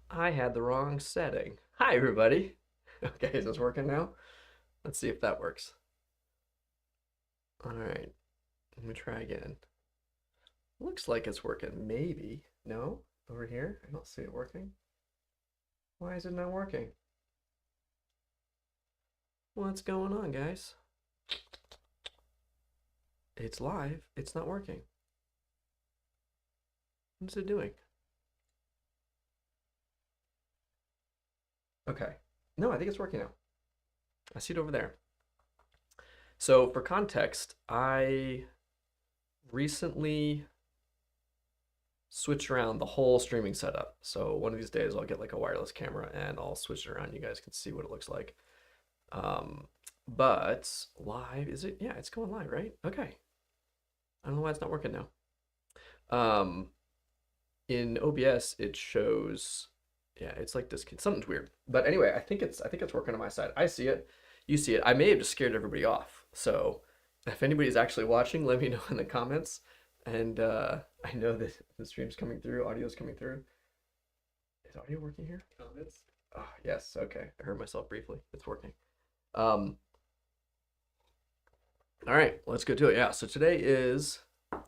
I had the wrong setting. Hi, everybody. Okay, is this working now? Let's see if that works. All right, let me try again. Looks like it's working. Maybe. No? Over here? I don't see it working. Why is it not working? What's going on, guys? It's live. It's not working. What's it doing? Okay. No, I think it's working now. I see it over there. So, for context, I recently switch around the whole streaming setup. So one of these days I'll get like a wireless camera and I'll switch it around. You guys can see what it looks like. Um, but live, is it? Yeah, it's going live, right? Okay. I don't know why it's not working now. Um, in OBS it shows, yeah, it's like this. Something's weird. But anyway, I think it's working on my side. I see it. You see it. I may have just scared everybody off. So if anybody's actually watching, let me know in the comments. And I know that the stream's coming through, audio's coming through. Is audio working here? Comments? Oh, yes. Okay. I heard myself briefly. It's working. Um, all right, let's go to it. Yeah. So today is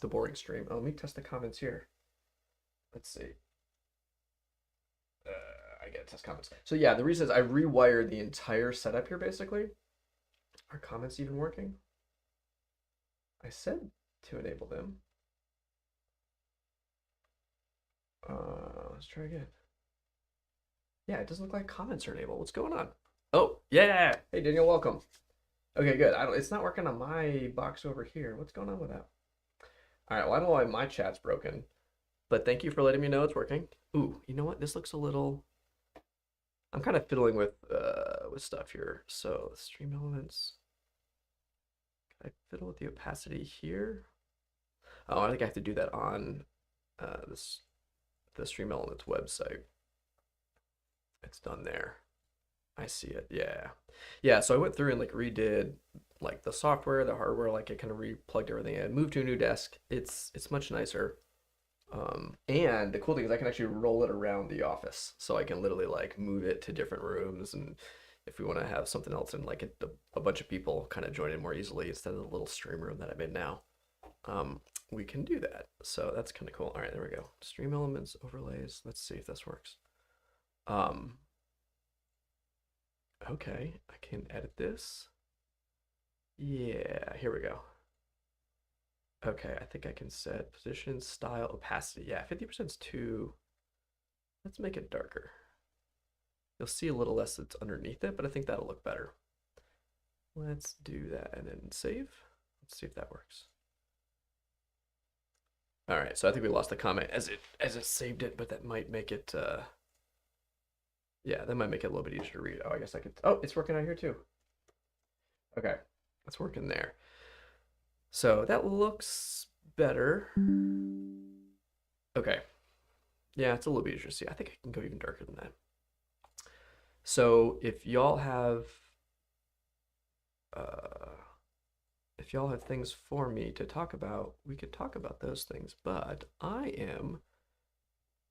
the boring stream. Oh, let me test the comments here. Let's see. I get test comments. So yeah, the reason is I rewired the entire setup here basically. Are comments even working? I said to enable them. Let's try again. Yeah, it doesn't look like comments are enabled. What's going on? Oh, yeah. Hey, Daniel, welcome. Okay, good. I don't. It's not working on my box over here. What's going on with that? All right. Well, I don't know why my chat's broken, but thank you for letting me know it's working. Ooh, you know what? This looks a little. I'm kind of fiddling with stuff here. So stream elements. Can I fiddle with the opacity here? Oh, I think I have to do that on this the stream elements website. It's done there. I see it. Yeah. Yeah, so I went through and like redid like the software, the hardware, like I kind of replugged everything in, moved to a new desk. It's much nicer. And the cool thing is I can actually roll it around the office. So I can literally like move it to different rooms and if we want to have something else and like a bunch of people kind of join in more easily instead of the little stream room that I'm in now. We can do that. So that's kind of cool. All right, there we go. Stream elements, overlays. Let's see if this works. Um, Okay, I can edit this. Yeah, here we go. Okay, I think I can set position, style, opacity. Yeah, 50% is too. Let's make it darker. You'll see a little less that's underneath it, but I think that'll look better. Let's do that and then save. Let's see if that works. All right, so I think we lost the comment as it saved it, but that might make it yeah, that might make it a little bit easier to read. Oh, I guess I could. Oh, it's working out here too. Okay, it's working there. So that looks better. Okay. Yeah, it's a little bit easier to see. I think I can go even darker than that. So uh, if y'all have things for me to talk about, we could talk about those things. But I am,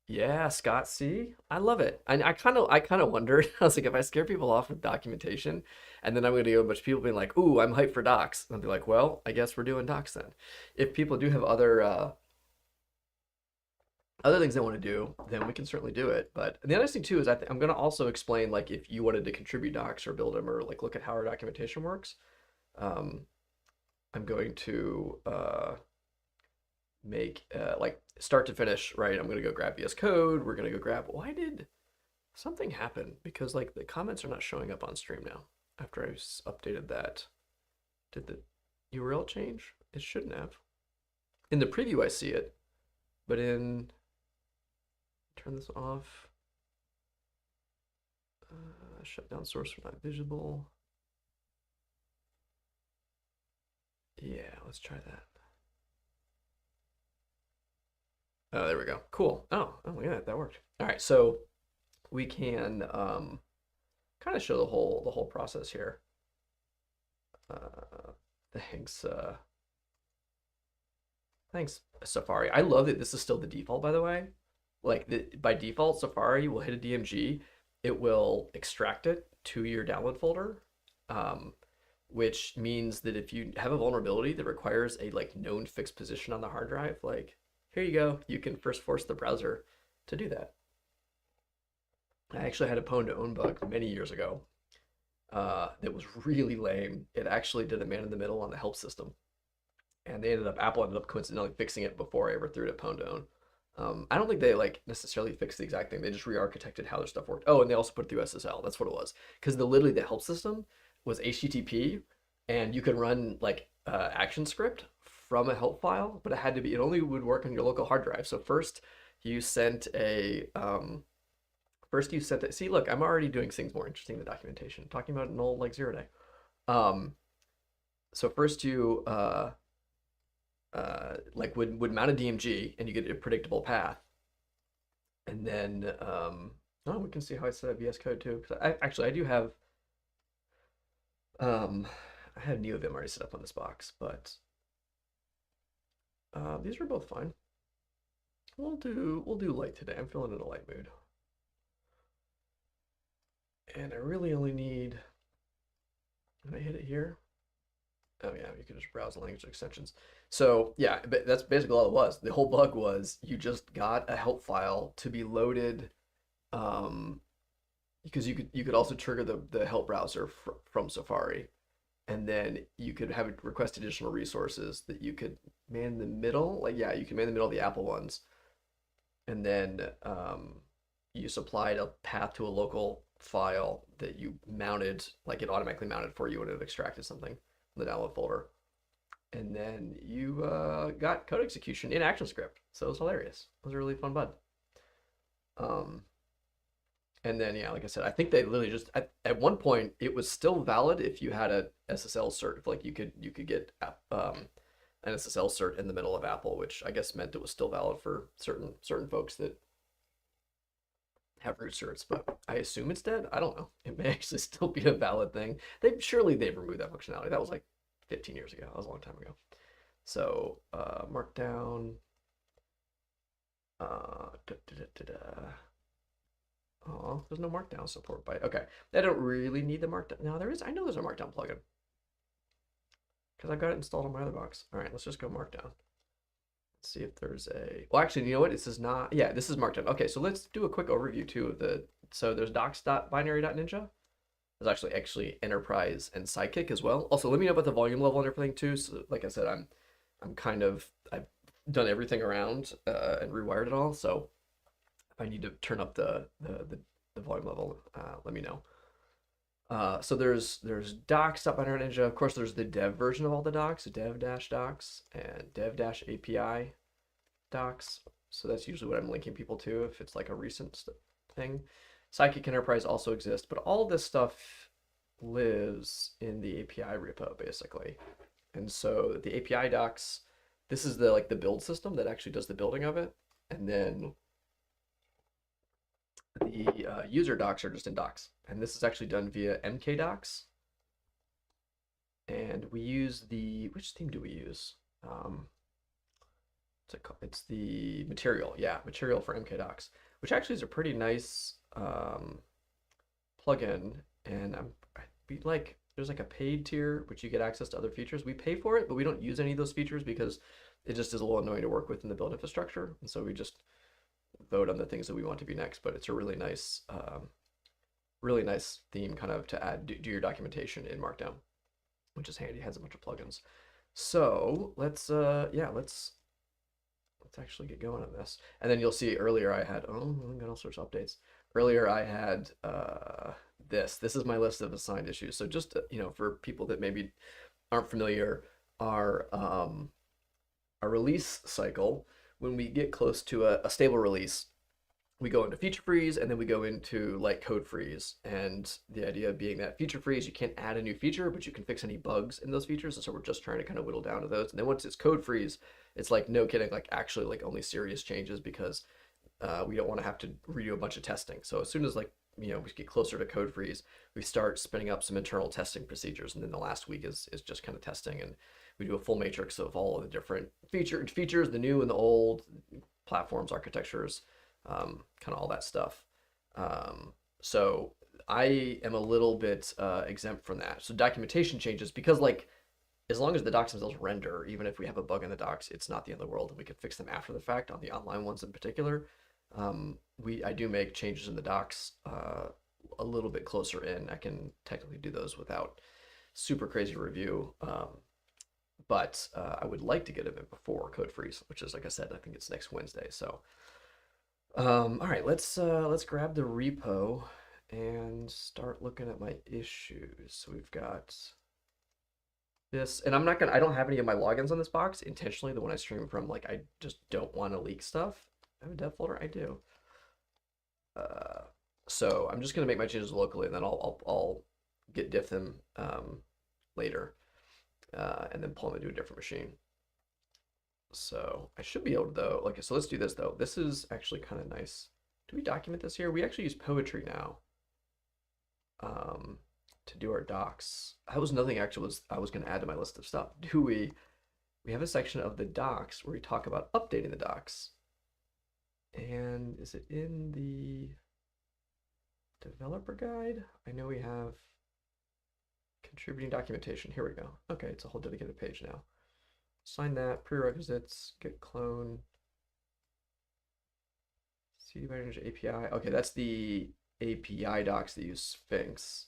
yeah, Scott. See, I love it. I kind of wondered. I was like, if I scare people off with documentation, and then I'm going to get a bunch of people being like, "Ooh, I'm hyped for docs," and I'll be like, "Well, I guess we're doing docs then." If people do have other things they want to do, then we can certainly do it. But the other thing too is I'm going to also explain like if you wanted to contribute docs or build them or like look at how our documentation works. Um, I'm going to make like start to finish, right? I'm going to go grab VS Code. We're going to go grab. Why did something happen? Because like the comments are not showing up on stream now after I updated that. Did the URL change? It shouldn't have. In the preview, I see it, but in turn this off. Shut down source for not visible. Yeah, let's try that. Oh, there we go. Cool. Oh, look at that. That worked. All right, so we can kind of show the whole process here. Uh, thanks, thanks Safari. I love that this is still the default, by the way. Like by default, Safari will hit a DMG, it will extract it to your download folder, um, which means that if you have a vulnerability that requires a like known fixed position on the hard drive, like here you go, you can first force the browser to do that. I actually had a pwn to own bug many years ago that was really lame. It actually did a man in the middle on the help system, and Apple ended up coincidentally fixing it before I ever threw it at pwn to own. I don't think they like necessarily fixed the exact thing. They just re-architected how their stuff worked. Oh, and they also put it through SSL. That's what it was. Because literally the help system was HTTP, and you could run like action script from a help file, but it only would work on your local hard drive. So you sent a first you sent it. See, look, I'm already doing things more interesting in the documentation. I'm talking about an old like 0 day. Um, so first you like would mount a DMG and you get a predictable path. And then oh, we can see how I set up VS Code too. Because I do have I have NeoVim already set up on this box, but these are both fine. We'll do light today. I'm feeling in a light mood. And I really only need, can I hit it here? Oh yeah, you can just browse language extensions. So yeah, that's basically all it was. The whole bug was you just got a help file to be loaded, because you could also trigger the help browser from Safari, and then you could have it request additional resources that you could man the middle. Like yeah, you can man the middle of the Apple ones, and then you supplied a path to a local file that you mounted, like it automatically mounted for you when it extracted something from the download folder. And then you got code execution in ActionScript. So it was hilarious. It was a really fun bud. Um, and then, yeah, like I said, I think they literally just, at one point, it was still valid if you had a SSL cert. If, like you could get an SSL cert in the middle of Apple, which I guess meant it was still valid for certain folks that have root certs, but I assume it's dead. I don't know. It may actually still be a valid thing. They've removed that functionality. That was like 15 years ago. That was a long time ago. So Markdown. Oh, there's no Markdown support by. Okay, I don't really need the Markdown. No, there is. I know there's a Markdown plugin because I've got it installed on my other box. All right, let's just go Markdown. See if there's a, well actually you know what, this is not, yeah, this is Markdown. Okay, so let's do a quick overview too of so there's docs.binary.ninja. There's actually enterprise and sidekick as well. Also let me know about the volume level and everything too. So like I said, I've done everything around and rewired it all, so if I need to turn up the volume level, let me know. So there's docs.binary.ninja. Of course, there's the dev version of all the docs, dev-docs and dev-api docs. So that's usually what I'm linking people to if it's like a recent thing. Sidekick Enterprise also exists, but all this stuff lives in the API repo basically. And so the API docs, this is the build system that actually does the building of it, and then the user docs are just in docs, and this is actually done via mkdocs. And we use which theme do we use? It's the material, yeah, material for mkdocs, which actually is a pretty nice plugin. And there's like a paid tier which you get access to other features. We pay for it, but we don't use any of those features because it just is a little annoying to work with in the build infrastructure, and so we just vote on the things that we want to be next. But it's a really nice theme kind of to do your documentation in Markdown, which is handy. It has a bunch of plugins. So let's actually get going on this. And then you'll see earlier I had, oh, I got all sorts of updates. Earlier I had this is my list of assigned issues. So just for people that maybe aren't familiar, our release cycle, when we get close to a stable release, we go into feature freeze, and then we go into like code freeze. And the idea being that feature freeze, you can't add a new feature, but you can fix any bugs in those features. And so we're just trying to kind of whittle down to those. And then once it's code freeze, it's like, no kidding, like actually like only serious changes, because we don't want to have to redo a bunch of testing. So as soon as we get closer to code freeze, we start spinning up some internal testing procedures. And then the last week is just kind of testing, and we do a full matrix of all of the different features, the new and the old platforms, architectures, kind of all that stuff. So I am a little bit exempt from that. So documentation changes because like as long as the docs themselves render, even if we have a bug in the docs, it's not the end of the world, and we can fix them after the fact on the online ones in particular. I do make changes in the docs a little bit closer in. I can technically do those without super crazy review, but I would like to get them in before code freeze, which is like I said, I think it's next Wednesday. So all right, let's grab the repo and start looking at my issues. So we've got this, and I don't have any of my logins on this box intentionally. The one I stream from, like I just don't want to leak stuff. I have a dev folder. I do. Uh, so I'm just gonna make my changes locally, and then I'll get diff them later, and then pull them into a different machine. So I should be able to though. Okay, so let's do this though. This is actually kind of nice. Do we document this here? We actually use Poetry now. To do our docs. That was nothing actually I was going to add to my list of stuff. Do we? We have a section of the docs where we talk about updating the docs. And is it in the developer guide? I know we have contributing documentation. Here we go. Okay, it's a whole dedicated page now. Sign that, prerequisites, git clone, CD Manager API. Okay, that's the API docs that use Sphinx.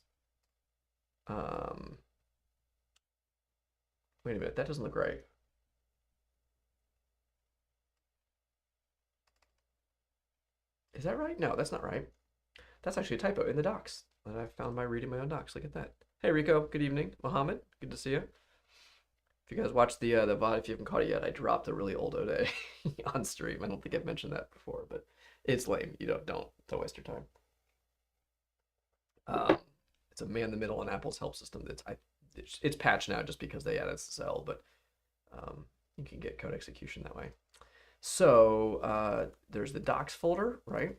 Wait a minute, that doesn't look right. Is that right? No, that's not right. That's actually a typo in the docs that I found by reading my own docs. Look at that. Hey Rico, good evening. Mohammed, good to see you. If you guys watched the VOD, if you haven't caught it yet, I dropped a really old Ode on stream. I don't think I've mentioned that before, but it's lame. You don't waste your time. It's a man in the middle in Apple's help system. It's patched now just because they added SSL, but you can get code execution that way. So there's the docs folder, right?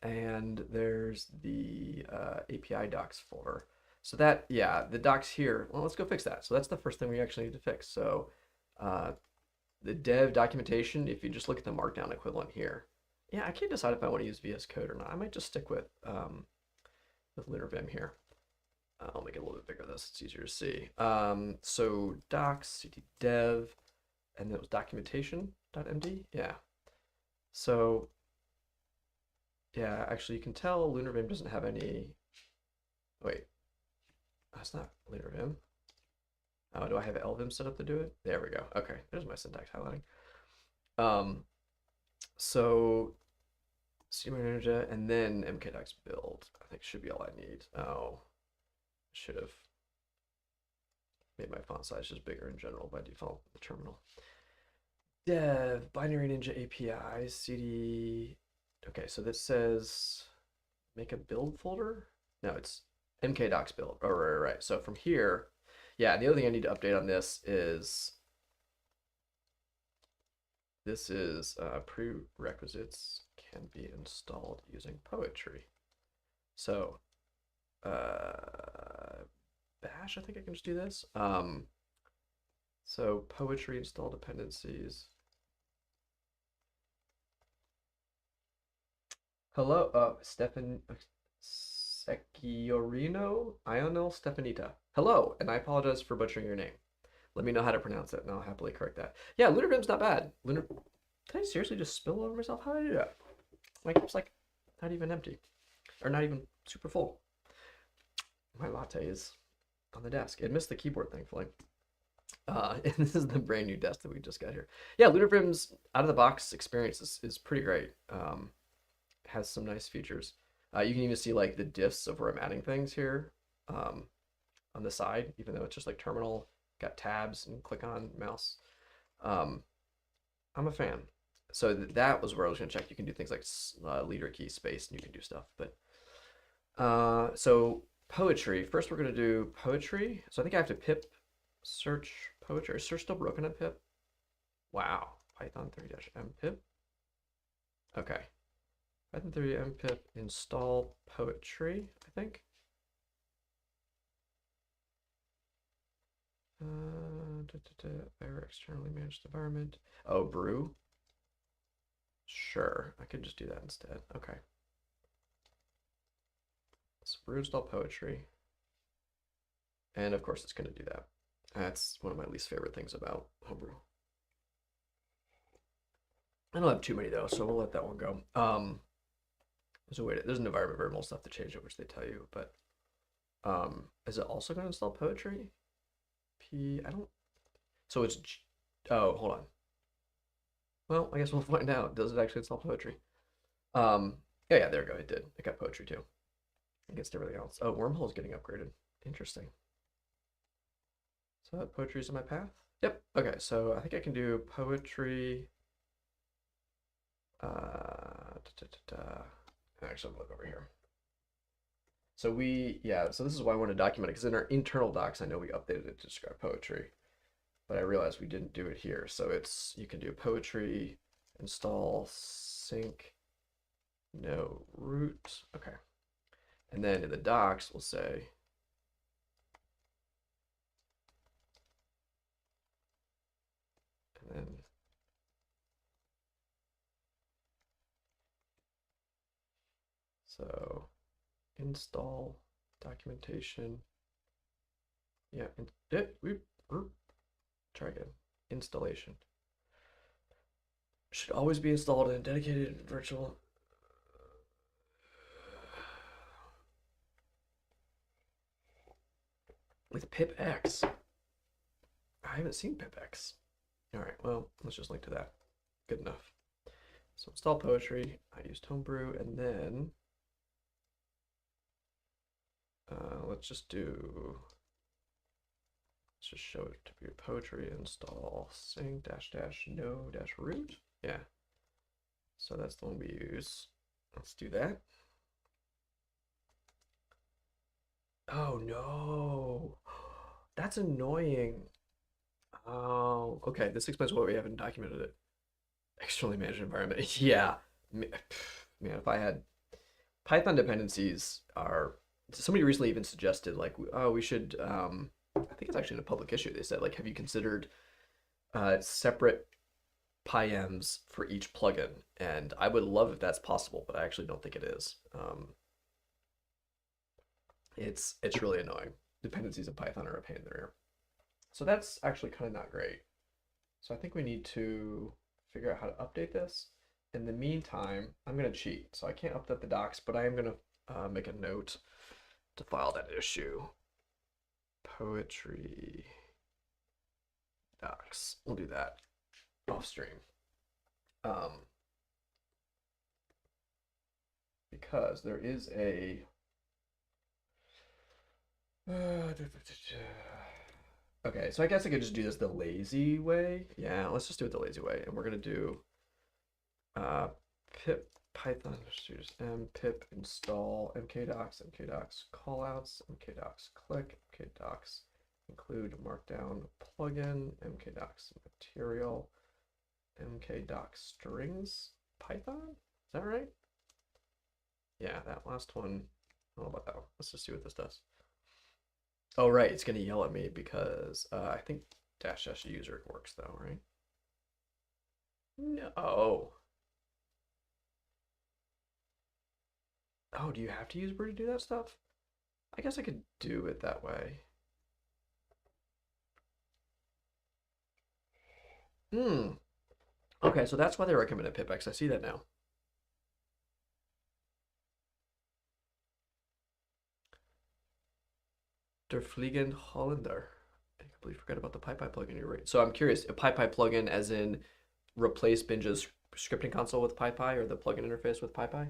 And there's the API docs folder. So that, yeah, the docs here, well, let's go fix that. So that's the first thing we actually need to fix. So the dev documentation, if you just look at the markdown equivalent here, yeah, I can't decide if I want to use VS Code or not. I might just stick with LunarVim here. I'll make it a little bit bigger this, it's easier to see. So docs, cd dev, and then it was documentation.md, yeah. So yeah, actually you can tell LunarVim doesn't have any, wait, that's not LunarVim. Oh, do I have LVim set up to do it? There we go. Okay, there's my syntax highlighting. So CD Manager and then mkdocs build, I think should be all I need. Oh, should have made my font size just bigger in general by default in the terminal. Dev, Binary Ninja API, CD. Okay, so this says make a build folder. No, it's mkdocs build. Oh, right. So from here, yeah, the other thing I need to update on this is prerequisites can be installed using Poetry. So bash, I think I can just do this. So Poetry install dependencies. Hello, Stefan Secchiorino, Ionel Stefanita. Hello, and I apologize for butchering your name. Let me know how to pronounce it, and I'll happily correct that. Yeah, LunarVim's not bad. Did I seriously just spill over myself? How did I do that? My cup's like not even empty, or not even super full. My latte is on the desk. It missed the keyboard, thankfully. And this is the brand new desk that we just got here. Yeah, LunarVim's out of the box experience is pretty great. Has some nice features. You can even see like the diffs of where I'm adding things here on the side, even though it's just like terminal, got tabs and click on mouse. I'm a fan. So that was where I was gonna check. You can do things like leader key space and you can do stuff. But so Poetry, first we're gonna do Poetry. So I think I have to pip search Poetry. Is search still broken at pip? Wow, Python 3-m pip. Okay. Python 3 mpip install Poetry, I think. Externally managed environment. Oh, brew. Sure, I could just do that instead. Okay. So brew install poetry. And of course it's going to do that. That's one of my least favorite things about Homebrew. I don't have too many though, so we'll let that one go. There's an environment variable stuff to change it, which they tell you, but is it also going to install poetry? I don't. So it's. Oh, hold on. Well, I guess we'll find out. Does it actually install poetry? Yeah, there we go. It did. It got poetry too. Against everything else. Oh, wormhole's getting upgraded. Interesting. So poetry's in my path. Yep. Okay, so I think I can do poetry. Actually, I'll look over here. So so this is why I want to document it, because in our internal docs, I know we updated it to describe poetry, but I realized we didn't do it here. So you can do poetry, install, sync, no root. Okay. And then in the docs, we'll say, and then so install documentation. Yeah, try again. Installation should always be installed in a dedicated virtual. With pipx. I haven't seen pipx. All right, well, let's just link to that. Good enough. So install poetry. I used Homebrew, and then let's just show it to be poetry install sync no root. Yeah. So that's the one we use. Let's do that. Oh no. That's annoying. Oh, okay. This explains why we haven't documented it. Externally managed environment. Yeah. Man, if I had Python dependencies are somebody recently even suggested like we should I think it's actually in a public issue. They said like have you considered separate PyEms for each plugin? And I would love if that's possible, but I actually don't think it is. It's really annoying. Dependencies in Python are a pain in the rear. So that's actually kind of not great. So I think we need to figure out how to update this. In the meantime, I'm going to cheat. So I can't update the docs, but I am going to make a note to file that issue. Poetry docs. We'll do that off stream. Because there is a okay, so I guess I could just do this the lazy way. Yeah, let's just do it the lazy way. And we're gonna do pip python m pip install mkdocs callouts mkdocs click mkdocs include markdown plugin mkdocs material mkdocs strings python. Is that right? Yeah, that last one. I don't know about that one. Let's just see what this does. Oh, right. It's going to yell at me because I think dash user works though, right? No. Oh, do you have to use brew to do that stuff? I guess I could do it that way. Okay, so that's why they recommended pipx. I see that now. Der Fliegende Holländer. I completely forgot about the PyPy plugin. You're right. So I'm curious, a PyPy plugin as in replace Binge's scripting console with PyPy or the plugin interface with PyPy?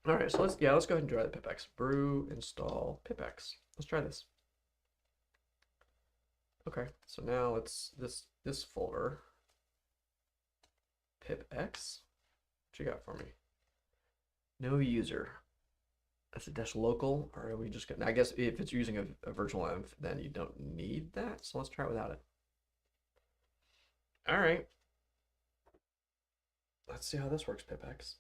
All right, so let's go ahead and try the pipx. Brew install pipx. Let's try this. Okay, so now it's this folder. Pipx. What you got for me? No user. That's a dash local, or are we just gonna? I guess if it's using a virtual env, then you don't need that. So let's try it without it. All right. Let's see how this works, pipx.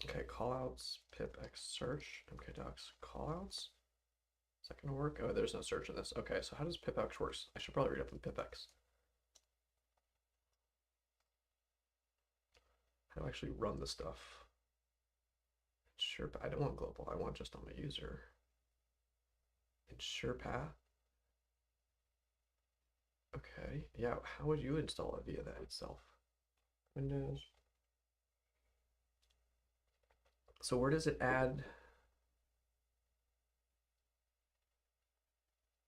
Okay, callouts, pipx search, mkdocs callouts. Is that gonna work? Oh, there's no search in this. Okay, so how does pipx work? I should probably read up on pipx. How do I actually run the stuff? Sure, I don't want global. I want just on my user. Ensure path. Okay, yeah, how would you install it via that itself? Windows. So where does it add?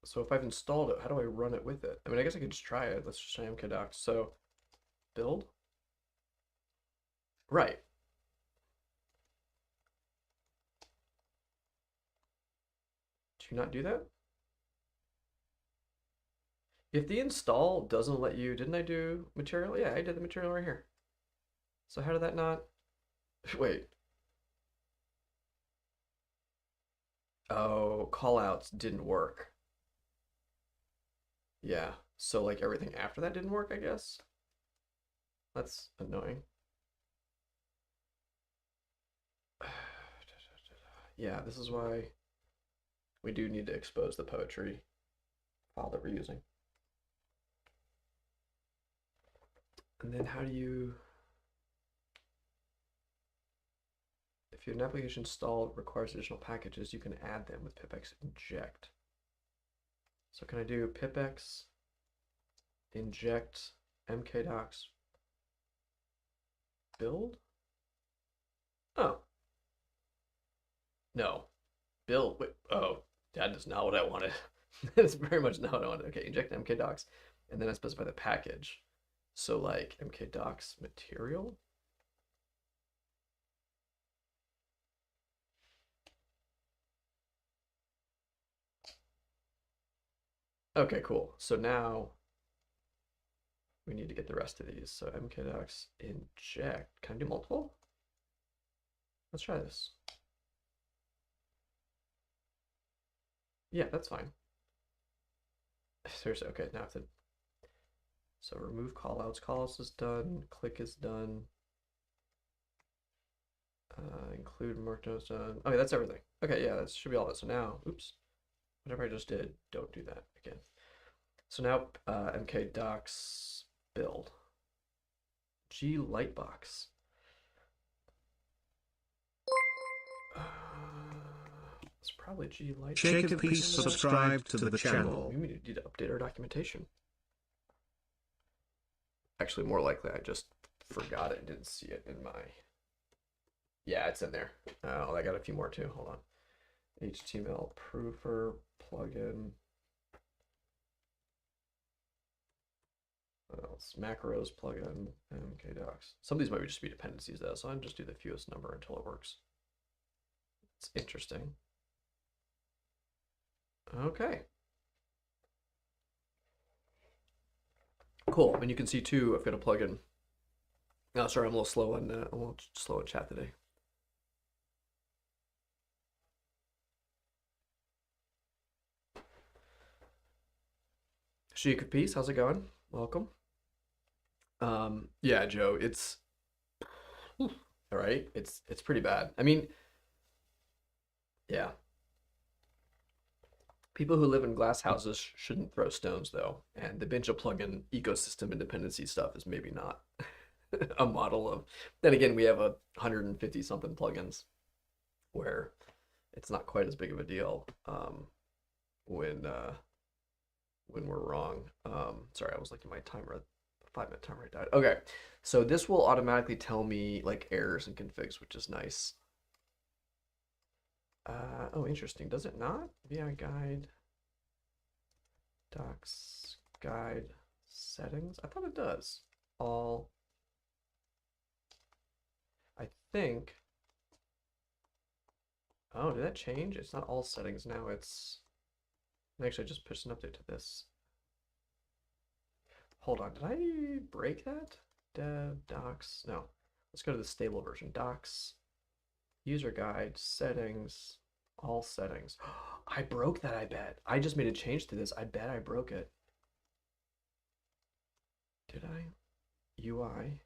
So if I've installed it, how do I run it with it? I mean, I guess I could just try it. Let's just try mkdocs. So build. Right. Do you not do that? If the install doesn't let you, didn't I do material? Yeah, I did the material right here. So how did that not? Wait. Oh, callouts didn't work. Yeah. So like everything after that didn't work, I guess. That's annoying. Yeah, this is why we do need to expose the poetry file that we're using. And then how do you, if you have an application installed requires additional packages, you can add them with pipx inject. So can I do pipx inject mkdocs build? Oh, no. Build, wait, oh, that is not what I wanted. That's very much not what I wanted. Okay, inject mkdocs, and then I specify the package. So like mkdocs material. Okay, cool. So now we need to get the rest of these. So mkdocs inject. Can I do multiple? Let's try this. Yeah, that's fine. Seriously, okay, now I have to. So remove callouts. Callouts is done. Click is done. Include marked notes done. Okay, that's everything. Okay, yeah, that should be all of it. So now, oops, whatever I just did, don't do that again. So now mkdocs build. G Lightbox. It's probably G Lightbox. Shake of Peace subscribe to the channel. We need to update our documentation. Actually, more likely I just forgot it, didn't see it in my. Yeah, it's in there. Oh, I got a few more too. Hold on. HTML proofer plugin. What else? Macros plugin, mkdocs. Some of these might just be dependencies though, so I'm just do the fewest number until it works. It's interesting. Okay. Cool. And you can see too, I've got a plugin. Oh, sorry, I'm a little slow on chat today. Sheik of Peace, how's it going? Welcome. Yeah, Joe, it's all right. It's pretty bad. I mean, yeah. People who live in glass houses shouldn't throw stones though, and the Bincha plugin ecosystem and dependency stuff is maybe not a model of. Then again, we have 150 something plugins where it's not quite as big of a deal when we're wrong. Sorry, I was looking at my timer. 5-minute timer died. Okay, so this will automatically tell me like errors and configs, which is nice. Oh, interesting. Does it not? VI guide, docs, guide, settings. I thought it does. All. I think. Oh, did that change? It's not all settings now. It's. Actually, I just pushed an update to this. Hold on. Did I break that? Dev docs. No. Let's go to the stable version. Docs. User guide, settings, all settings. I broke that, I bet. I just made a change to this. I bet I broke it. Did I? UI.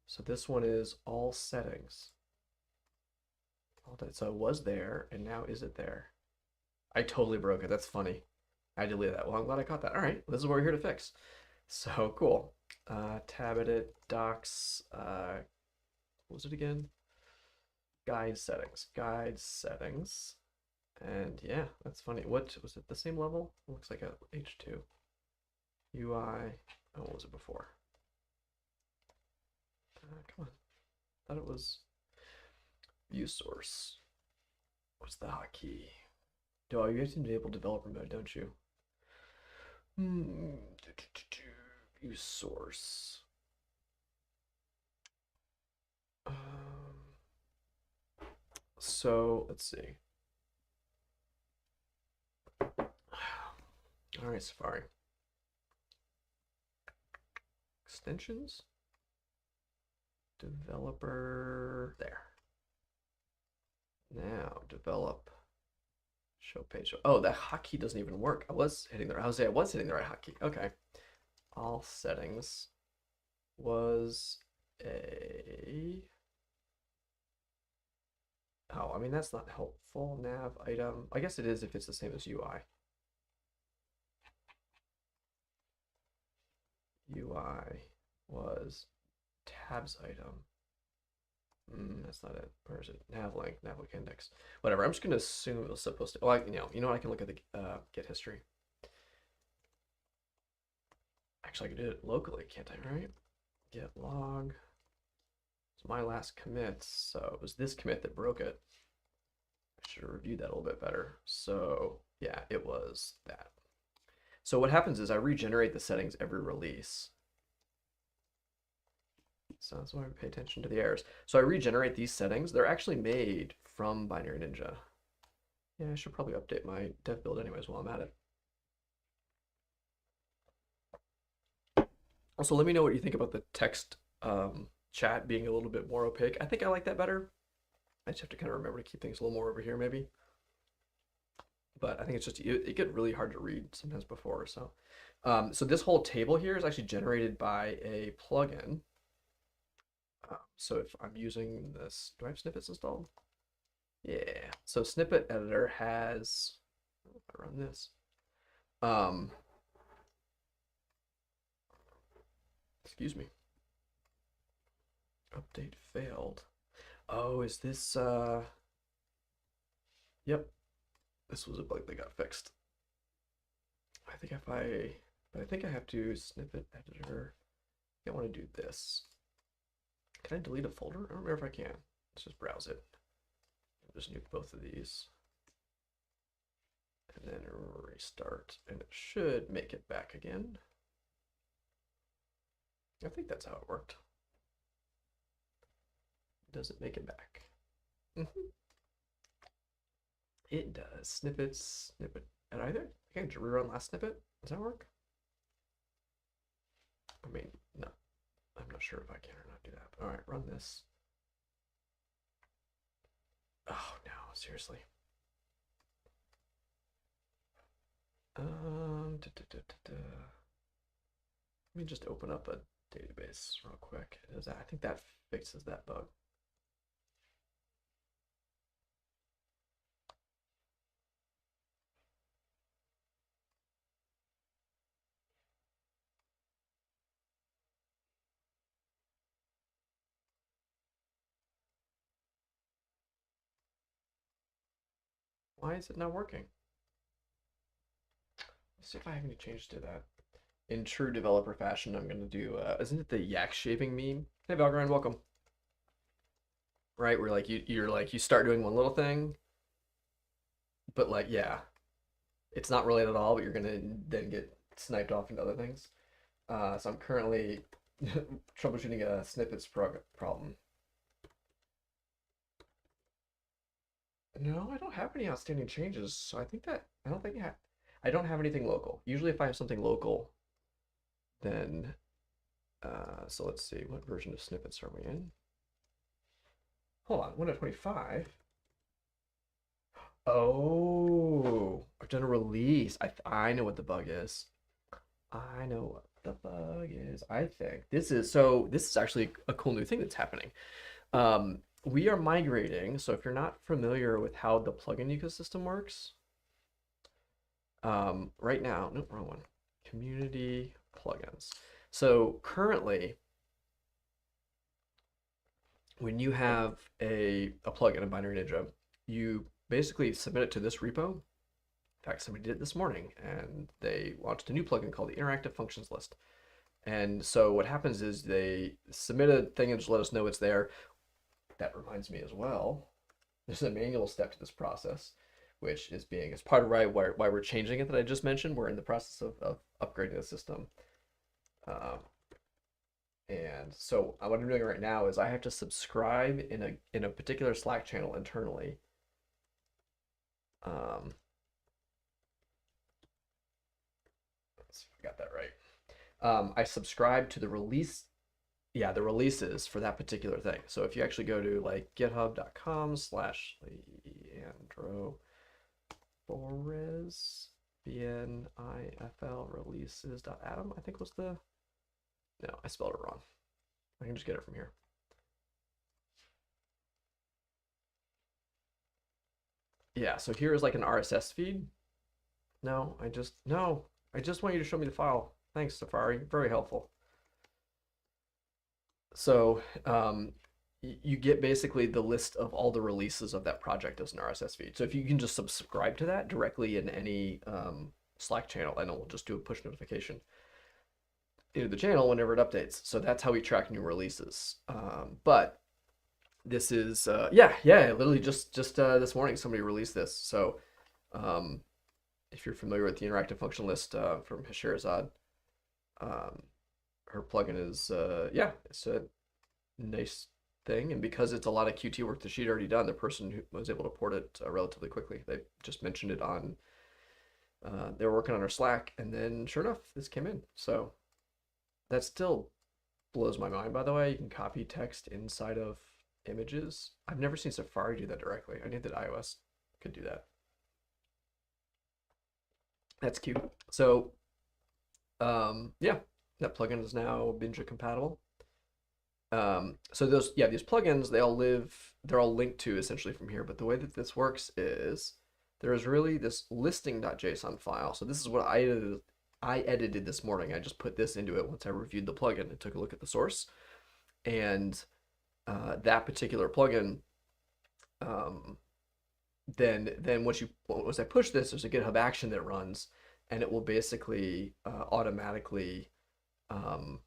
So this one is all settings. All that. So it was there, and now is it there? I totally broke it. That's funny. I deleted that. Well, I'm glad I caught that. All right, this is what we're here to fix. So cool. Tab edit, docs, what was it again? Guide settings. And yeah, that's funny. What was it? The same level? It looks like a H2. UI. Oh, what was it before? Come on. Thought it was view source. What's the hotkey? Oh, you guys need to enable developer mode, don't you? View source. So let's see. All right, Safari. Extensions. Developer there. Now develop. Show page. Oh, that hotkey doesn't even work. I was hitting the right hotkey. Okay. All settings was a. Oh, I mean, that's not helpful. Nav item. I guess it is if it's the same as UI. UI was tabs item. That's not it. Where is it? Nav link index. Whatever. I'm just gonna assume it was supposed to. Well, you know what? I can look at the get history. Actually, I could do it locally, can't I? Right? Get log. It's my last commit, so it was this commit that broke it. I should have reviewed that a little bit better. So yeah, it was that. So what happens is I regenerate the settings every release. So that's why I pay attention to the errors. So I regenerate these settings. They're actually made from Binary Ninja. Yeah, I should probably update my dev build anyways while I'm at it. Also, let me know what you think about the text chat being a little bit more opaque. I think I like that better. I just have to kind of remember to keep things a little more over here maybe. But I think it's just, it get really hard to read sometimes before. So, so this whole table here is actually generated by a plugin. So if I'm using this, do I have snippets installed? Yeah. So snippet editor has, if I run this, excuse me. Update failed. Oh, is this, yep. This was a bug that got fixed. I think but I think I have to snippet editor. I want to do this. Can I delete a folder? I don't remember if I can. Let's just browse it. Just nuke both of these. And then restart. And it should make it back again. I think that's how it worked. Does it make it back? It does. Snippet. And either? I can rerun last snippet. Does that work? I mean, no. I'm not sure if I can or not do that. But all right, run this. Oh no, seriously. Let me just open up a database real quick. I think that fixes that bug. Why is it not working? Let's see if I have any changes to that. In true developer fashion, I'm gonna do, isn't it the yak shaving meme? Hey Valgrind, welcome. Right, where like you're like, you start doing one little thing, but like, yeah, it's not related at all, but you're gonna then get sniped off into other things. So I'm currently troubleshooting a snippets problem. No, I don't have any outstanding changes, so I don't think I don't have anything local. Usually if I have something local, then so let's see, what version of snippets are we in? Hold on, 1.25. Oh, I've done a release. I know what the bug is. I know what the bug is. I think this is actually a cool new thing that's happening. we are migrating. So if you're not familiar with how the plugin ecosystem works, right now, nope, wrong one. Community plugins. So currently, when you have a plugin, a Binary Ninja, you basically submit it to this repo. In fact, somebody did it this morning, and they launched a new plugin called the Interactive Functions List. And so what happens is they submit a thing and just let us know it's there. That reminds me as well, there's a manual step to this process, which is being, as part of why we're changing it that I just mentioned. We're in the process of upgrading the system. And so what I'm doing right now is I have to subscribe in a particular Slack channel internally. Let's see if I got that right. I subscribe to the release, yeah, the releases for that particular thing. So if you actually go to like github.com/Leandro Flores, BNIFL releases.atom, I think was the, no, I spelled it wrong. I can just get it from here. Yeah, so here is like an RSS feed. No, I just want you to show me the file. Thanks, Safari. Very helpful. So you get basically the list of all the releases of that project as an RSS feed. So if you can just subscribe to that directly in any Slack channel, and it will just do a push notification into the channel whenever it updates. So that's how we track new releases. But this is yeah, literally just this morning somebody released this. So if you're familiar with the interactive function list from Hashirazad, her plugin is yeah, it's a nice thing, and because it's a lot of Qt work that she'd already done, the person who was able to port it relatively quickly. They just mentioned it on they were working on her Slack, and then sure enough, this came in. So that still blows my mind, by the way. You can copy text inside of images. I've never seen Safari do that directly. I knew that iOS could do that. That's cute. So yeah, that plugin is now Binja compatible. So those, yeah, these plugins, they're all linked to essentially from here, but the way that this works is there is really this listing.json file. So this is what I edited this morning. I just put this into it once I reviewed the plugin and took a look at the source. And that particular plugin, then once I push this, there's a GitHub action that runs, and it will basically automatically, oh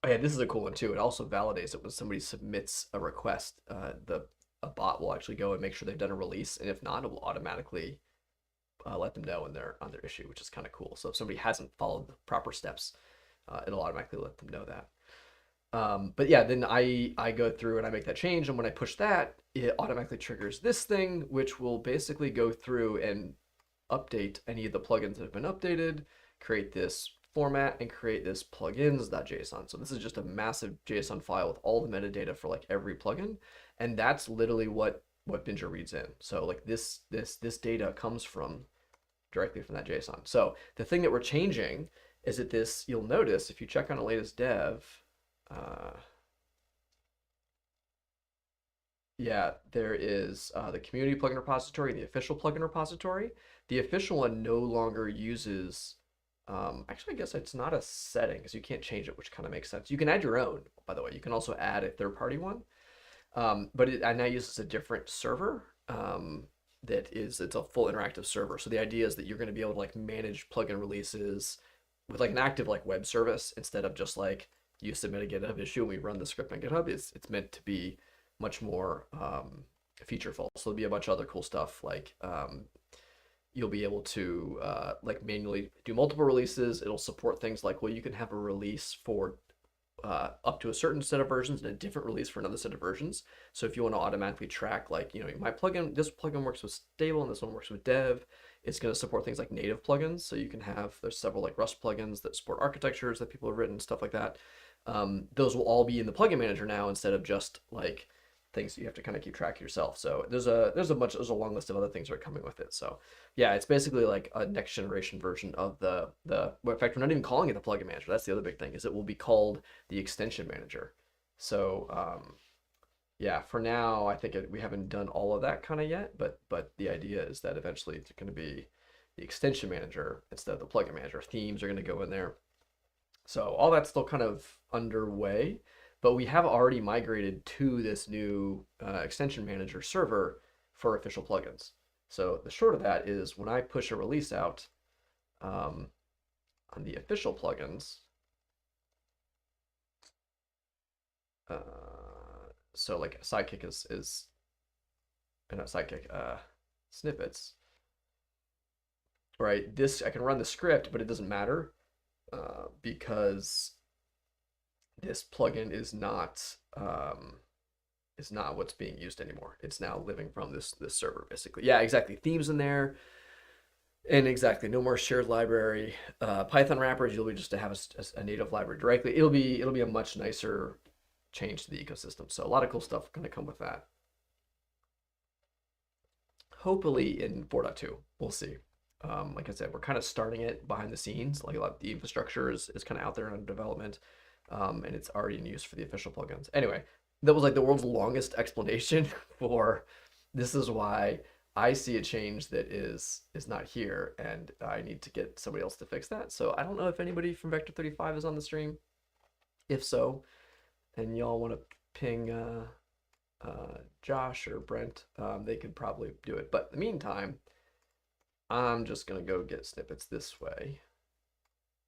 yeah, this is a cool one too. It also validates it when somebody submits a request. A bot will actually go and make sure they've done a release, and if not, it will automatically let them know when they're on their issue, which is kind of cool. So if somebody hasn't followed the proper steps, it'll automatically let them know that. But yeah, then I go through and I make that change, and when I push that, it automatically triggers this thing, which will basically go through and update any of the plugins that have been updated, create this format, and create this plugins.json. So this is just a massive JSON file with all the metadata for like every plugin, and that's literally what Binja reads in. So like this data comes from directly from that JSON. So the thing that we're changing is that this, you'll notice if you check on a latest dev, yeah, there is the community plugin repository and the official plugin repository. The official one no longer uses, actually, I guess it's not a setting because you can't change it, which kind of makes sense. You can add your own, by the way. You can also add a third-party one, but it now uses a different server. It's a full interactive server. So the idea is that you're going to be able to like manage plugin releases with like an active like web service instead of just like you submit a GitHub issue and we run the script on GitHub. It's meant to be much more featureful. So there'll be a bunch of other cool stuff like you'll be able to like manually do multiple releases. It'll support things like, well, you can have a release for up to a certain set of versions and a different release for another set of versions. So if you want to automatically track like, you know, my plugin, this plugin works with stable and this one works with dev, it's going to support things like native plugins. So you can have, there's several like Rust plugins that support architectures that people have written, stuff like that. Those will all be in the plugin manager now instead of just like things you have to kind of keep track of yourself. So there's a long list of other things that are coming with it. So yeah, it's basically like a next generation version of the in fact, we're not even calling it the plugin manager. That's the other big thing, is it will be called the extension manager. So yeah, for now, I think we haven't done all of that kind of yet, but the idea is that eventually it's going to be the extension manager instead of the plugin manager. Themes are going to go in there. So all that's still kind of underway, but we have already migrated to this new extension manager server for official plugins. So the short of that is when I push a release out on the official plugins, uh, so like Sidekick is not Sidekick, snippets, right? This I can run the script, but it doesn't matter because this plugin is not what's being used anymore. It's now living from this server basically. Yeah, exactly. Themes in there, and exactly no more shared library. Python wrappers, you'll be just to have a native library directly. It'll be a much nicer change to the ecosystem. So a lot of cool stuff going to come with that. Hopefully in 4.2, we'll see. Like I said, we're kind of starting it behind the scenes. Like a lot of the infrastructure is kind of out there in development, and it's already in use for the official plugins. Anyway, that was like the world's longest explanation for this is why I see a change that is not here, and I need to get somebody else to fix that. So I don't know if anybody from Vector 35 is on the stream. If so, and y'all want to ping Josh or Brent, they could probably do it. But in the meantime, I'm just gonna go get snippets this way.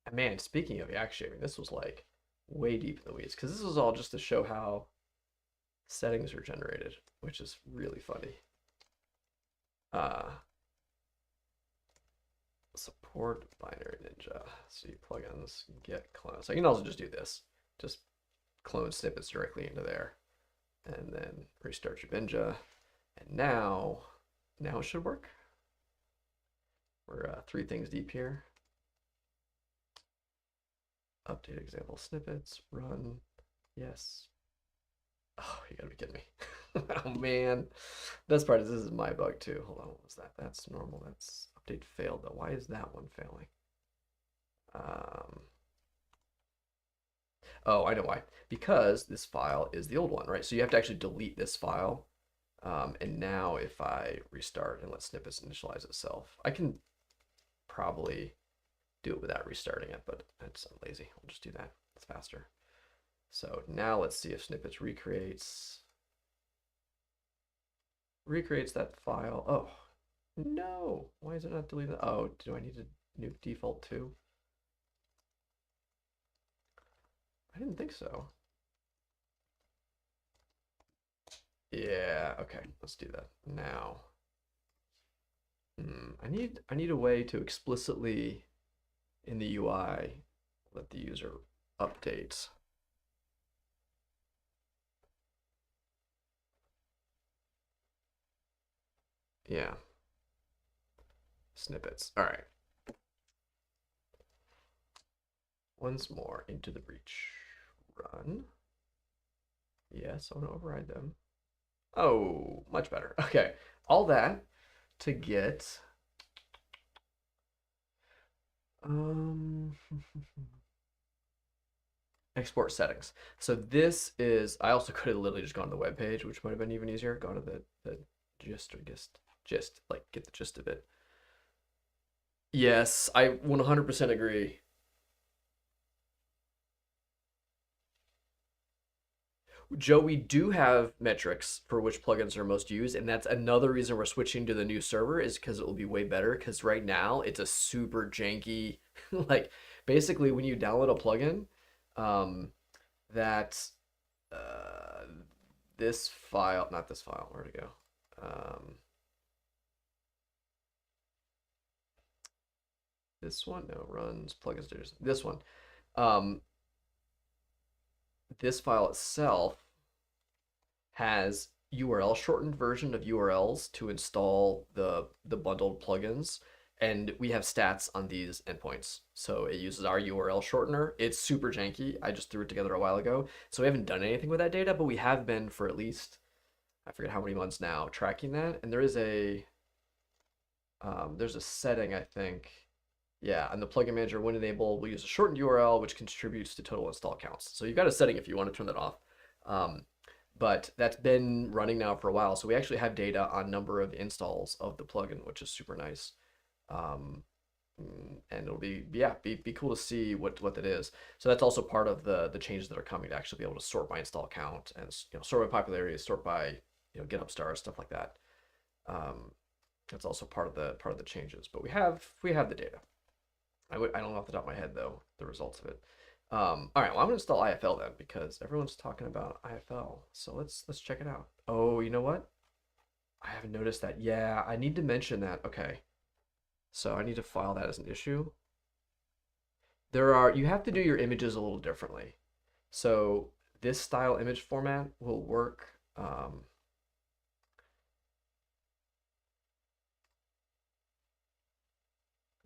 And man, speaking of yak shaving, this was like way deep in the weeds because this was all just to show how settings are generated, which is really funny. Support binary ninja. See plugins, get clone. So you can also just do this. Just clone snippets directly into there. And then restart your Binja. And now it should work. We're 3 things deep here. Update example snippets, run, yes. Oh, you gotta be kidding me. Oh man. Best part is this is my bug too. Hold on, what was that? That's normal. That's update failed though. Why is that one failing? Oh, I know why. Because this file is the old one, right? So you have to actually delete this file. And now if I restart and let snippets initialize itself, I can probably do it without restarting it, but I'm lazy. I'll just do that. It's faster. So now let's see if snippets recreates that file. Oh, no. Why is it not deleted? Oh, do I need a new default too? I didn't think so. Yeah, okay, let's do that now. I need a way to explicitly in the UI let the user update. Yeah. Snippets. All right. Once more into the breach. Run. Yes, I want to override them. Oh, much better. Okay. All that to get export settings. So this is I also could have literally just gone to the web page, which might have been even easier. Go to the gist, like get the gist of it. Yes, I 100% agree. Joe, we do have metrics for which plugins are most used, and that's another reason we're switching to the new server is because it will be way better. Because right now it's a super janky, like basically when you download a plugin, that this file, not this file, where'd it go? This one, no, runs plugins. This one. This file itself has URL shortened version of URLs to install the bundled plugins, and we have stats on these endpoints. So it uses our URL shortener. It's super janky. I just threw it together a while ago. So we haven't done anything with that data, but we have been for at least, I forget how many months now, tracking that. And there is there's a setting, I think. Yeah, and the plugin manager, when enabled, will use a shortened URL, which contributes to total install counts. So you've got a setting if you want to turn that off. but that's been running now for a while. So we actually have data on number of installs of the plugin, which is super nice. Um, and it'll be cool to see what that is. So that's also part of the changes that are coming to actually be able to sort by install count and sort by popularity, sort by GitHub stars, stuff like that. That's also part of the changes. But we have the data. I don't know off the top of my head though the results of it. All right, well I'm gonna install IFL then because everyone's talking about IFL. So let's check it out. Oh, you know what? I haven't noticed that. Yeah, I need to mention that. Okay, so I need to file that as an issue. You have to do your images a little differently. So this style image format will work.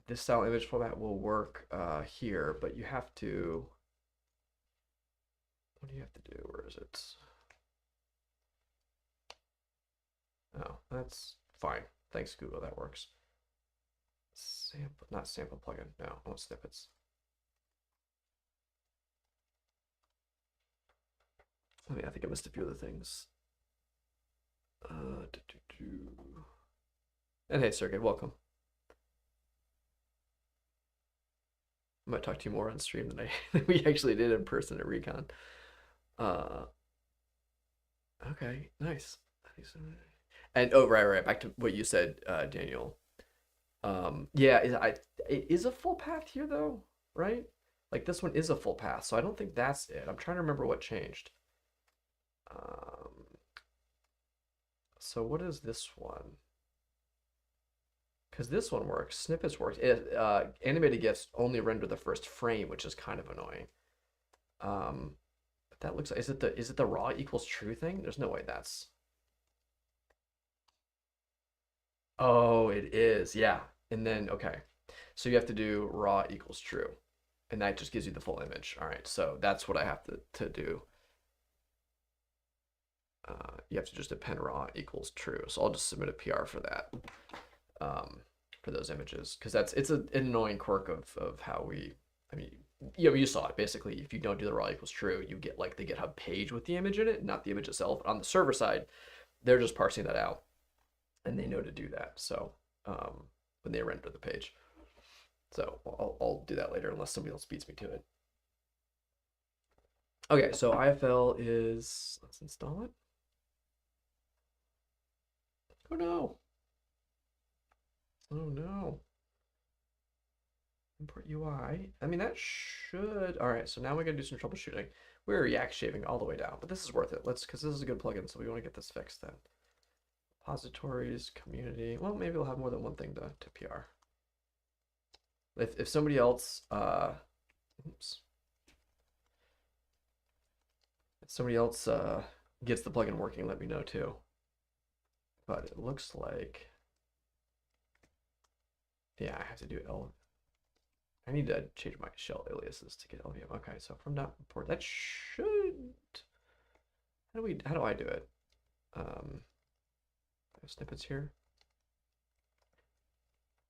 This style image format will work here, but you have to. What do you have to do? Where is it? Oh, that's fine. Thanks, Google. That works. Sample, not sample plugin. No, I want snippets. I think I missed a few other things. And hey, Sergey, welcome. I might talk to you more on stream than we actually did in person at Recon. Uh, okay, nice. And oh, right. Back to what you said, Daniel. Yeah, it is a full path here though, right? Like this one is a full path, so I don't think that's it. I'm trying to remember what changed. Um, so what is this one? Because this one works, snippets works. Animated GIFs only render the first frame, which is kind of annoying. But that looks like, is it the raw equals true thing? There's no way that's. Oh, it is. Yeah. And then okay. So you have to do raw equals true. And that just gives you the full image. All right. So that's what I have to do. You have to just append raw equals true. So I'll just submit a PR for that. For those images because it's an annoying quirk of how we. I mean, you saw it basically. If you don't do the raw equals true, you get like the GitHub page with the image in it, not the image itself. On the server side, they're just parsing that out, and they know to do that. So when they render the page, so I'll do that later unless somebody else beats me to it. Okay, so IFL is let's install it. Oh no. Oh no. Import UI. I mean, that should. All right, so now we got to do some troubleshooting. We're React shaving all the way down, but this is worth it. Because this is a good plugin, so we want to get this fixed then. Repositories, community. Well, maybe we'll have more than one thing to PR. If somebody else, oops. If somebody else gets the plugin working, let me know too. But it looks like, yeah, I have to do L. I need to change my shell aliases to get LVM. Okay, so from that report, that should. How do I do it? Snippets here.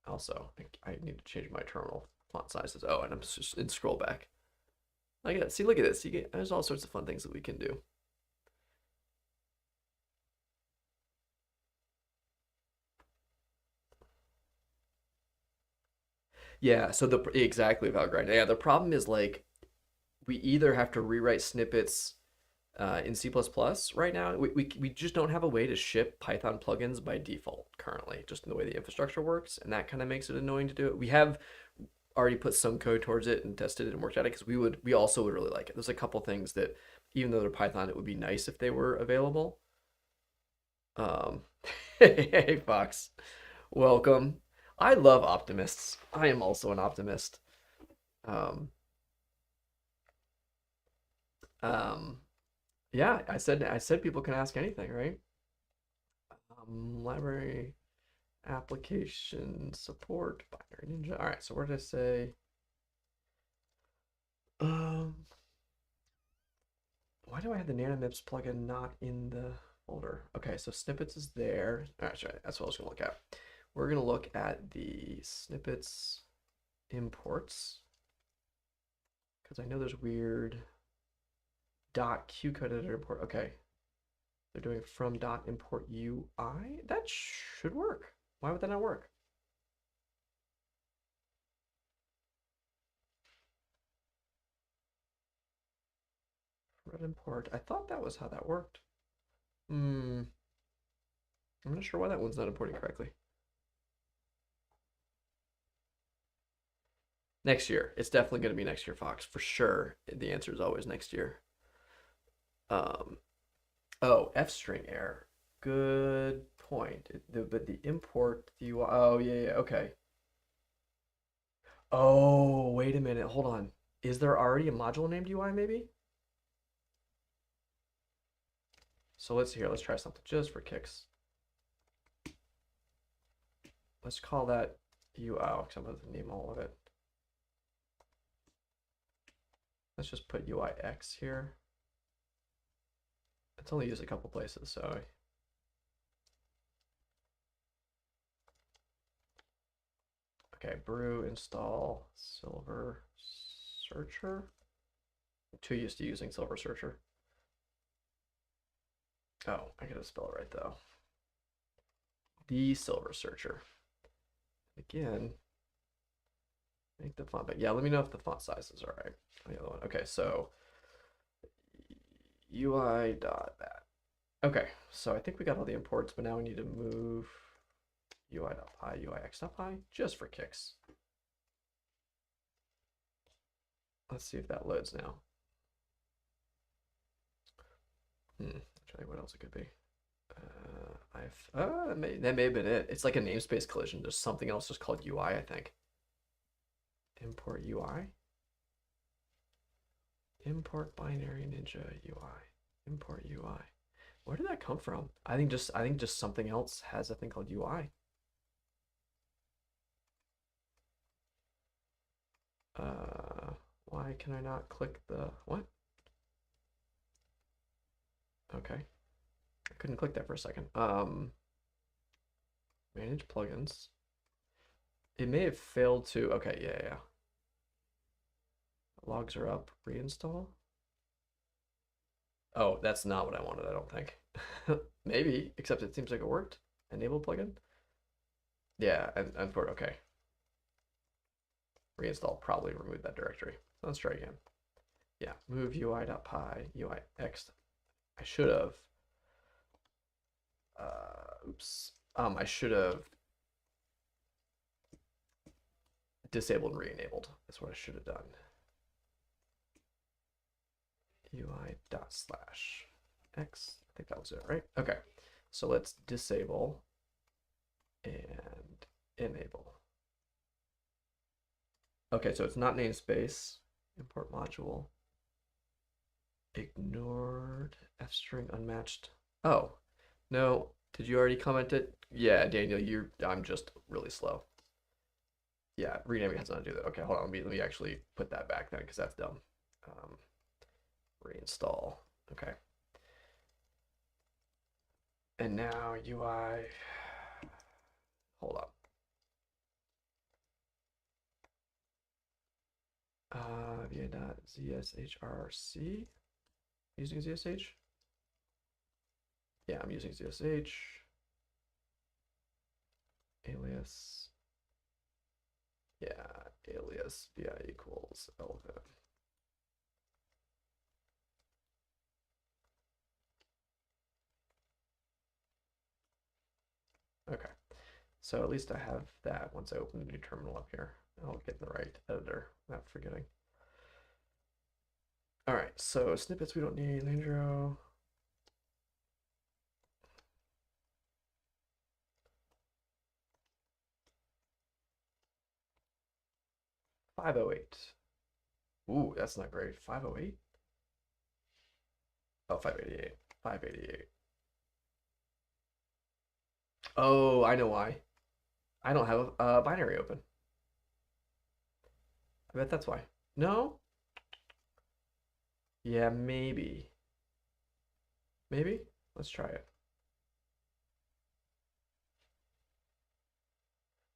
Also, I need to change my terminal font sizes. Oh, and I'm just in scroll back. I got see. Look at this. There's all sorts of fun things that we can do. Yeah. So exactly Valgrind. Yeah. The problem is like we either have to rewrite snippets in C++ right now. We just don't have a way to ship Python plugins by default currently, just in the way the infrastructure works, and that kind of makes it annoying to do it. We have already put some code towards it and tested it and worked at it because we also would really like it. There's a couple things that even though they're Python, it would be nice if they were available. Hey Fox, welcome. I love optimists. I am also an optimist. Um, um, yeah, I said people can ask anything, right? Library application support binary ninja. All right, so where did I say? Um, why do I have the NanoMips plugin not in the folder? Okay, so snippets is there. All right, sorry, that's what I was gonna look at. We're gonna look at the snippets imports because I know there's weird .qcode editor import. Okay, They're doing from dot import UI. That should work. Why would that not work? Red import. I thought that was how that worked. I'm not sure why that one's not importing correctly. Next year. It's definitely going to be next year, Fox, for sure. The answer is always next year. Oh, F string error. Good point. But the import, the UI. Oh, yeah, okay. Oh, wait a minute. Hold on. Is there already a module named UI, maybe? So let's try something just for kicks. Let's call that UI, because I'm going to name all of it. Let's just put UIX here. It's only used a couple places, so. Okay, brew, install, Silver Searcher. I'm too used to using Silver Searcher. Oh, I gotta spell it right though. The Silver Searcher. Again, make the font big. Yeah, let me know if the font size is all right. The other one. Okay, so UI dot that. Okay, so I think we got all the imports, but now we need to move UI.py, UIX.py, just for kicks. Let's see if that loads now. Try what else it could be. That may have been it. It's like a namespace collision. There's something else just called UI, I think. Import UI. Import binary ninja UI. Import UI. Where did that come from? I think just something else has a thing called UI. Why can I not click the what? Okay. I couldn't click that for a second. Manage plugins. It may have failed to, okay, yeah. Logs are up, reinstall. Oh, that's not what I wanted, I don't think. Maybe, except it seems like it worked. Enable plugin. Yeah, and for okay. Reinstall probably removed that directory. Let's try again. Yeah, move UI.py, UIX. I should have. Oops. I should have disabled and re-enabled. That's what I should have done. UI./x. I think that was it, right? Okay. So let's disable and enable. Okay, so it's not namespace. Import module. Ignored. F string unmatched. Oh, no. Did you already comment it? Yeah, Daniel, I'm just really slow. Yeah, renaming has nothing to do with it. Okay, hold on. Let me actually put that back then because that's dumb. Reinstall. Okay. And now UI. Hold up. via.zshrc. Using ZSH? Yeah, I'm using ZSH. Alias. Yeah, alias vi equals Elvin. Okay, so at least I have that once I open the new terminal up here. I'll get in the right editor without forgetting. All right, so snippets we don't need. Landro. $508. Ooh, that's not great. 508. Oh, 588. 588. Oh, I know why. I don't have a binary open. I bet that's why. No? Yeah, maybe. Maybe? Let's try it.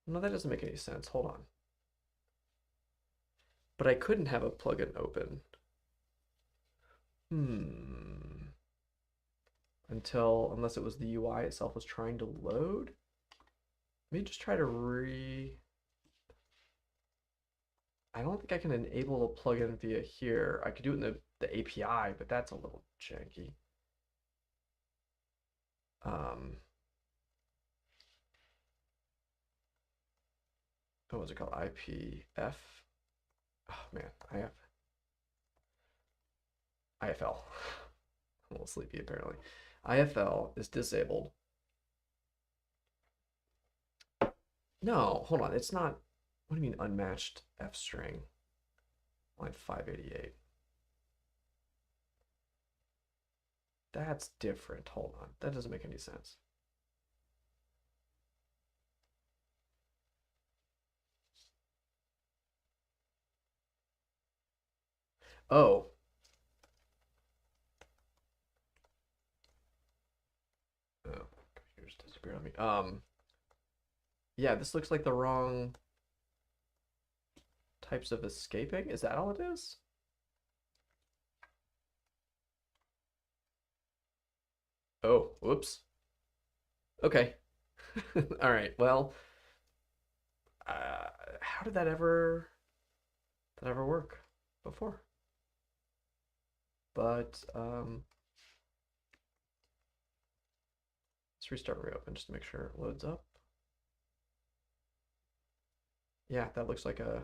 No, that doesn't make any sense. Hold on. But I couldn't have a plugin open. unless it was the UI itself was trying to load. Let me just try to I don't think I can enable a plugin via here. I could do it in the API, but that's a little janky. What was it called? IPF? Oh man, IFL. I'm a little sleepy apparently. IFL is disabled. No, hold on. It's not. What do you mean unmatched F string? Line 588. That's different. Hold on. That doesn't make any sense. Oh. Oh, computers disappeared on me. Yeah, this looks like the wrong types of escaping. Is that all it is? Oh, whoops. Okay. All right. Well, how did that ever work before? But let's restart and reopen just to make sure it loads up. Yeah, that looks like a.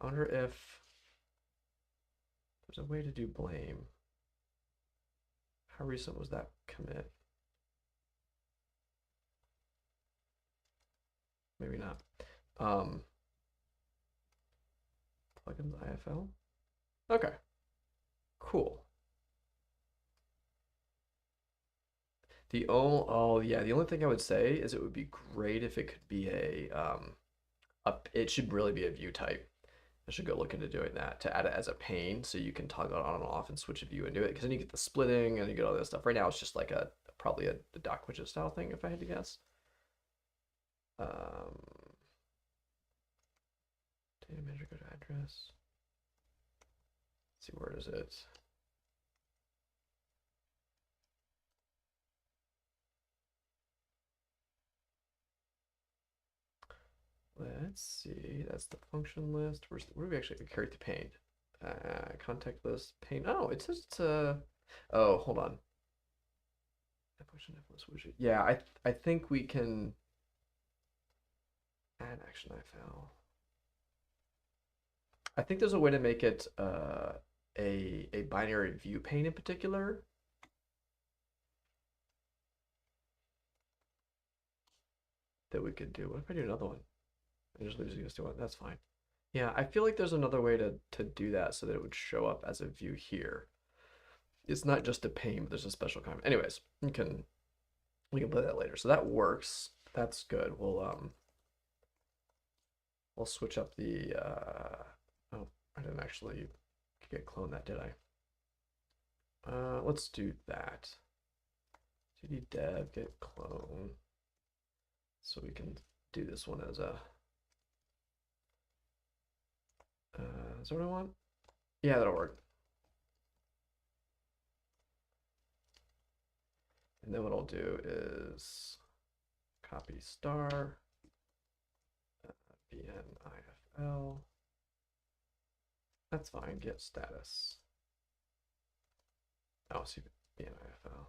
I wonder if there's a way to do blame. How recent was that commit? Maybe not. Plugins IFL. Okay. Cool. Oh yeah, the only thing I would say is it would be great if it could be it should really be a view type. I should go look into doing that to add it as a pane so you can toggle it on and off and switch a view and do it because then you get the splitting and you get all this stuff. Right now it's just like probably a doc widget style thing if I had to guess. Data manager, go to address. Let's see, where is it? Let's see, that's the function list. Where do we actually carry the pane? Contact list, pane. Oh, it says it's oh, hold on. Yeah, I think we can add action IFL. I think there's a way to make it a binary view pane in particular. That we could do. What if I do another one? I just leave this to one. That's fine. Yeah, I feel like there's another way to do that so that it would show up as a view here. It's not just a pane, but there's a special kind. Anyways, we can play that later. So that works. That's good. We'll switch up the oh, I didn't actually get clone that, did I? Let's do that. cd dev get clone. So we can do this one as a is that what I want? Yeah, that'll work. And then what I'll do is copy star VNIFL. That's fine. Get status. Oh, see VNIFL.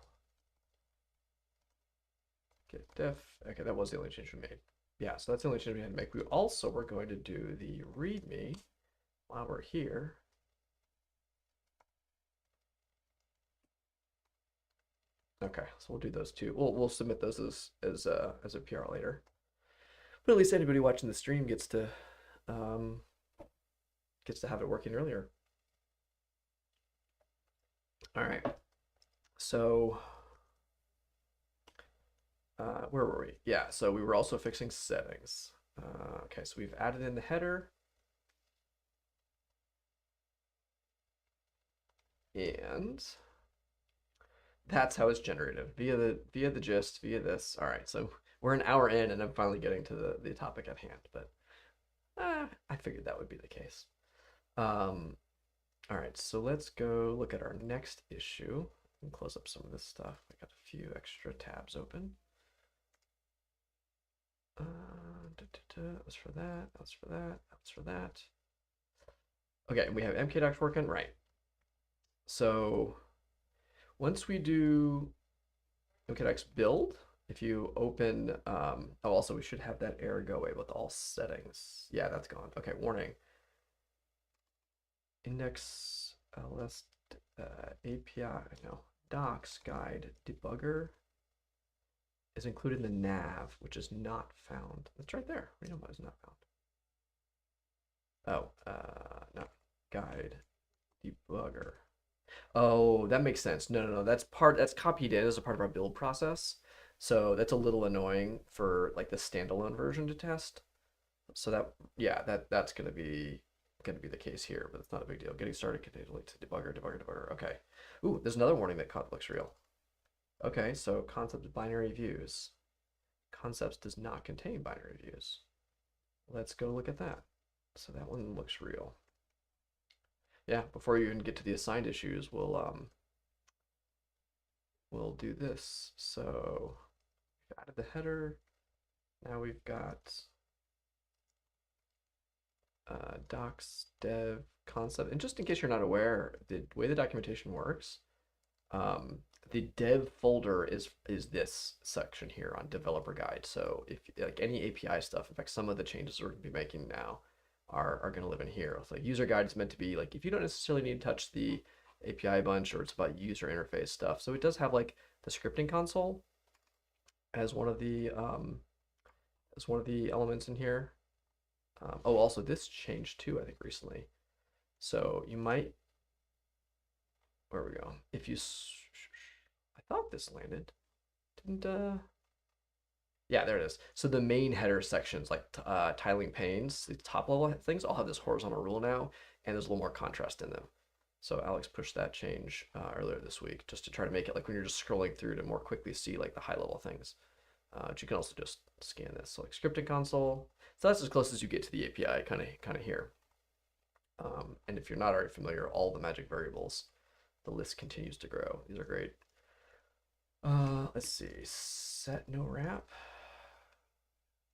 Get diff. Okay, that was the only change we made. Yeah, so that's the only change we had to make. We also were going to do the README while we're here. Okay, so we'll do those two. We'll submit those as a PR later. But at least anybody watching the stream gets to have it working earlier. All right. So where were we? Yeah, so we were also fixing settings. Okay, so we've added in the header. And that's how it's generated via the gist, via this. All right, so we're an hour in and I'm finally getting to the topic at hand, but I figured that would be the case. All right, so let's go look at our next issue and close up some of this stuff. I got a few extra tabs open. That was for that. That was for that. That was for that. Okay, we have mkdocs working, right? So once we do mkdocs build, if you open, oh, also we should have that error go away with all settings. Yeah, that's gone. Okay, warning. Index ls API, no, docs guide debugger is included in the nav, which is not found. That's right there. We know why it's not found. Oh, no, guide debugger. Oh, that makes sense. No. That's copied in as a part of our build process. So that's a little annoying for like the standalone version to test. So that, yeah, that's gonna be the case here, but it's not a big deal. Getting started contains a link to debugger. Okay. Ooh, there's another warning that looks real. Okay, so concept of binary views. Concepts does not contain binary views. Let's go look at that. So that one looks real. Yeah, before you even get to the assigned issues, we'll do this. So we've added the header. Now we've got docs dev concept. And just in case you're not aware, the way the documentation works, the dev folder is this section here on developer guide. So if like any API stuff, in fact, some of the changes we're going to be making now are going to live in here. So user guide is meant to be like if you don't necessarily need to touch the API bunch, or it's about user interface stuff. So it does have like the scripting console as one of the elements in here. Oh, also this changed too, I think recently. So you might, where we go? If you, I thought this landed, didn't, yeah, there it is. So the main header sections, like tiling panes, the top level things, all have this horizontal rule now, and there's a little more contrast in them. So Alex pushed that change earlier this week, just to try to make it like when you're just scrolling through to more quickly see like the high level things. But you can also just scan this. So like scripting console. So that's as close as you get to the API kind of here. And if you're not already familiar, all the magic variables, the list continues to grow. These are great. Let's see, set no wrap,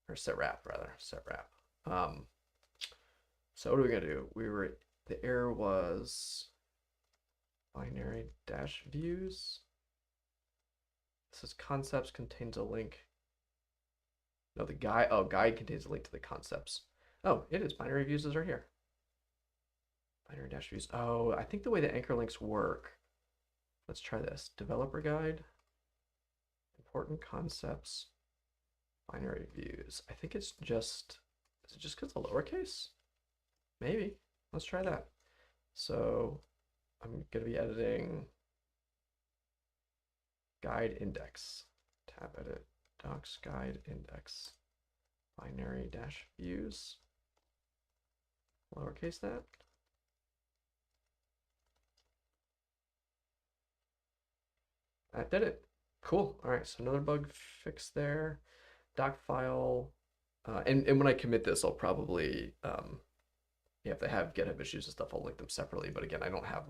or set wrap rather, set wrap. So what are we gonna do? The error was binary dash views. This is concepts contains a link. No, the guide, oh, guide contains a link to the concepts. Oh, it is, binary views is right here. Binary dash views. Oh, I think the way the anchor links work, let's try this. Developer guide, important concepts, binary views. I think it's just, is it just because of lowercase? Maybe. Let's try that. So I'm going to be editing guide index, tab edit, docs guide index, binary dash views, lowercase that. That did it. Cool. All right, so another bug fix there. Doc file, and when I commit this, I'll probably, yeah, if they have GitHub issues and stuff, I'll link them separately. But again, I don't have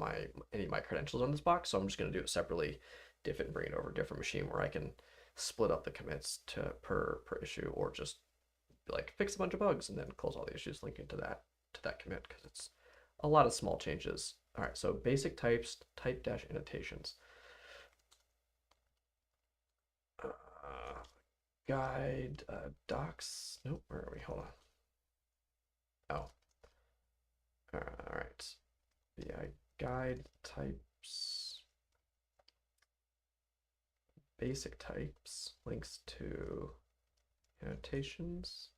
any of my credentials on this box, so I'm just going to do it separately, and bring it over a different machine where I can split up the commits to per issue, or just like fix a bunch of bugs and then close all the issues linking to that commit, because it's a lot of small changes. All right, so basic types, type dash annotations. Guide docs. Nope, where are we? Hold on. Oh. All right. BI guide types. Basic types. Links to annotations.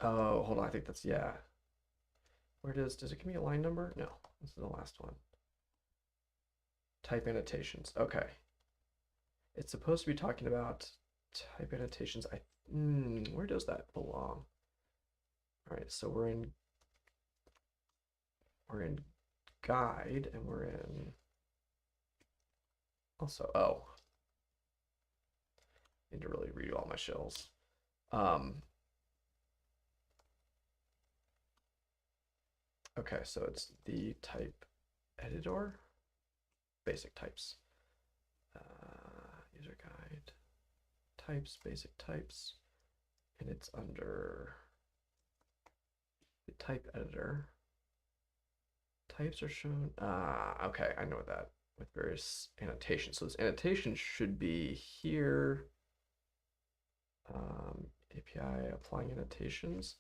Oh, hold on. I think that's, yeah. Where does it give me a line number? No, this is the last one. Type annotations. Okay. It's supposed to be talking about type annotations. Where does that belong? All right, so we're in guide, and we're in also, oh, I need to really redo all my shells. Okay, so it's the type editor, basic types, user guide, types, basic types, and it's under the type editor. Types are shown. Okay, I know that with various annotations. So this annotation should be here. API applying annotations.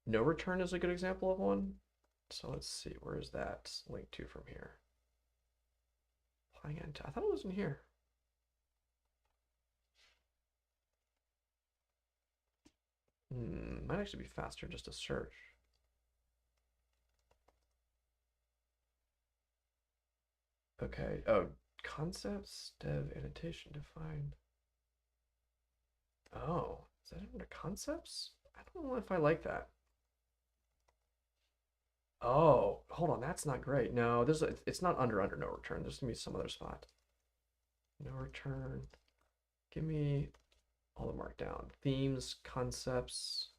No return is a good example of one. So let's see, where is that linked to from here? Applying I thought it was in here. Might actually be faster just to search. Okay. Oh, concepts, dev, annotation, defined. Oh, is that under concepts? I don't know if I like that. Oh, hold on, that's not great. No, it's not under no return. There's gonna be some other spot. No return. Give me all the markdown. Themes, concepts,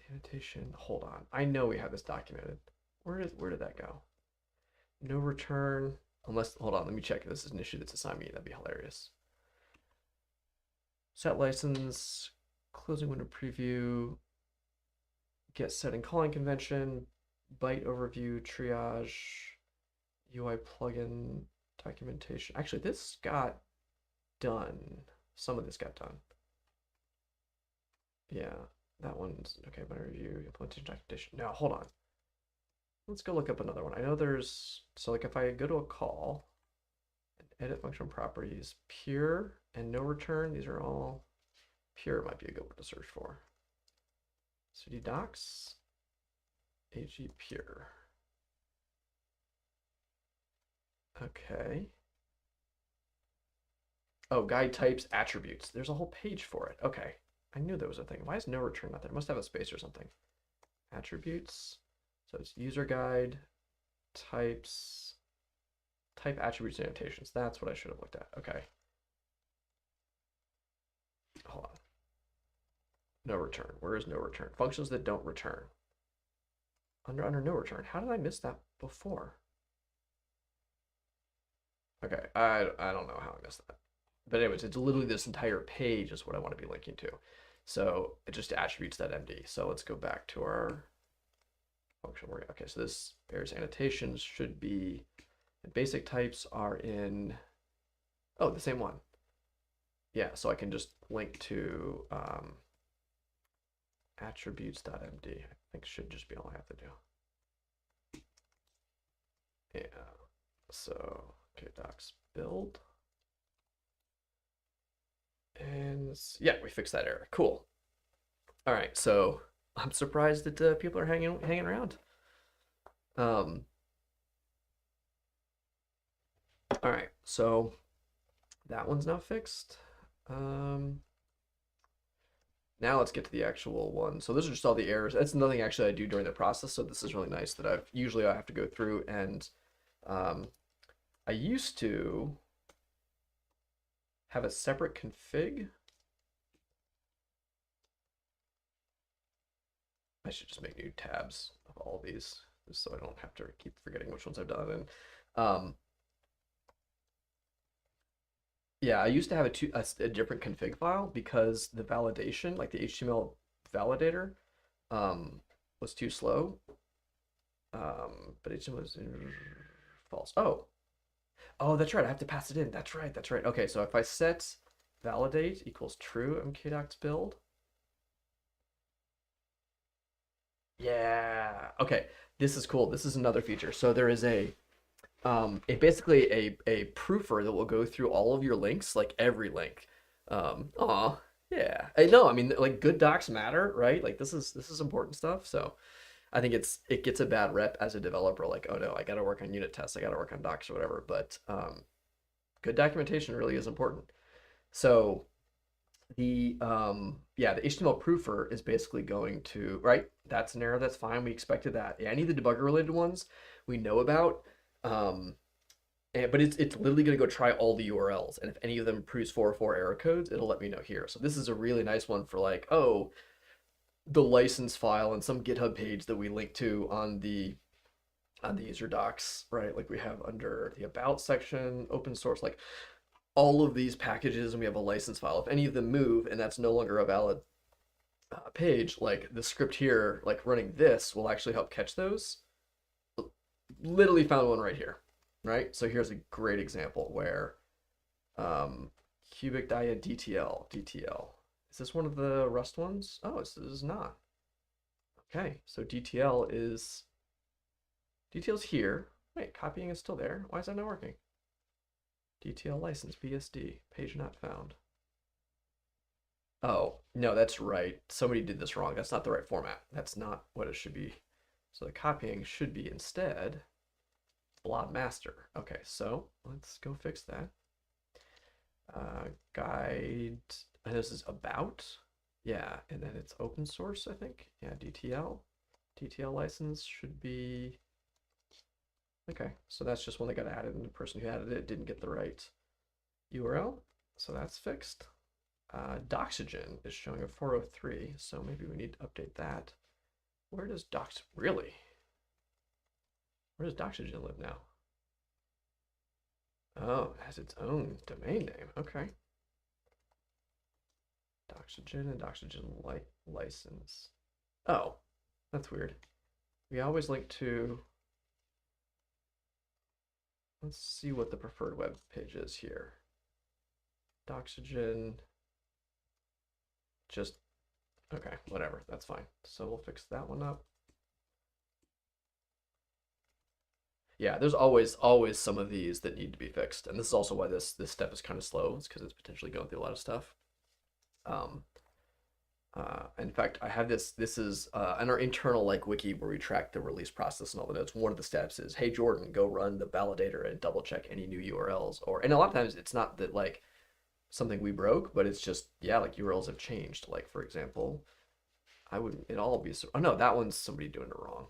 annotation. Hold on. I know we have this documented. Where did that go? No return. Unless, hold on, let me check if this is an issue that's assigned me. That'd be hilarious. Set license, closing window preview, get setting calling convention, byte overview, triage, UI plugin, documentation. Actually, this got done. Some of this got done. Yeah, that one's okay. Byte review, implementation, documentation. Now, hold on. Let's go look up another one. I know there's, so like if I go to a call and edit function properties, pure and no return, these are all pure, might be a good one to search for. cd docs, ag pure. Okay. Oh, guide types, attributes. There's a whole page for it. Okay. I knew there was a thing. Why is no return not there? It must have a space or something. Attributes. So it's user guide, types, type attributes and annotations. That's what I should have looked at. Okay. Hold on. No return. Where is no return? Functions that don't return. Under no return. How did I miss that before? Okay, I don't know how I missed that. But anyways, it's literally this entire page is what I want to be linking to. So it just attributes that MD. So let's go back to our function. Okay, so this pairs annotations should be, basic types are in, oh, the same one. Yeah, so I can just link to attributes.md. I think should just be all I have to do. Yeah, so, okay, docs build. And yeah, we fixed that error. Cool. All right, so I'm surprised that people are hanging around. All right, so that one's now fixed. Now let's get to the actual one. So those are just all the errors. That's nothing actually I do during the process. So this is really nice that I have to go through and I used to have a separate config. I should just make new tabs of all these just so I don't have to keep forgetting which ones I've done. And yeah, I used to have a different config file because the validation, like the HTML validator, was too slow. But HTML was false. Oh, that's right. I have to pass it in. That's right. Okay, so if I set validate equals true mkdocs build. Yeah. Okay. This is cool. This is another feature. So there is basically a proofer that will go through all of your links, like every link. Yeah. I know. I mean, like good docs matter, right? Like this is important stuff. So I think it gets a bad rep as a developer. Like, oh no, I got to work on unit tests. I got to work on docs or whatever. But good documentation really is important. So the HTML proofer is basically going to, right? That's an error. That's fine. We expected that. Any of the debugger related ones we know about. But it's literally going to go try all the URLs, and if any of them proves 404 error codes, it'll let me know here. So this is a really nice one for like, oh, the license file and some GitHub page that we link to on the the user docs, right? Like we have under the about section, open source, like all of these packages, and we have a license file. If any of them move and that's no longer a valid page, like the script here, like running this will actually help catch those. Literally found one right here, right? So here's a great example where cubic dia DTL. Is this one of the Rust ones? Oh, this is not. Okay, so DTL's here. Wait, copying is still there. Why is that not working? DTL license BSD, page not found. Oh, no, that's right. Somebody did this wrong. That's not the right format. That's not what it should be. So the copying should be instead blob master. Okay, so let's go fix that. Guide, and this is about. Yeah, and then it's open source, I think. Yeah, DTL license should be. Okay, so that's just one that got added, and the person who added it didn't get the right URL. So that's fixed. Doxygen is showing a 403, so maybe we need to update that. Where does really? Where does Doxygen live now? Oh, it has its own domain name. Okay. Doxygen and Doxygen license. Oh, that's weird. We always link to. Let's see what the preferred web page is here. Doxygen. Just, okay, whatever, that's fine. So we'll fix that one up. Yeah, there's always some of these that need to be fixed, and this is also why this step is kind of slow. It's because it's potentially going through a lot of stuff. In fact, I have this. This is in our internal like wiki where we track the release process and all the notes. One of the steps is, hey Jordan, go run the validator and double check any new URLs. And a lot of times it's not that like something we broke, but it's just, yeah, like URLs have changed. Like for example, I wouldn't it all be, oh no, that one's somebody doing it wrong.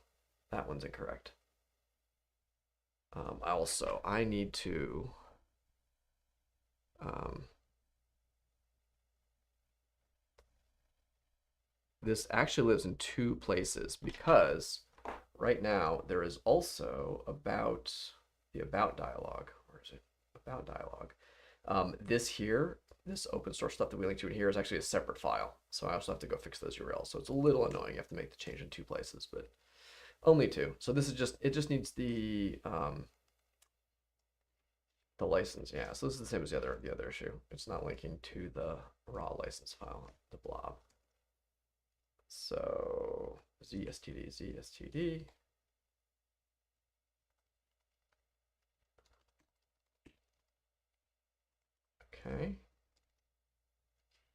That one's incorrect. I need to this actually lives in two places because right now there is also about the about dialog. Where is it? About dialog. This open source stuff that we link to in here is actually a separate file. So I also have to go fix those URLs. So it's a little annoying. You have to make the change in two places, but only two. So this is it just needs the license. Yeah, so this is the same as the other issue. It's not linking to the raw license file, the blob. So zstd. Okay.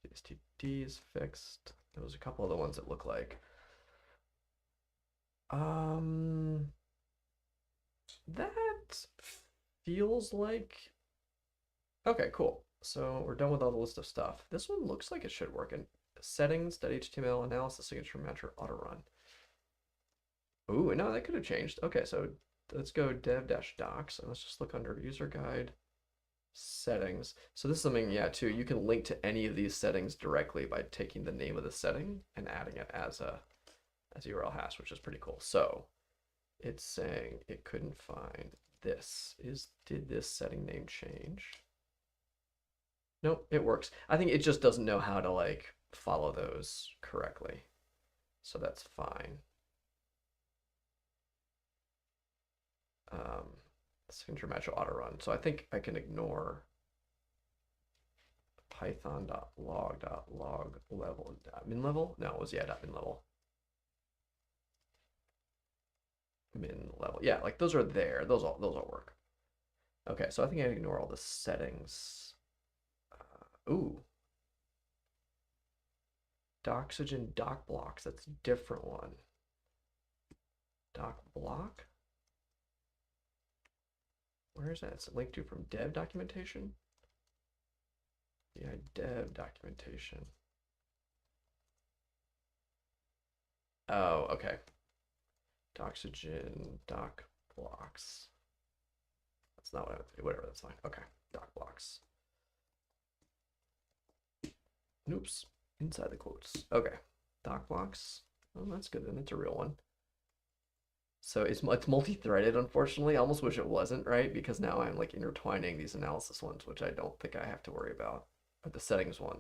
zstd is fixed. There was a couple other ones that look like. That feels like. Okay, cool. So we're done with all the list of stuff. This one looks like it should work in settings.html analysis signature matcher auto run. Ooh, no, that could have changed. Okay, so let's go dev-docs and let's just look under user guide settings. So this is something, yeah, too. You can link to any of these settings directly by taking the name of the setting and adding it as a URL hash, which is pretty cool. So it's saying it couldn't find this. Did this setting name change? Nope, it works. I think it just doesn't know how to like follow those correctly. So that's fine. Signature match auto run. So I think I can ignore python.log level. Min level? No, it was, yeah, min level. Min level. Yeah, like those are there. Those all work. Okay, so I think I can ignore all the settings. Ooh. Doxygen doc blocks. That's a different one. Doc block? Where is that? It's linked to from dev documentation? Yeah, dev documentation. Oh, okay. Doxygen doc blocks. That's not what I, whatever, that's fine. Okay, doc blocks. Oops, inside the quotes. Okay, doc blocks. Oh, that's good then. That's a real one. So it's multi-threaded, unfortunately. I almost wish it wasn't, right? Because now I'm like intertwining these analysis ones, which I don't think I have to worry about. But the settings one,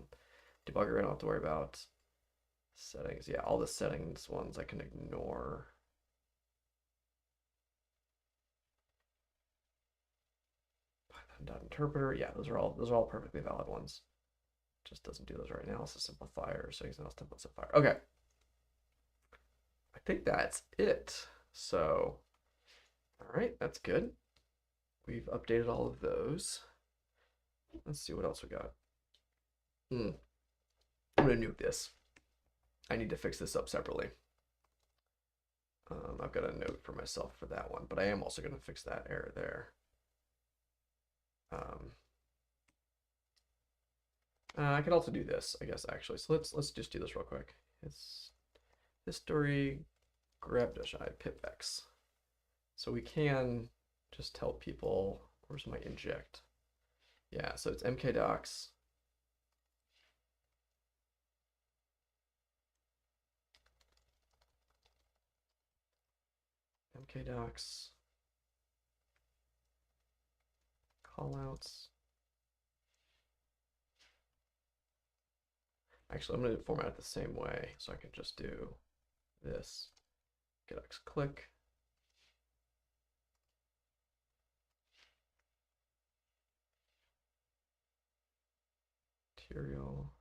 debugger, I don't have to worry about. Settings, yeah, all the settings ones I can ignore. Python.interpreter, yeah, those are all perfectly valid ones. Just doesn't do those right now. Analysis simplifier, settings analysis template simplifier. Okay, I think that's it. So, all right, that's good. We've updated all of those. Let's see what else we got. I'm gonna nuke this. I need to fix this up separately. I've got a note for myself for that one, but I am also gonna fix that error there. I could also do this, I guess, actually. So let's just do this real quick. It's history grep-i pipx. So we can just tell people, where's my inject? Yeah, so it's mkdocs. Mkdocs. Callouts. Actually, I'm going to format it the same way, so I can just do this. Mkdocs click. Material.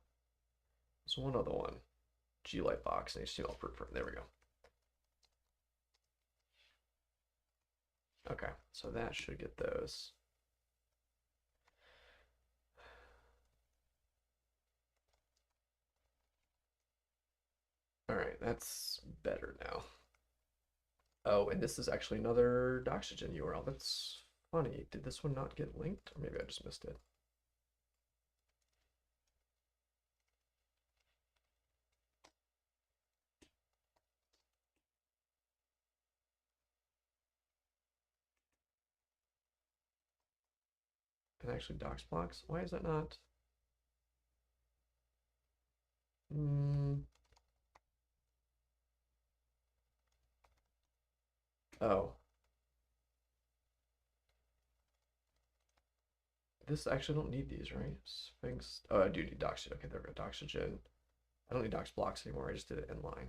There's one other one. Glightbox and HTML proof. There we go. Okay, so that should get those. All right, that's better now. Oh, and this is actually another Doxygen URL. That's funny. Did this one not get linked? Or maybe I just missed it. And actually docs blocks. Why is that not? Oh, this actually don't need these, right? Sphinx. Oh, I do need Doxygen. Okay, there we go. Doxygen. I don't need docs blocks anymore. I just did it inline.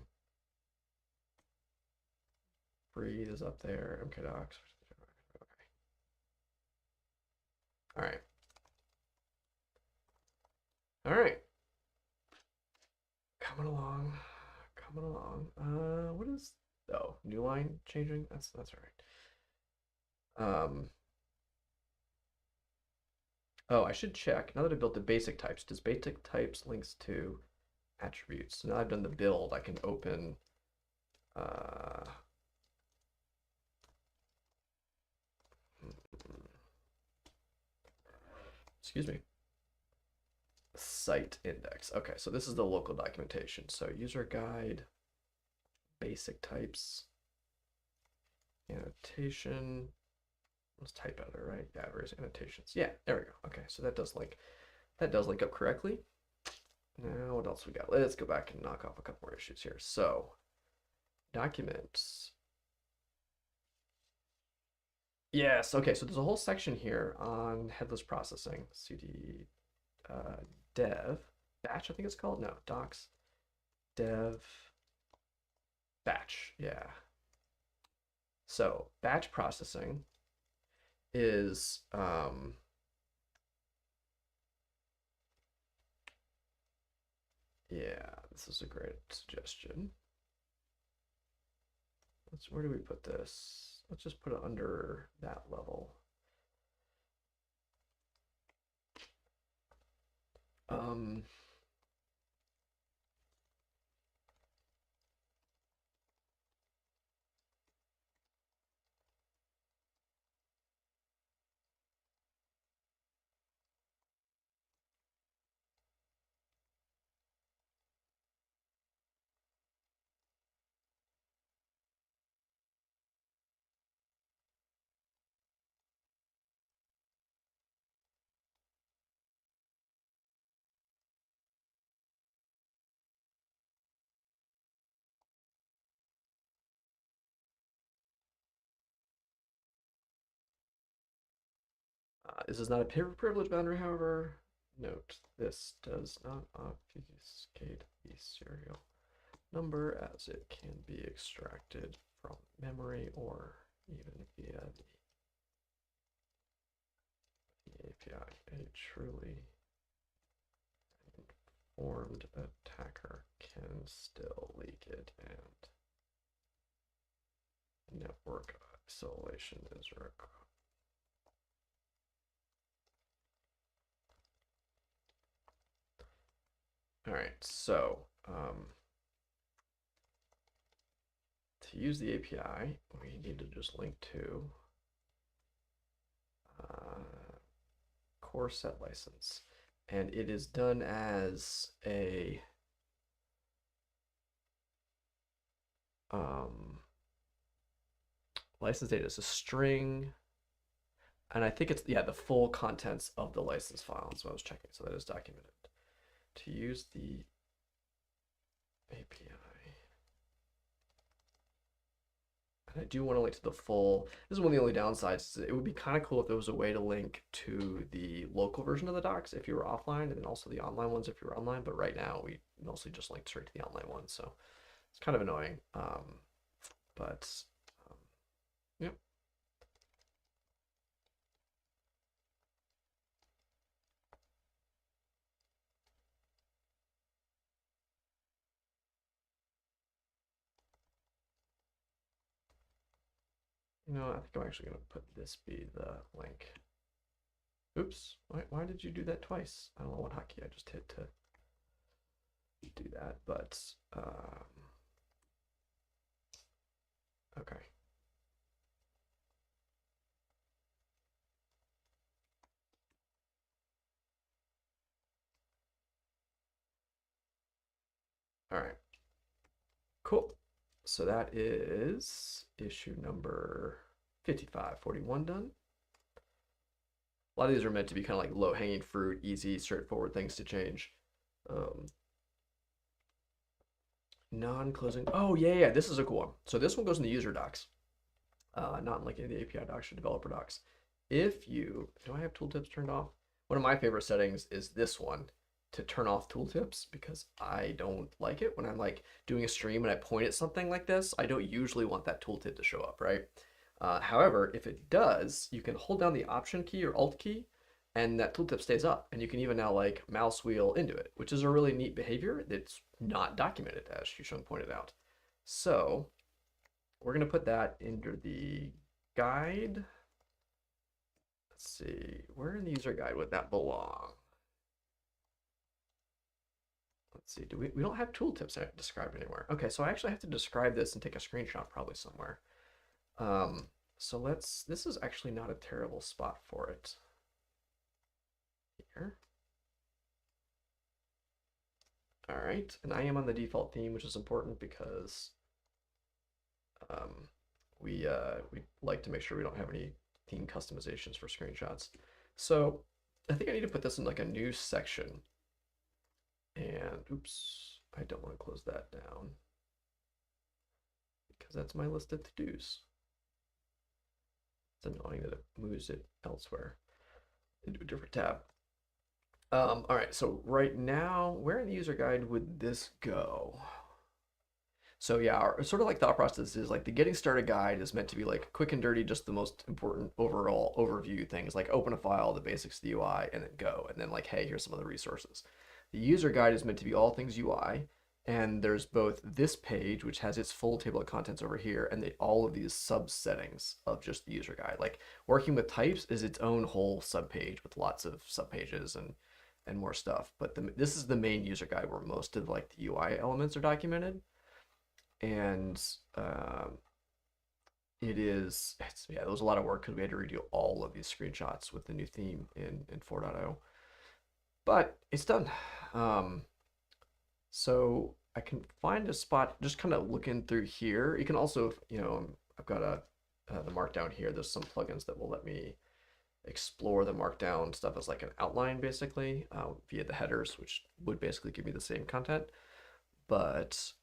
Breathe is up there. mkdocs. Okay. All right. All right. Coming along. Coming along. What is? Oh, new line changing. That's all right. Oh, I should check. Now that I built the basic types, does basic types links to attributes? So now I've done the build, I can open uh, excuse me, site index. Okay, so this is the local documentation. So user guide, basic types, annotation. Let's type editor, right? Yeah, where's annotations? Yeah, there we go. Okay, so that does link. That does link up correctly. Now, what else we got? Let's go back and knock off a couple more issues here. So, documents. Yes, okay, so there's a whole section here on headless processing. CD dev batch, I think it's called. No, docs dev batch. Yeah. So batch processing is yeah, this is a great suggestion. Where do we put this? Let's just put it under that level. Um, This is not a privilege boundary, however. Note, this does not obfuscate the serial number as it can be extracted from memory or even via the API. A truly informed attacker can still leak it, and network isolation is required. All right, so to use the API, we need to just link to core set license, and it is done as a license data is a string, and I think it's the full contents of the license file. That's what I was checking, so that is documented. To use the API, and I do want to link to the full. This is one of the only downsides. It would be kind of cool if there was a way to link to the local version of the docs if you were offline, and then also the online ones if you were online. But right now, we mostly just link straight to the online one, so it's kind of annoying. But yep. I think I'm actually going to put this be the link. Oops, why did you do that twice? I don't know what hotkey I just hit to do that, but okay. All right, cool. So that is issue number 5541 done. A lot of these are meant to be kind of like low-hanging fruit, easy, straightforward things to change. Non-closing. Oh, yeah, this is a cool one. So this one goes in the user docs, not in like any of the API docs or developer docs. If you, do I have tooltips turned off? One of my favorite settings is this one, to turn off tooltips, because I don't like it when I'm like doing a stream and I point at something like this. I don't usually want that tooltip to show up, right? However, if it does, you can hold down the Option key or Alt key, and that tooltip stays up. And you can even now like mouse wheel into it, which is a really neat behavior that's not documented, as Shusheng pointed out. So we're going to put that into the guide. Let's see, where in the user guide would that belong? Let's see, we don't have tooltips described anywhere. Okay, so I actually have to describe this and take a screenshot probably somewhere. So this is actually not a terrible spot for it. Here. All right, and I am on the default theme, which is important because we like to make sure we don't have any theme customizations for screenshots. So I think I need to put this in like a new section. And oops, I don't want to close that down because that's my list of to-dos. It's annoying that it moves it elsewhere into a different tab. All right, so right now, where in the user guide would this go? So yeah, sort of like thought process is like the getting started guide is meant to be like quick and dirty, just the most important overall overview things, like open a file, the basics of the UI, and then go. And then like, hey, here's some of the resources. The user guide is meant to be all things UI. And there's both this page, which has its full table of contents over here, and all of these subsettings of just the user guide. Like working with types is its own whole subpage with lots of subpages and more stuff. But this is the main user guide where most of like the UI elements are documented. And it was a lot of work because we had to redo all of these screenshots with the new theme in 4.0. But it's done. So I can find a spot just kind of looking through here. You can also, I've got the markdown here. There's some plugins that will let me explore the markdown stuff as like an outline basically via the headers, which would basically give me the same content. But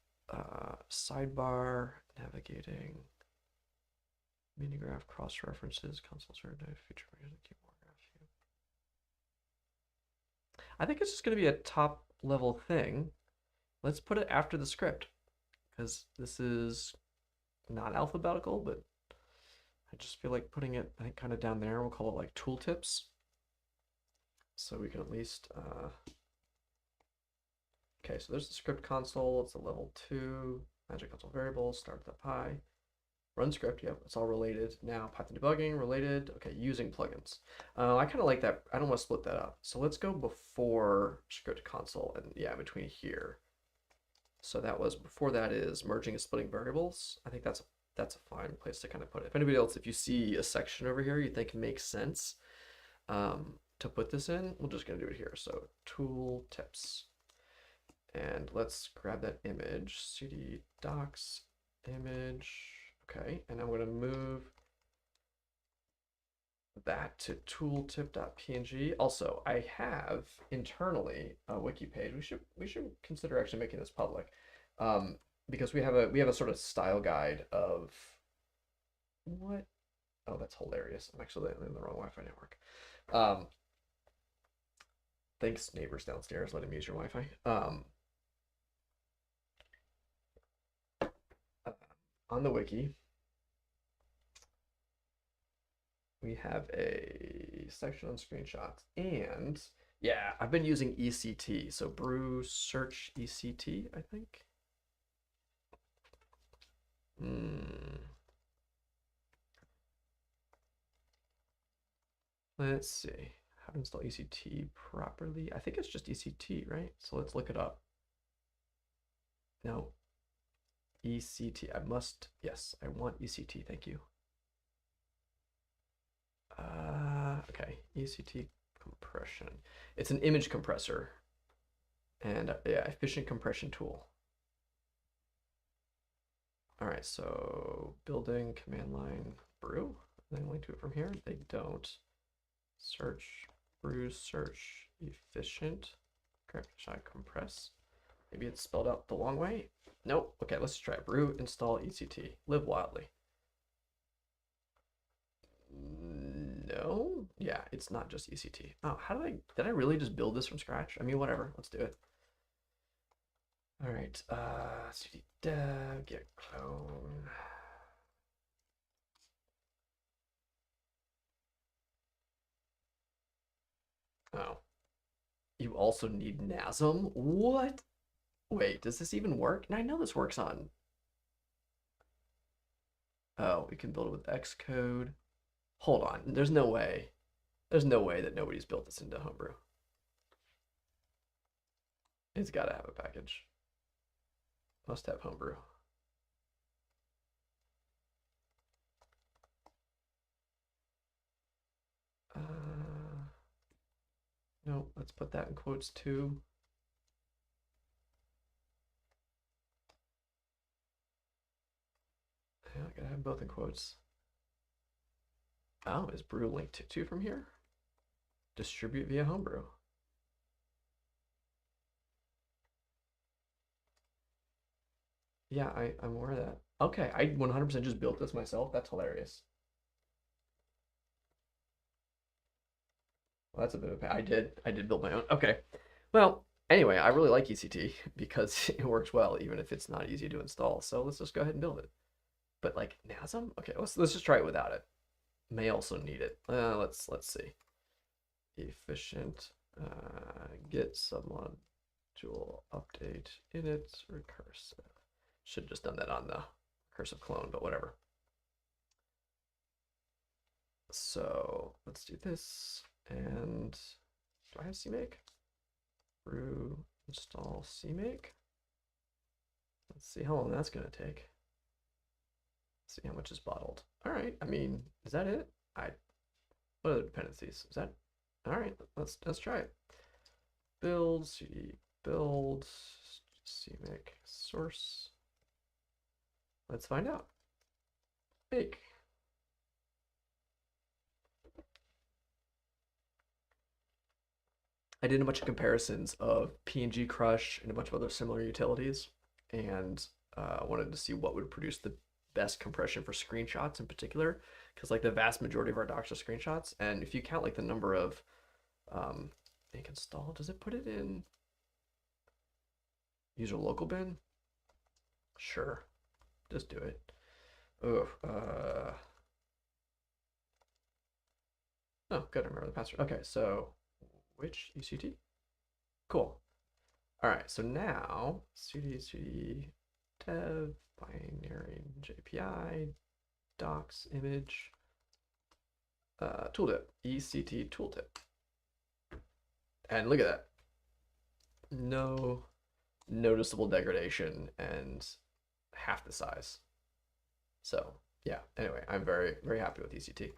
sidebar, navigating, mini graph, cross references, console server, feature, keyboard graph view. I think it's just going to be a top level thing. Let's put it after the script because this is not alphabetical, but I just feel like putting it, I think, kind of down there. We'll call it like tooltips. So we can at least, okay, so there's the script console. It's a level 2, Magic Console variables, start.py, run script. Yep, it's all related. Now Python debugging, related. Okay, using plugins. I kind of like that. I don't want to split that up. So let's go before script console and yeah, between here. So that was, before that is merging and splitting variables. I think that's a fine place to kind of put it. If anybody else, if you see a section over here you think makes sense to put this in, we're just going to do it here. So tool tips. And let's grab that image, cd docs image. Okay, and I'm going to move that to tooltip.png. Also, I have internally a wiki page. We should consider actually making this public, because we have a sort of style guide of what. Oh, that's hilarious. I'm actually in the wrong Wi-Fi network. Thanks, neighbors downstairs. Let me use your Wi-Fi. On the wiki, we have a section on screenshots, and yeah, I've been using ECT, so brew search ECT, I think. Let's see, how to install ECT properly. I think it's just ECT, right? So let's look it up. No, ECT, yes, I want ECT, thank you. Okay, ECT compression. It's an image compressor and yeah, efficient compression tool. All right, so building command line brew. They link to it from here. They don't. Search brew search efficient. Should I compress? Maybe it's spelled out the long way. Nope. Okay, let's try it. Brew install ECT. Live wildly. No, yeah, it's not just ECT. Oh, did I really just build this from scratch? I mean, whatever, let's do it. All right, cd dev git clone. Oh, you also need NASM? What? Wait, does this even work? And I know this works on. Oh, we can build it with Xcode. Hold on, there's no way. There's no way that nobody's built this into Homebrew. It's got to have a package. Must have Homebrew. No, let's put that in quotes too. Yeah, I gotta have both in quotes. Oh, is brew linked to from here? Distribute via Homebrew. Yeah, I'm aware of that. Okay, I 100% just built this myself. That's hilarious. Well, that's a bit of a, I did build my own. Okay. Well, anyway, I really like ECT because it works well, even if it's not easy to install. So let's just go ahead and build it. But like NASM? Okay, let's just try it without it. May also need it. Let's see. Efficient git submodule update init recursive. Should have just done that on the recursive clone, but whatever. So let's do this. And do I have CMake? Brew install CMake. Let's see how long that's going to take. Let's see how much is bottled. All right. I mean, is that it? What are the dependencies? Is that all right? Let's try it. Build cd build CMake source. Let's find out. Make. I did a bunch of comparisons of PNG Crush and a bunch of other similar utilities, and wanted to see what would produce the best compression for screenshots in particular, because like the vast majority of our docs are screenshots, and if you count like the number of Make install. Does it put it in user local bin? Sure. Just do it. Oh, oh, good. I remember the password. Okay, so which ECT? Cool. All right, so now cd dev binary JPI docs image tooltip ECT tooltip, and look at that. No noticeable degradation and half the size. So yeah. Anyway, I'm very happy with ECT.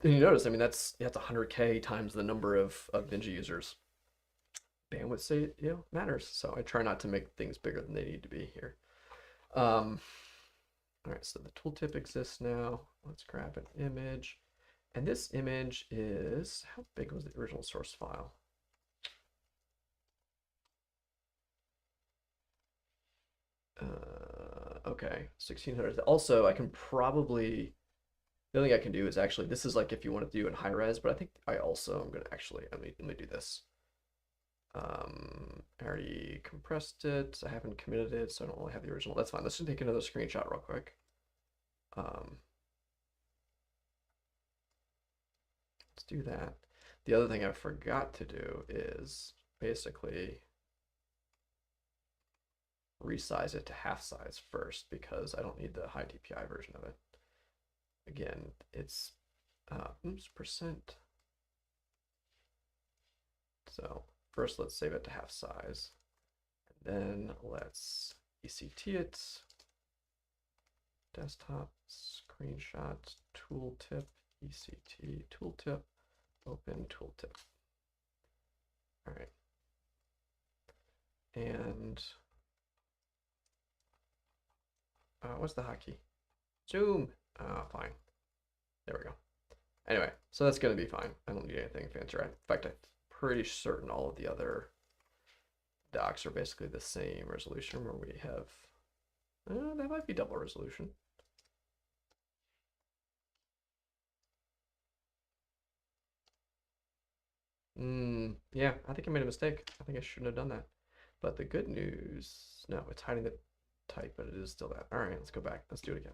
And you notice, I mean, that's 100K times the number of Ninja users. Bandwidth say matters, so I try not to make things bigger than they need to be here. All right, so the tooltip exists now. Let's grab an image, and this image is, how big was the original source file? Okay, 1600. Also, I can probably, the only thing I can do is actually, this is like if you want to do in high res, but I think I also am gonna actually, let me do this. I already compressed it. I haven't committed it, so I don't really have the original. That's fine. Let's just take another screenshot real quick. Let's do that. The other thing I forgot to do is basically resize it to half size first, because I don't need the high DPI version of it. Again, it's percent. So first let's save it to half size, and then let's ECT it. Desktop screenshot tooltip ECT tooltip open tooltip. All right, and what's the hotkey? Zoom. Fine. There we go. Anyway, so that's gonna be fine. I don't need anything fancy, right? In fact, I'm pretty certain all of the other docs are basically the same resolution, where we have that might be double resolution. Yeah, I think I made a mistake. I think I shouldn't have done that. But the good news, no, it's hiding the type, but it is still that. All right, let's go back. Let's do it again.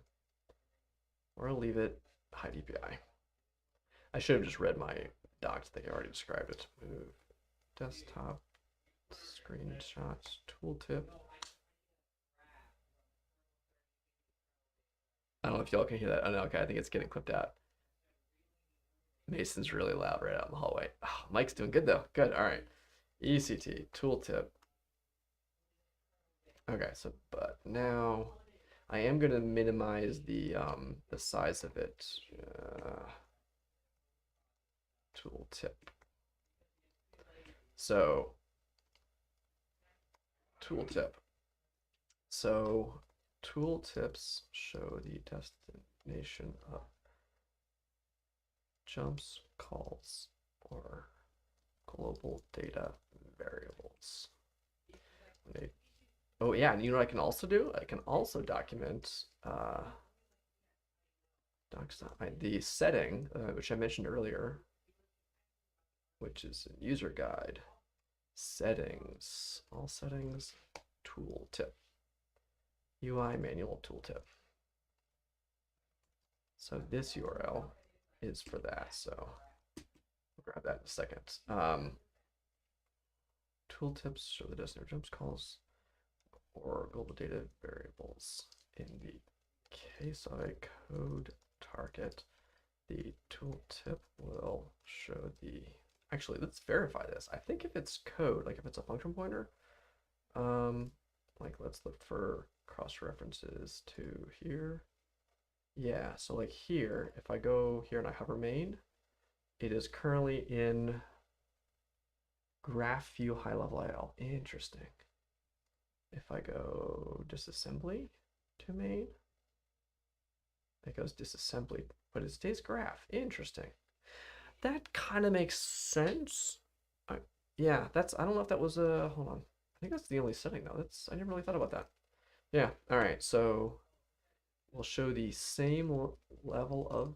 Or I'll leave it high DPI. I should have just read my docs. I think I already described it. Move desktop screenshots tooltip. I don't know if y'all can hear that. Oh no, okay, I think it's getting clipped out. Mason's really loud right out in the hallway. Oh, Mike's doing good though. Good. All right. ECT tooltip. Okay, so but now I am gonna minimize the size of it. Tooltip. So tooltip. So tooltips show the destination of jumps, calls, or global data variables. Oh yeah, and you know what I can also do? I can also document the setting, which I mentioned earlier, which is a user guide. Settings, all settings, tooltip, UI manual tooltip. So this URL is for that. So we'll grab that in a second. Tooltips show the destination jumps, calls, or global data variables. In the case of a code target, the tooltip will show the, actually, let's verify this. I think if it's code, like if it's a function pointer, like let's look for cross references to here. Yeah, so like here, if I go here and I hover main, it is currently in graph view high level IL. Interesting. If I go disassembly to main, it goes disassembly, but it stays graph. Interesting. That kind of makes sense. Yeah, that's, I don't know if that was a, hold on. I think that's the only setting though. That's, I never really thought about that. Yeah, all right, so we'll show the same level of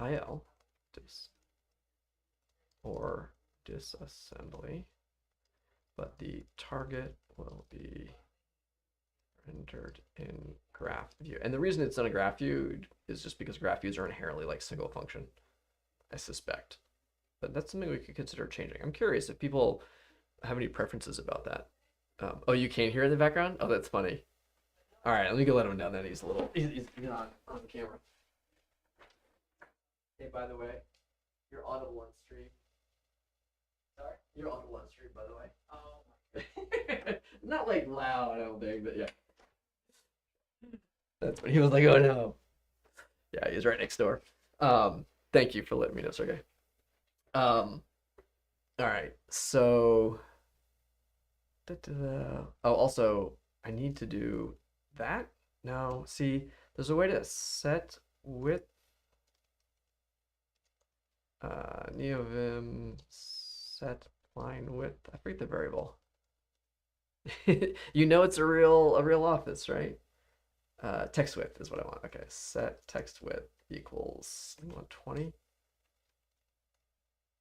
IL, or disassembly, but the target will be rendered in graph view. And the reason it's done a graph view is just because graph views are inherently like single function, I suspect. But that's something we could consider changing. I'm curious if people have any preferences about that. Oh, you can't hear in the background? Oh, that's funny. All right, let me go let him know that he's on camera. Hey, by the way, you're audible on stream. Sorry? You're audible on stream, by the way. Oh. Not like loud, I don't think, but yeah. That's when he was like, oh no. Yeah, he's right next door. Thank you for letting me know, Sergey. All right, so oh, also I need to do that. No, see, there's a way to set width. Neovim set line width. I forget the variable. You know it's a real office, right? Text width is what I want. Okay, set text width equals 120.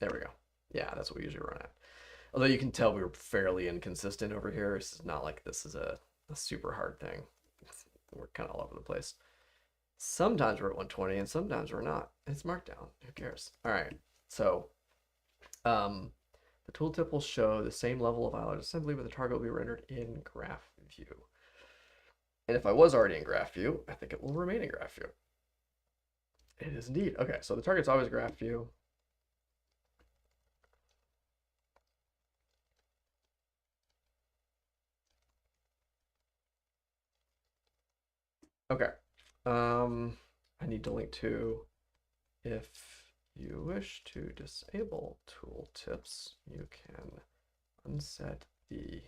There we go. Yeah, that's what we usually run at. Although you can tell we were fairly inconsistent over here. It's not like this is a super hard thing. We're kind of all over the place. Sometimes we're at 120 and sometimes we're not. It's markdown. Who cares? All right. So the tooltip will show the same level of island assembly, but the target will be rendered in graph view. And if I was already in graph view, I think it will remain in graph view. It is indeed. Okay, so the target's always graph view. Okay. I need to link to, if you wish to disable tooltips, you can unset the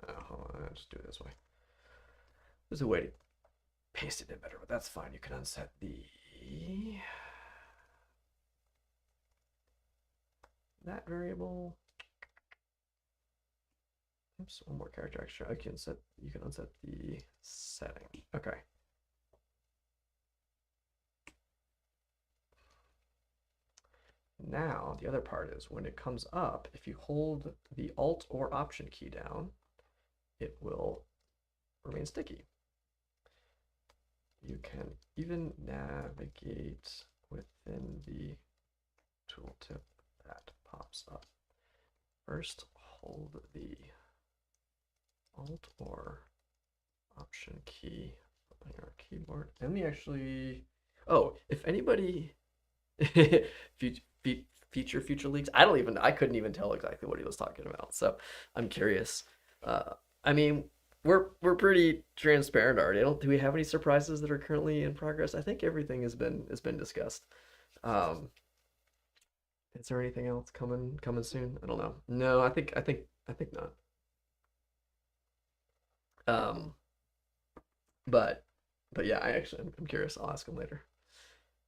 hold on, I'll just do it this way. There's a way to paste it in better, but that's fine. You can unset that variable. Oops, one more character extra. You can unset the setting. Okay. Now the other part is when it comes up, if you hold the Alt or Option key down, it will remain sticky. You can even navigate within the tooltip that pops up. First, hold the Alt or Option key on your keyboard. Let me actually, oh, if anybody future leaks, I couldn't even tell exactly what he was talking about. So I'm curious. I mean, we're pretty transparent already. Do we have any surprises that are currently in progress? I think everything has been discussed. Is there anything else coming soon? I don't know. No, I think not. But yeah, I'm curious. I'll ask him later.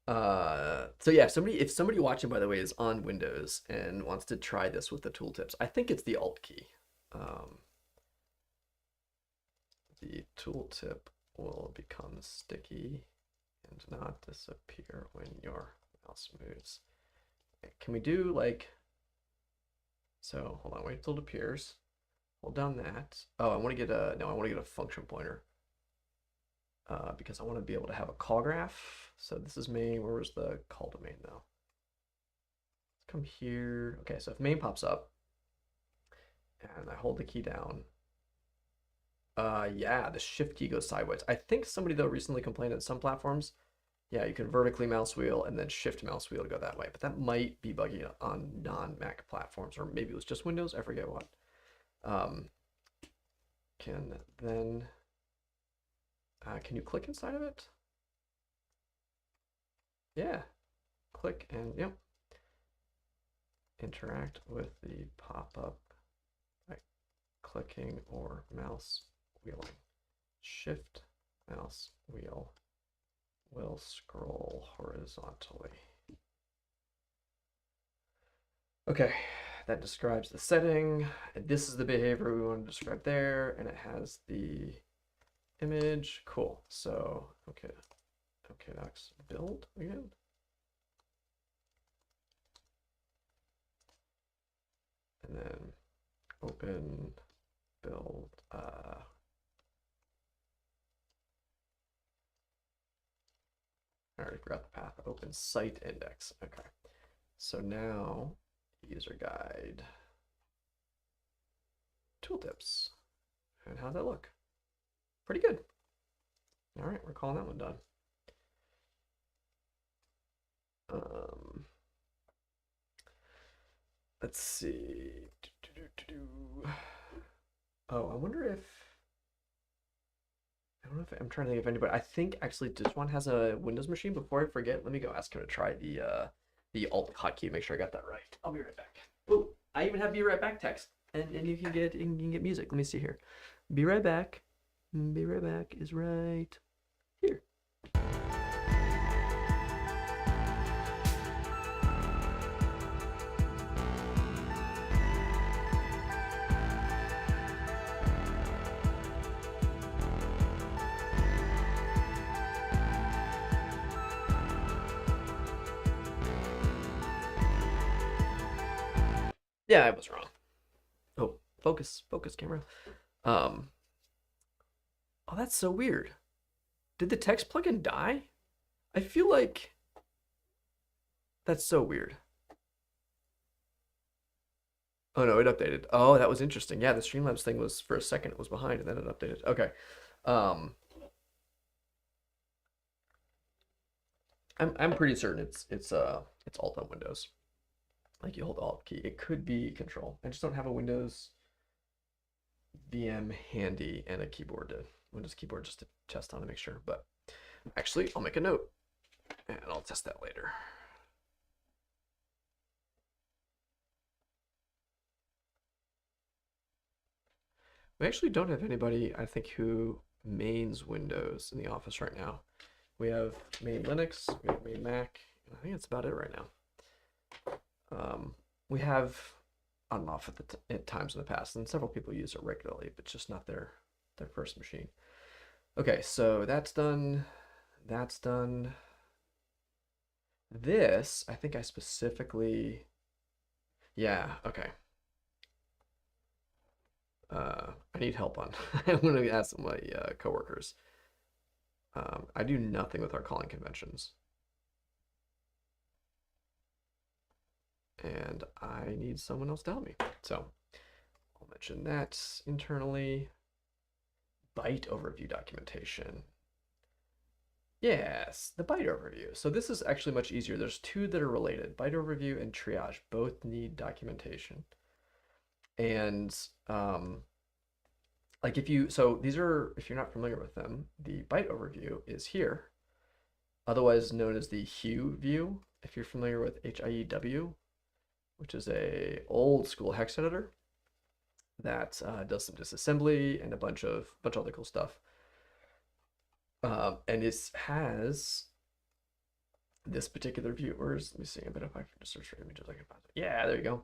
So yeah, if somebody watching, by the way, is on Windows and wants to try this with the tooltips, I think it's the Alt key. The tooltip will become sticky and not disappear when your mouse moves. Can we do like, so hold on, wait till it appears. Hold down that. Oh, I want to get a function pointer. Because I want to be able to have a call graph. So this is main. Where was the call to main though? Let's come here. Okay, so if main pops up and I hold the key down, yeah, the shift key goes sideways. I think somebody though recently complained that some platforms, yeah, you can vertically mouse wheel and then shift mouse wheel to go that way, but that might be buggy on non-Mac platforms, or maybe it was just Windows. I forget what. Can you click inside of it? Yeah, click and yep. Interact with the pop-up by clicking or mouse wheeling. Shift mouse wheel will scroll horizontally. Okay, that describes the setting. And this is the behavior we want to describe there, and it has the image. Cool. So, okay. Okay, docs build again. And then open build. I already forgot the path. Open site index. Okay. So now user guide, tooltips. And how's that look? Pretty good. All right, we're calling that one done. Let's see. Oh, I wonder if I don't know if I'm trying to think if anybody. I think actually this one has a Windows machine. Before I forget, let me go ask him to try the Alt hotkey. Make sure I got that right. I'll be right back. Oh, I even have "be right back" text, and you can get music. Let me see here. Be right back. Be right back is right here. Yeah, I was wrong. Oh, focus, camera. Um. Oh, that's so weird. Did the text plugin die? I feel like that's so weird. Oh no, it updated. Oh, that was interesting. Yeah, the Streamlabs thing was for a second it was behind and then it updated. Okay. Um I'm pretty certain it's Alt on Windows. Like you hold the Alt key. It could be Control. I just don't have a Windows VM handy and a keyboard to Windows keyboard just to test on to make sure. But actually, I'll make a note and I'll test that later. We actually don't have anybody, I think, who mains Windows in the office right now. We have main Linux, we have main Mac, and I think that's about it right now. We have on and off at times in the past, and several people use it regularly, but just not their first machine. Okay, so that's done. That's done. This, I think I specifically, yeah, okay. I need help on. I'm going to ask my coworkers. I do nothing with our calling conventions. And I need someone else to help me. So I'll mention that internally. Byte overview documentation. Yes, the byte overview. So this is actually much easier. There's two that are related. Byte overview and triage both need documentation. And like if you, so these are, if you're not familiar with them, the byte overview is here, otherwise known as the HIEW view. If you're familiar with HIEW, which is a old school hex editor that does some disassembly and a bunch of other cool stuff. And it has this particular view. Let me see, I bet if I just search for images, I can find it. Yeah, there you go.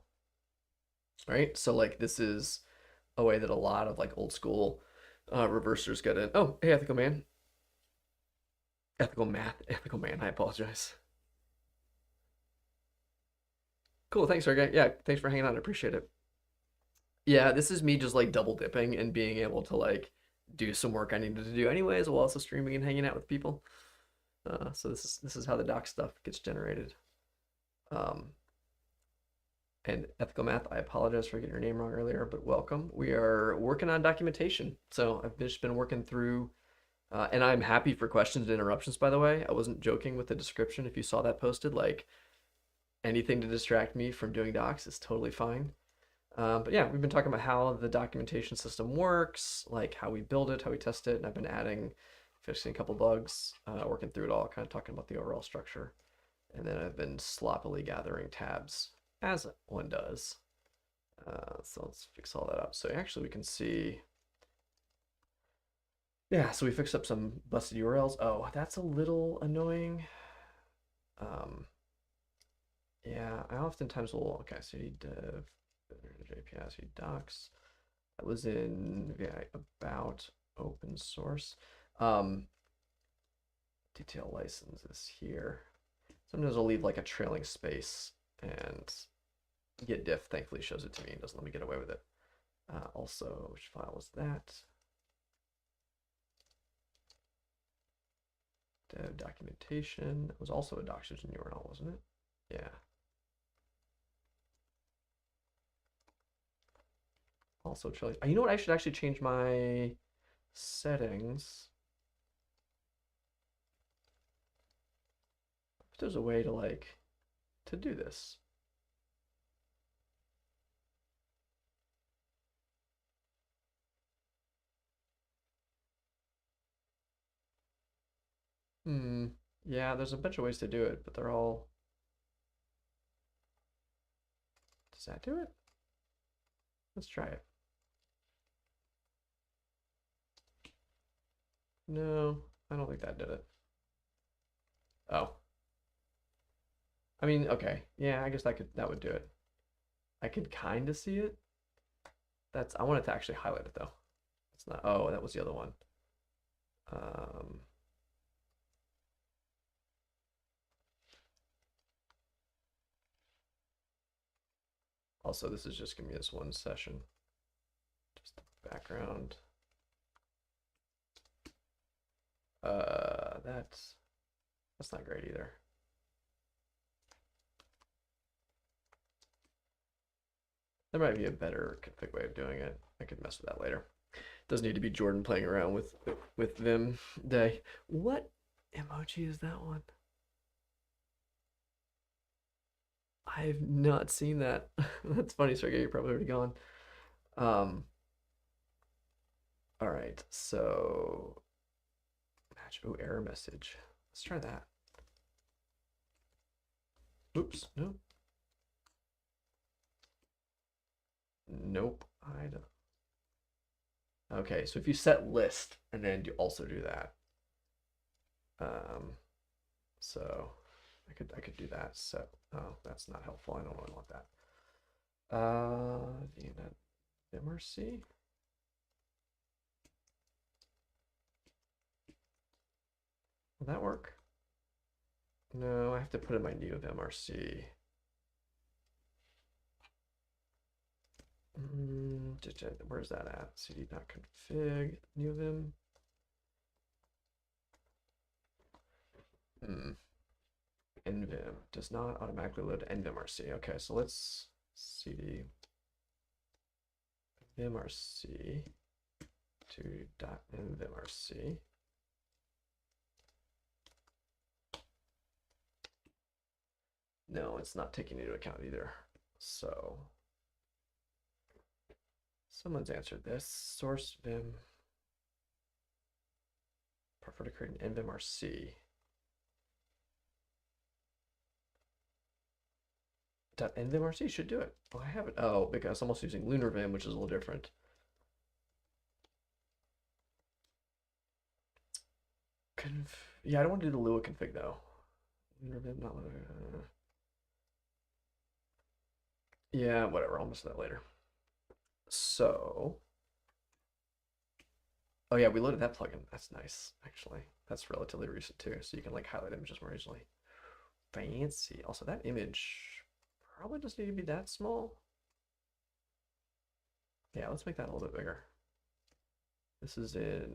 All right, so like this is a way that a lot of like old school reversers get in. Oh, hey, ethical man. Ethical man, I apologize. Cool, thanks, Sergey. Yeah, thanks for hanging out. I appreciate it. Yeah, this is me just like double dipping and being able to like do some work I needed to do anyways, while also streaming and hanging out with people. So this is how the doc stuff gets generated. And ethical math, I apologize for getting your name wrong earlier, but welcome. We are working on documentation, so I've just been working through, and I'm happy for questions and interruptions. By the way, I wasn't joking with the description. If you saw that posted, like anything to distract me from doing docs is totally fine. But yeah, we've been talking about how the documentation system works, like how we build it, how we test it, and I've been fixing a couple bugs, working through it all, kind of talking about the overall structure. And then I've been sloppily gathering tabs, as one does. So let's fix all that up. So actually we can see, yeah, so we fixed up some busted URLs. Oh, that's a little annoying. Yeah, I oftentimes will, okay, cd dev, JPS, docs. That was in, yeah, about, open source. Detail license is here. Sometimes I'll leave like a trailing space, and get diff thankfully shows it to me and doesn't let me get away with it. Also, which file was that? Dev documentation. It was also a Doxygen URL, wasn't it? Yeah. Also, you know what? I should actually change my settings. If there's a way to like to do this. Yeah, there's a bunch of ways to do it, but they're all. Does that do it? Let's try it. No, I don't think that did it. Oh. I mean, okay. Yeah, I guess that would do it. I could kind of see it. I wanted to actually highlight it though. It's not. Oh, that was the other one. Um, Also, this is just gonna be this one session. Just the background. That's not great either. There might be a better config way of doing it. I could mess with that later. Doesn't need to be Jordan playing around with Vim Day. What emoji is that one? I've not seen that. That's funny, Sergey. You're probably already gone. All right, so match. Oh, error message. Let's try that. Oops, no. Nope, I don't. Okay, so if you set list and then you also do that. So I could do that. So oh, that's not helpful. I don't really want that. VNet MRC. Will that work? No, I have to put in my new MRC. Where's that at? cd.config new vim. nvim does not automatically load nvimrc. Okay, so let's cd vimrc to .nvimrc. No, it's not taking into account either. So someone's answered this. Source vim. Prefer to create an nvimrc. .nvimrc should do it. Oh, I have it. Oh, because I'm also using LunarVim, which is a little different. Yeah, I don't want to do the Lua config though. LunarVim, not Lua. Yeah, whatever. I'll mess with that later. So, oh yeah, we loaded that plugin. That's nice, actually. That's relatively recent too, so you can like highlight images more easily. Fancy. Also, that image probably doesn't need to be that small. Yeah, let's make that a little bit bigger. This is in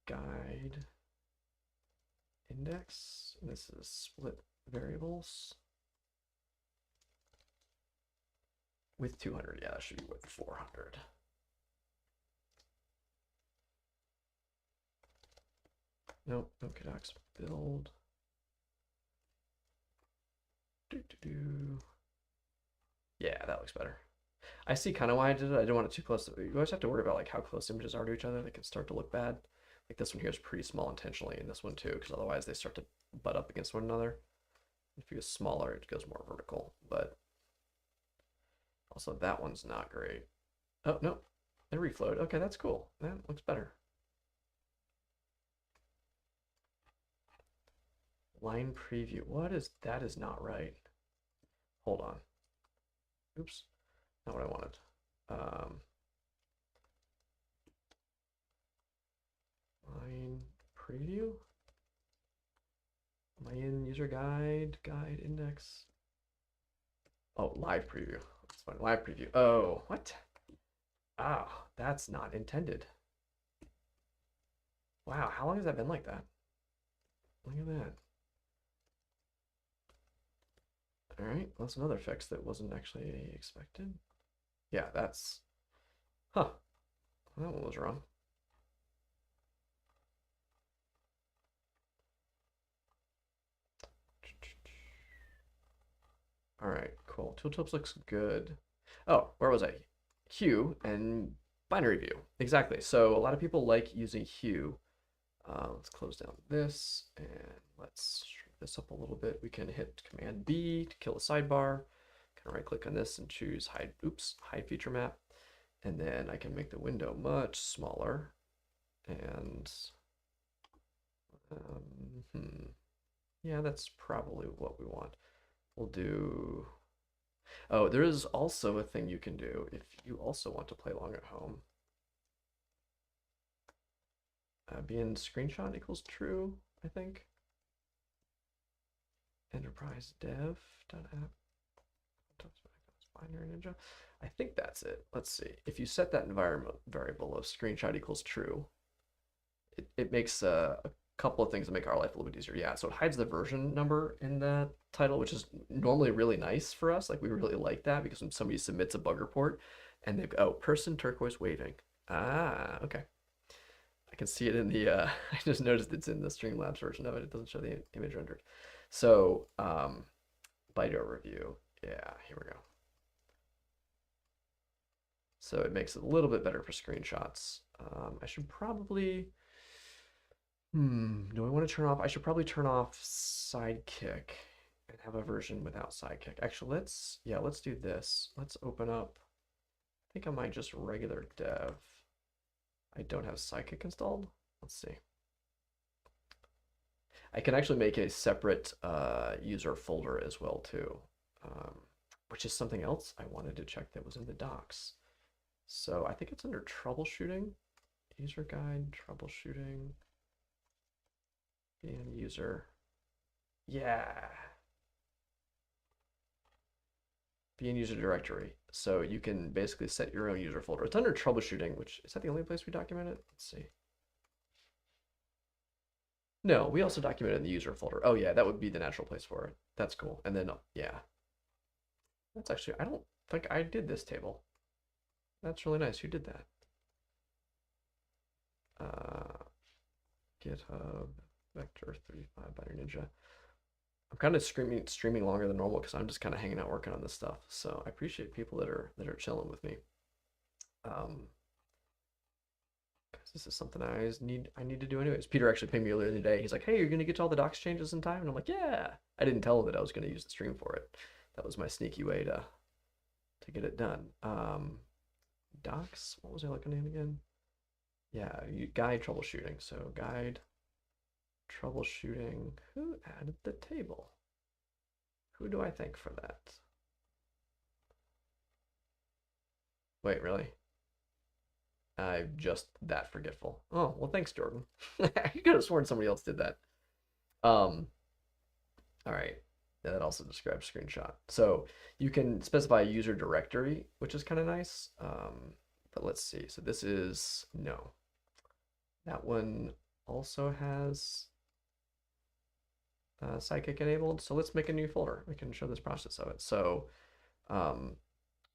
guide index. And this is split variables. With 200, yeah, that should be with 400. Nope, okay, docs build. Yeah, that looks better. I see kind of why I did it. I didn't want it too close. You always have to worry about like how close images are to each other. They can start to look bad. Like this one here is pretty small intentionally, and this one too, because otherwise they start to butt up against one another. If you go smaller, it goes more vertical, but also that one's not great. Oh, no, they reflowed. Okay, that's cool. That looks better. Line preview. What is that? Is not right. Hold on. Oops, not what I wanted. Define preview. Am I in user guide, guide index? Oh, live preview. That's fine. Live preview. Oh, what? Ah, that's not intended. Wow, how long has that been like that? Look at that. All right, that's another fix that wasn't actually expected. Yeah, that's, huh, that one was wrong. All right, cool. Tooltips looks good. Oh, where was I? Hue and binary view. Exactly. So a lot of people like using Hue. Let's close down this and let's shrink this up a little bit. We can hit Command B to kill the sidebar. Can right click on this and choose hide, hide feature map. And then I can make the window much smaller. And yeah, that's probably what we want. We'll do, oh, there is also a thing you can do if you also want to play along at home. Being screenshot equals true, I think. Enterprise dev.app. Binary Ninja. I think that's it. Let's see. If you set that environment variable of screenshot equals true, it makes a couple of things that make our life a little bit easier. Yeah, so it hides the version number in the title, which is normally really nice for us. Like we really like that because when somebody submits a bug report and they've oh, person turquoise waving. Ah, okay. I can see it in the I just noticed it's in the Streamlabs version of it. It doesn't show the image rendered. So byte overview. Yeah, here we go. So it makes it a little bit better for screenshots. I should probably, do I want to turn off? I should probably turn off Sidekick and have a version without Sidekick. Actually, let's do this. Let's open up, I think I might just regular dev. I don't have Sidekick installed. Let's see. I can actually make a separate user folder as well too, which is something else I wanted to check that was in the docs. So I think it's under troubleshooting, user guide, troubleshooting, and user. Yeah. Be in user directory. So you can basically set your own user folder. It's under troubleshooting, which is that the only place we document it? Let's see. No, we also document it in the user folder. Oh yeah, that would be the natural place for it. That's cool. And then yeah, that's actually, I don't think I did this table. That's really nice. Who did that? GitHub Vector35 Binary Ninja. I'm kind of streaming longer than normal because I'm just kind of hanging out working on this stuff. So I appreciate people that are chilling with me. Because this is something I need to do anyways. Peter actually pinged me earlier in the day. He's like, "Hey, you're gonna get to all the docs changes in time," and I'm like, "Yeah." I didn't tell him that I was gonna use the stream for it. That was my sneaky way to get it done. Docs. What was I looking at again? Yeah, guide troubleshooting. So guide troubleshooting. Who added the table? Who do I thank for that? Wait, really? I'm just that forgetful. Oh, well, thanks, Jordan. You could have sworn somebody else did that. All right. Yeah, that also describes screenshot. So you can specify a user directory, which is kind of nice. But let's see. So this is, no. That one also has Sidekick enabled. So let's make a new folder. We can show this process of it. So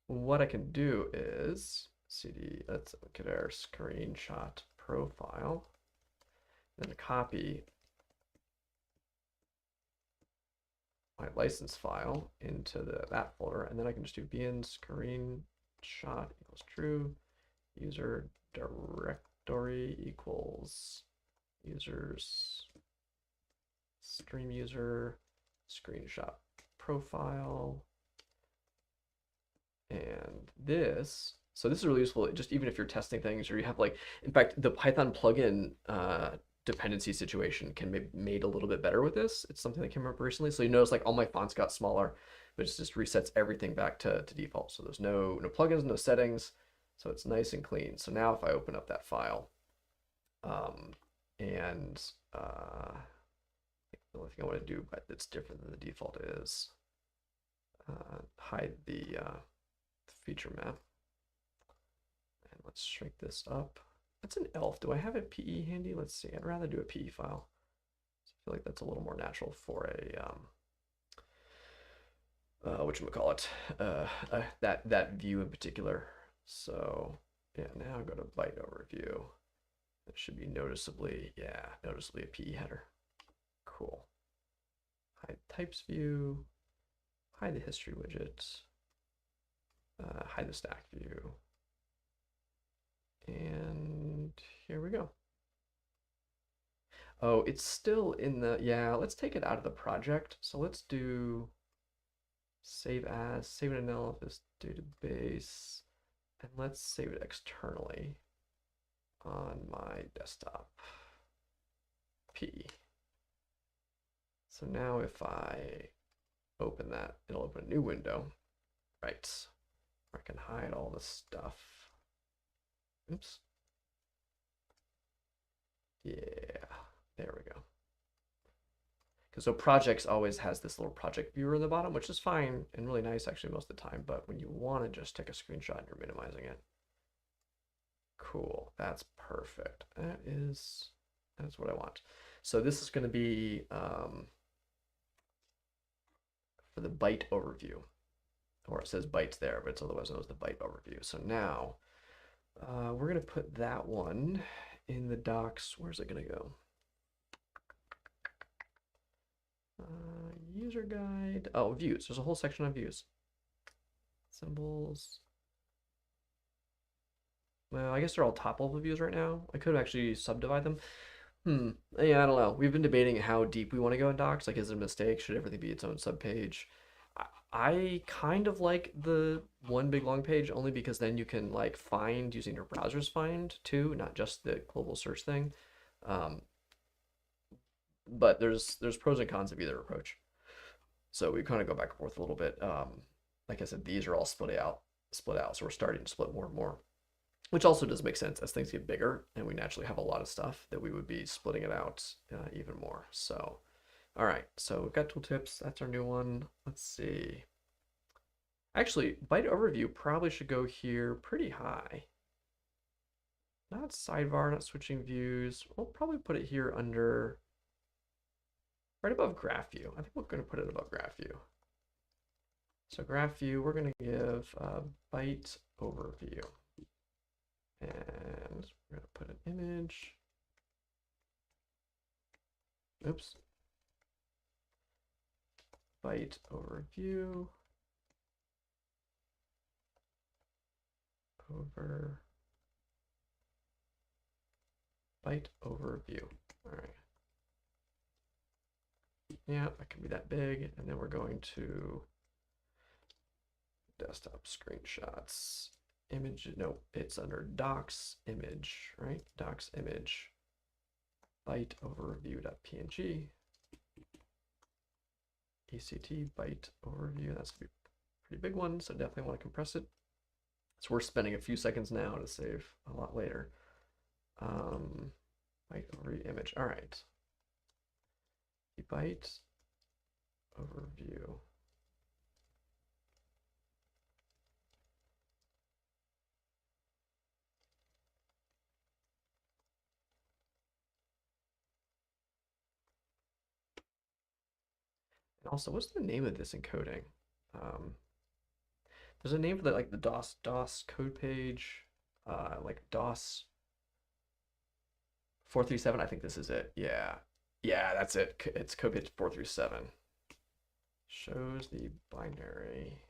what I can do is cd, let's look at our screenshot profile, then copy my license file into that folder, and then I can just do bin screenshot equals true, user directory equals users stream user screenshot profile, and this. So this is really useful, just even if you're testing things or you have like, in fact, the Python plugin dependency situation can be made a little bit better with this. It's something that came up recently. So you notice like all my fonts got smaller, but it just resets everything back to default. So there's no plugins, no settings. So it's nice and clean. So now if I open up that file, And the only thing I want to do but that's different than the default is hide the feature map. And let's shrink this up. That's an ELF. Do I have a PE handy? Let's see. I'd rather do a PE file. I feel like that's a little more natural for a whatchamacallit, that view in particular. So yeah, now go to byte overview. It should be noticeably a PE header. Cool. Hide types view, hide the history widget, hide the stack view. And here we go. Oh, it's still in the, yeah, let's take it out of the project. So let's do save as, save an analysis database, and let's save it externally on my desktop. P. So now if I open that, it'll open a new window, right? I can hide all this stuff. Oops. Yeah, there we go. Because so projects always has this little project viewer in the bottom, which is fine and really nice actually most of the time, but when you want to just take a screenshot and you're minimizing it. Cool, that's perfect. That's what I want. So this is going to be for the byte overview, or it says bytes there, but it's otherwise known as the byte overview. So now we're going to put that one in the docs. Where's it going to go? User guide. Oh, views. There's a whole section on views. Symbols. Well, I guess they're all top level views right now. I could actually subdivide them. Yeah, I don't know. We've been debating how deep we want to go in docs. Like, is it a mistake? Should everything be its own subpage? I kind of like the one big long page only because then you can like find using your browser's find too, not just the global search thing. But there's pros and cons of either approach. So we kind of go back and forth a little bit. Like I said, these are all split out. So we're starting to split more and more, which also does make sense as things get bigger and we naturally have a lot of stuff that we would be splitting it out even more. So, all right, so we've got tooltips. That's our new one. Let's see. Actually, byte overview probably should go here pretty high. Not sidebar, not switching views. We'll probably put it here under, right above graph view. I think we're going to put it above graph view. So graph view, we're going to give byte overview. And we're going to put an image. Oops. Byte overview. Over. Byte overview. All right. Yeah, that can be that big. And then we're going to desktop screenshots. Image, no, it's under docs image, right? Docs image. Byte overview.png. ECT byte overview. That's gonna be a pretty big one, so definitely want to compress it. It's worth spending a few seconds now to save a lot later. Byte overview image. All right. Byte overview. And also, what's the name of this encoding? There's a name for that, like the DOS code page, like DOS 437. I think this is it. Yeah, that's it. It's code page 437. Shows the binary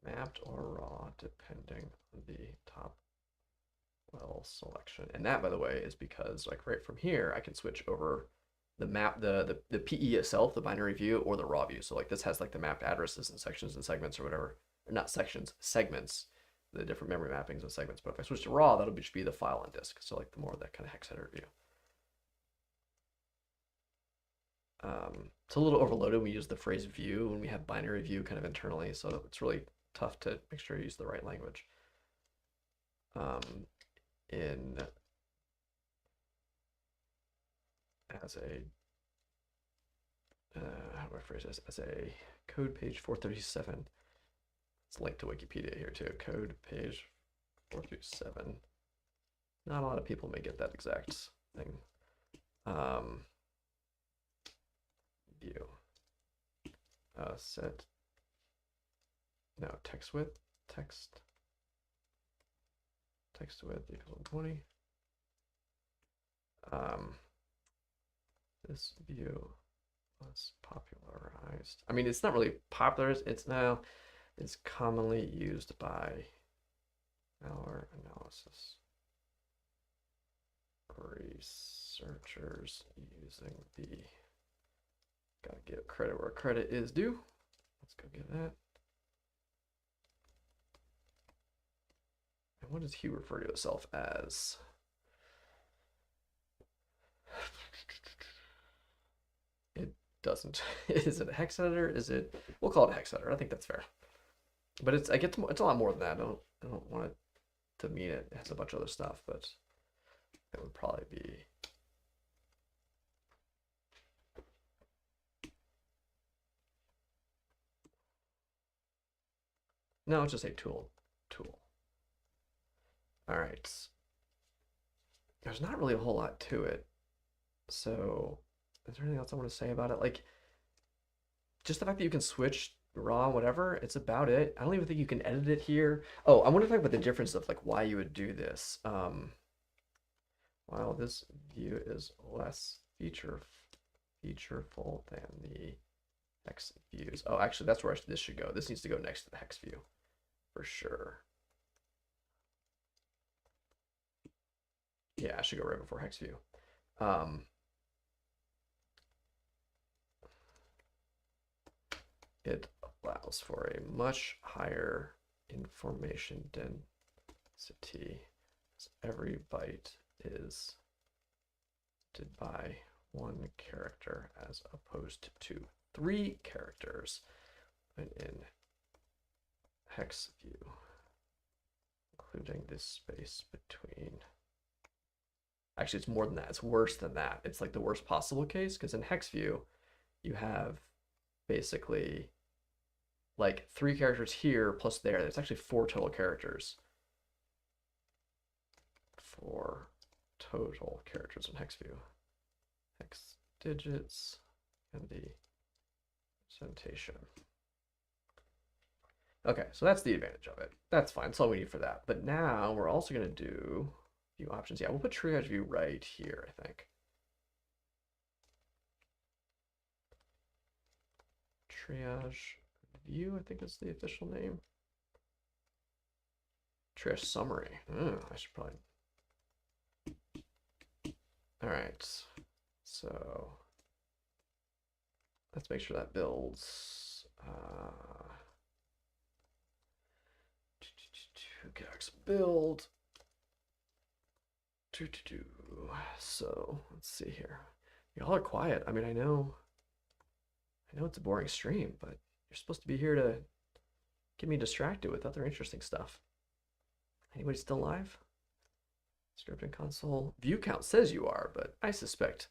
mapped or raw depending on the top well selection. And that, by the way, is because like right from here, I can switch over the map, the PE itself, the binary view, or the raw view. So like this has like the mapped addresses and sections and segments or whatever, or not sections, segments, the different memory mappings and segments. But if I switch to raw, that'll just be the file on disk. So like the more of that kind of hex header view. It's a little overloaded when we use the phrase view when we have binary view kind of internally. So it's really tough to make sure you use the right language. in as a how do I phrase this? As a code page 437. It's linked to Wikipedia here too. Code page 437. Not a lot of people may get that exact thing. View. Set. No, text width. Text width equals 120. This view was popularized. I mean, it's not really popular. It's commonly used by malware analysis researchers using the. Gotta give credit where credit is due. Let's go get that. And what does he refer to himself as? It doesn't. Is it a hex editor? Is it? We'll call it a hex editor. I think that's fair. But it's it's a lot more than that. I don't want it to mean it has a bunch of other stuff, but it would probably be. No, it's just a tool. All right. There's not really a whole lot to it. So, is there anything else I want to say about it? Like, just the fact that you can switch raw, whatever, it's about it. I don't even think you can edit it here. Oh, I want to talk about the difference of like why you would do this. While this view is less featureful than the hex views. Oh, actually, that's where this should go. This needs to go next to the hex view for sure. Yeah, I should go right before hex view. It allows for a much higher information density. So every byte is did by one character as opposed to 3 characters in hex view, including this space between. Actually, it's more than that. It's worse than that. It's like the worst possible case, because in hex view, you have basically like 3 characters here plus there. There's actually 4 total characters. 4 total characters in hex view. Hex digits and the presentation. Okay, so that's the advantage of it. That's fine. That's all we need for that. But now we're also going to do view options. Yeah, we'll put triage view right here, I think. Triage view, I think is the official name. Triage summary. I should probably. All right. So let's make sure that builds. Build. So let's see here. Y'all are quiet. I mean, I know it's a boring stream, but you're supposed to be here to get me distracted with other interesting stuff. Anybody still live? Scripting console view count says you are, but I suspect,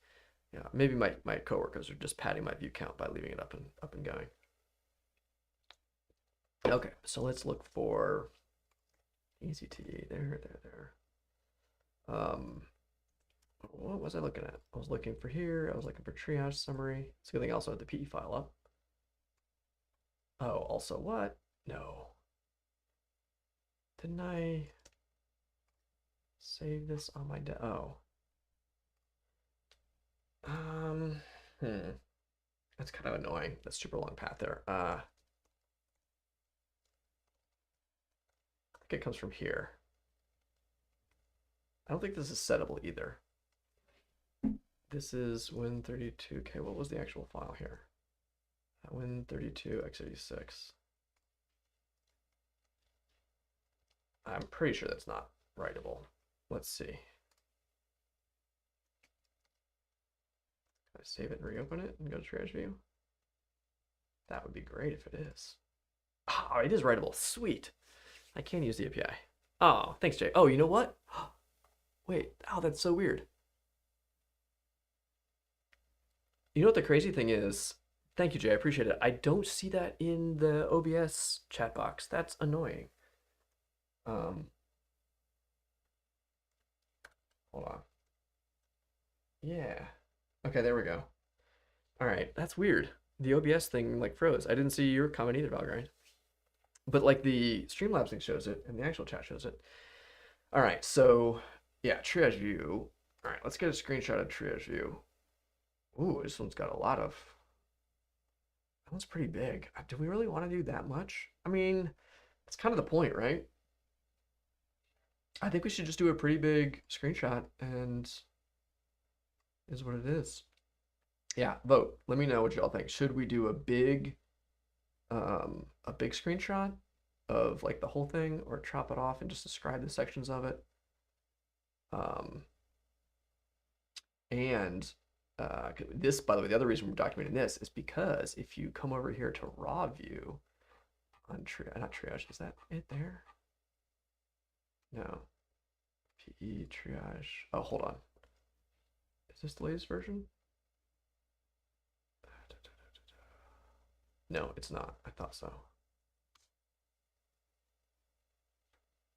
yeah, maybe my coworkers are just padding my view count by leaving it up and going. Okay, so let's look for EZT. There. What was I looking at? I was looking for here. I was looking for triage summary. It's a good thing I also had the PE file up. Oh, also what? No. Didn't I save this on my oh. That's kind of annoying. That's super long path there. I think it comes from here. I don't think this is settable either. This is Win32. Okay, what was the actual file here? Win32 x86. I'm pretty sure that's not writable. Let's see. Can I save it and reopen it and go to triage view? That would be great if it is. Oh, it is writable. Sweet. I can use the API. Oh, thanks, Jay. Oh, you know what? Wait, oh, that's so weird. You know what the crazy thing is? Thank you, Jay. I appreciate it. I don't see that in the OBS chat box. That's annoying. Um, Hold on. Yeah. Okay, there we go. All right, that's weird. The OBS thing like froze. I didn't see your comment either, Valgrind. But like the Streamlabs thing shows it, and the actual chat shows it. All right, so yeah, triage view. All right, let's get a screenshot of triage view. Ooh, this one's got a lot of. That one's pretty big. Do we really want to do that much? I mean, it's kind of the point, right? I think we should just do a pretty big screenshot and is what it is. Yeah, vote. Let me know what y'all think. Should we do a big screenshot of like the whole thing or chop it off and just describe the sections of it? Um, and this, by the way, the other reason we're documenting this is because if you come over here to raw view on not triage, is that it there? No. PE triage. Oh, hold on. Is this the latest version? No, it's not. I thought so.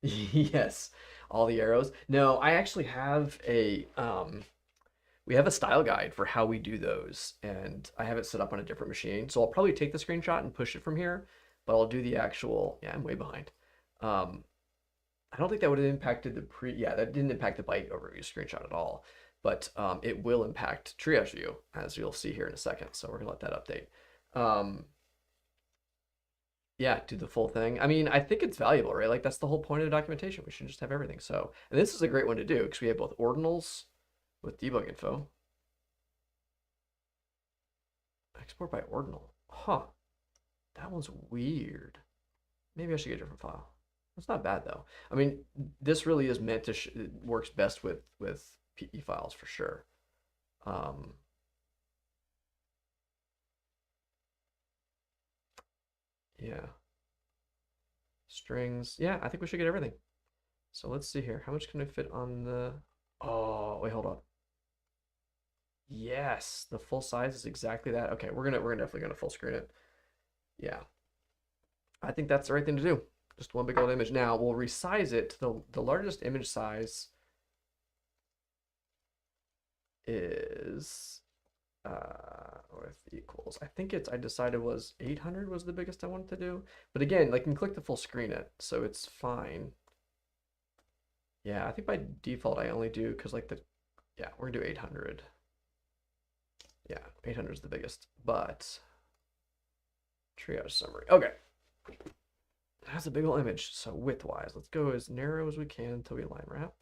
Yes, all the arrows. No, I actually have a we have a style guide for how we do those, and I have it set up on a different machine. So I'll probably take the screenshot and push it from here, but I'll do the actual, yeah, I'm way behind. Um, I don't think that would have impacted yeah, that didn't impact the byte overview screenshot at all, but it will impact triage view, as you'll see here in a second. So we're gonna let that update. Um, yeah, do the full thing. I mean, I think it's valuable, right? Like that's the whole point of the documentation. We should just have everything. So, and this is a great one to do because we have both ordinals with debug info. Export by ordinal. Huh. That one's weird. Maybe I should get a different file. It's not bad though. I mean, this really is meant to it works best with PE files for sure. Um, yeah. Strings. Yeah, I think we should get everything. So let's see here. How much can I fit on the? Oh, wait, hold on. Yes, the full size is exactly that. Okay, we're definitely gonna full screen it. Yeah, I think that's the right thing to do. Just one big old image. Now we'll resize it to the largest image size is with equals. I think I decided was 800 was the biggest I wanted to do. But again, like you can click to full screen it, so it's fine. Yeah, I think by default I only do because like yeah, we're gonna do 800. Yeah, 800 is the biggest, but triage summary. Okay. That's a big old image. So width-wise, let's go as narrow as we can until we line wrap.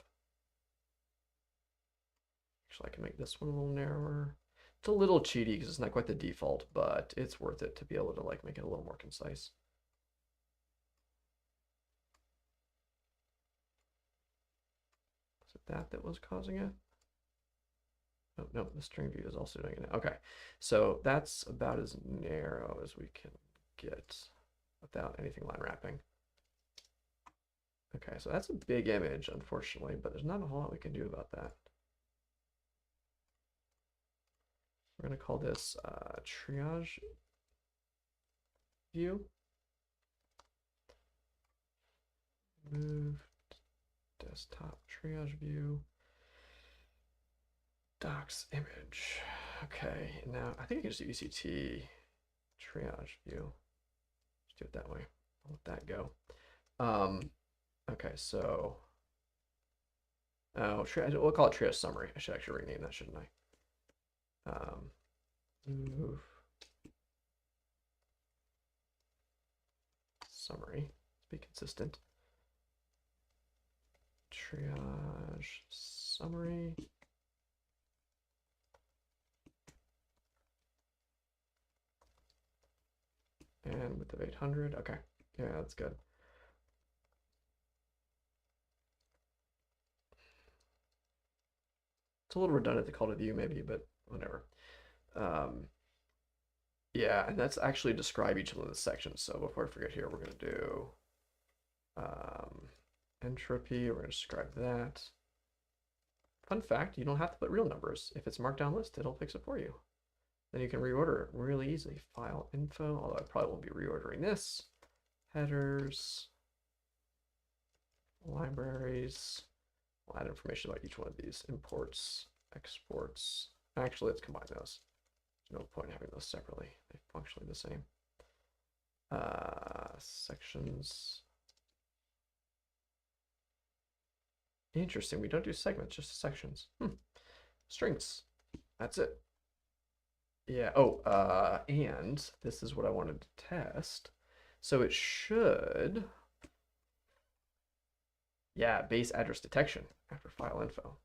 Actually, I can make this one a little narrower. It's a little cheaty because it's not quite the default, but it's worth it to be able to like make it a little more concise. Is it that was causing it? Oh, no, the string view is also doing it. Okay, so that's about as narrow as we can get without anything line wrapping. Okay, so that's a big image, unfortunately, but there's not a whole lot we can do about that. We're going to call this triage view. Move desktop triage view. Docs image. Okay, now I think I can just do ECT triage view. Just do it that way. I'll let that go. Okay, so we'll call it triage summary. I should actually rename that, shouldn't I? Move summary. Let's be consistent. Triage summary. And width of 800. Okay, yeah, that's good. It's a little redundant to call it view maybe, but whatever. Yeah, and that's actually describe each one of the sections. So before I forget here, we're going to do entropy. We're going to describe that. Fun fact, you don't have to put real numbers. If it's markdown list, it'll fix it for you. Then you can reorder it really easily. File info, although I probably won't be reordering this. Headers, libraries. We'll add information about each one of these. Imports, exports. Actually, let's combine those. There's no point in having those separately. They're functionally the same. Sections. Interesting. We don't do segments, just sections. Strings. That's it. Yeah. Oh, and this is what I wanted to test. So it should. Yeah, base address detection after file info.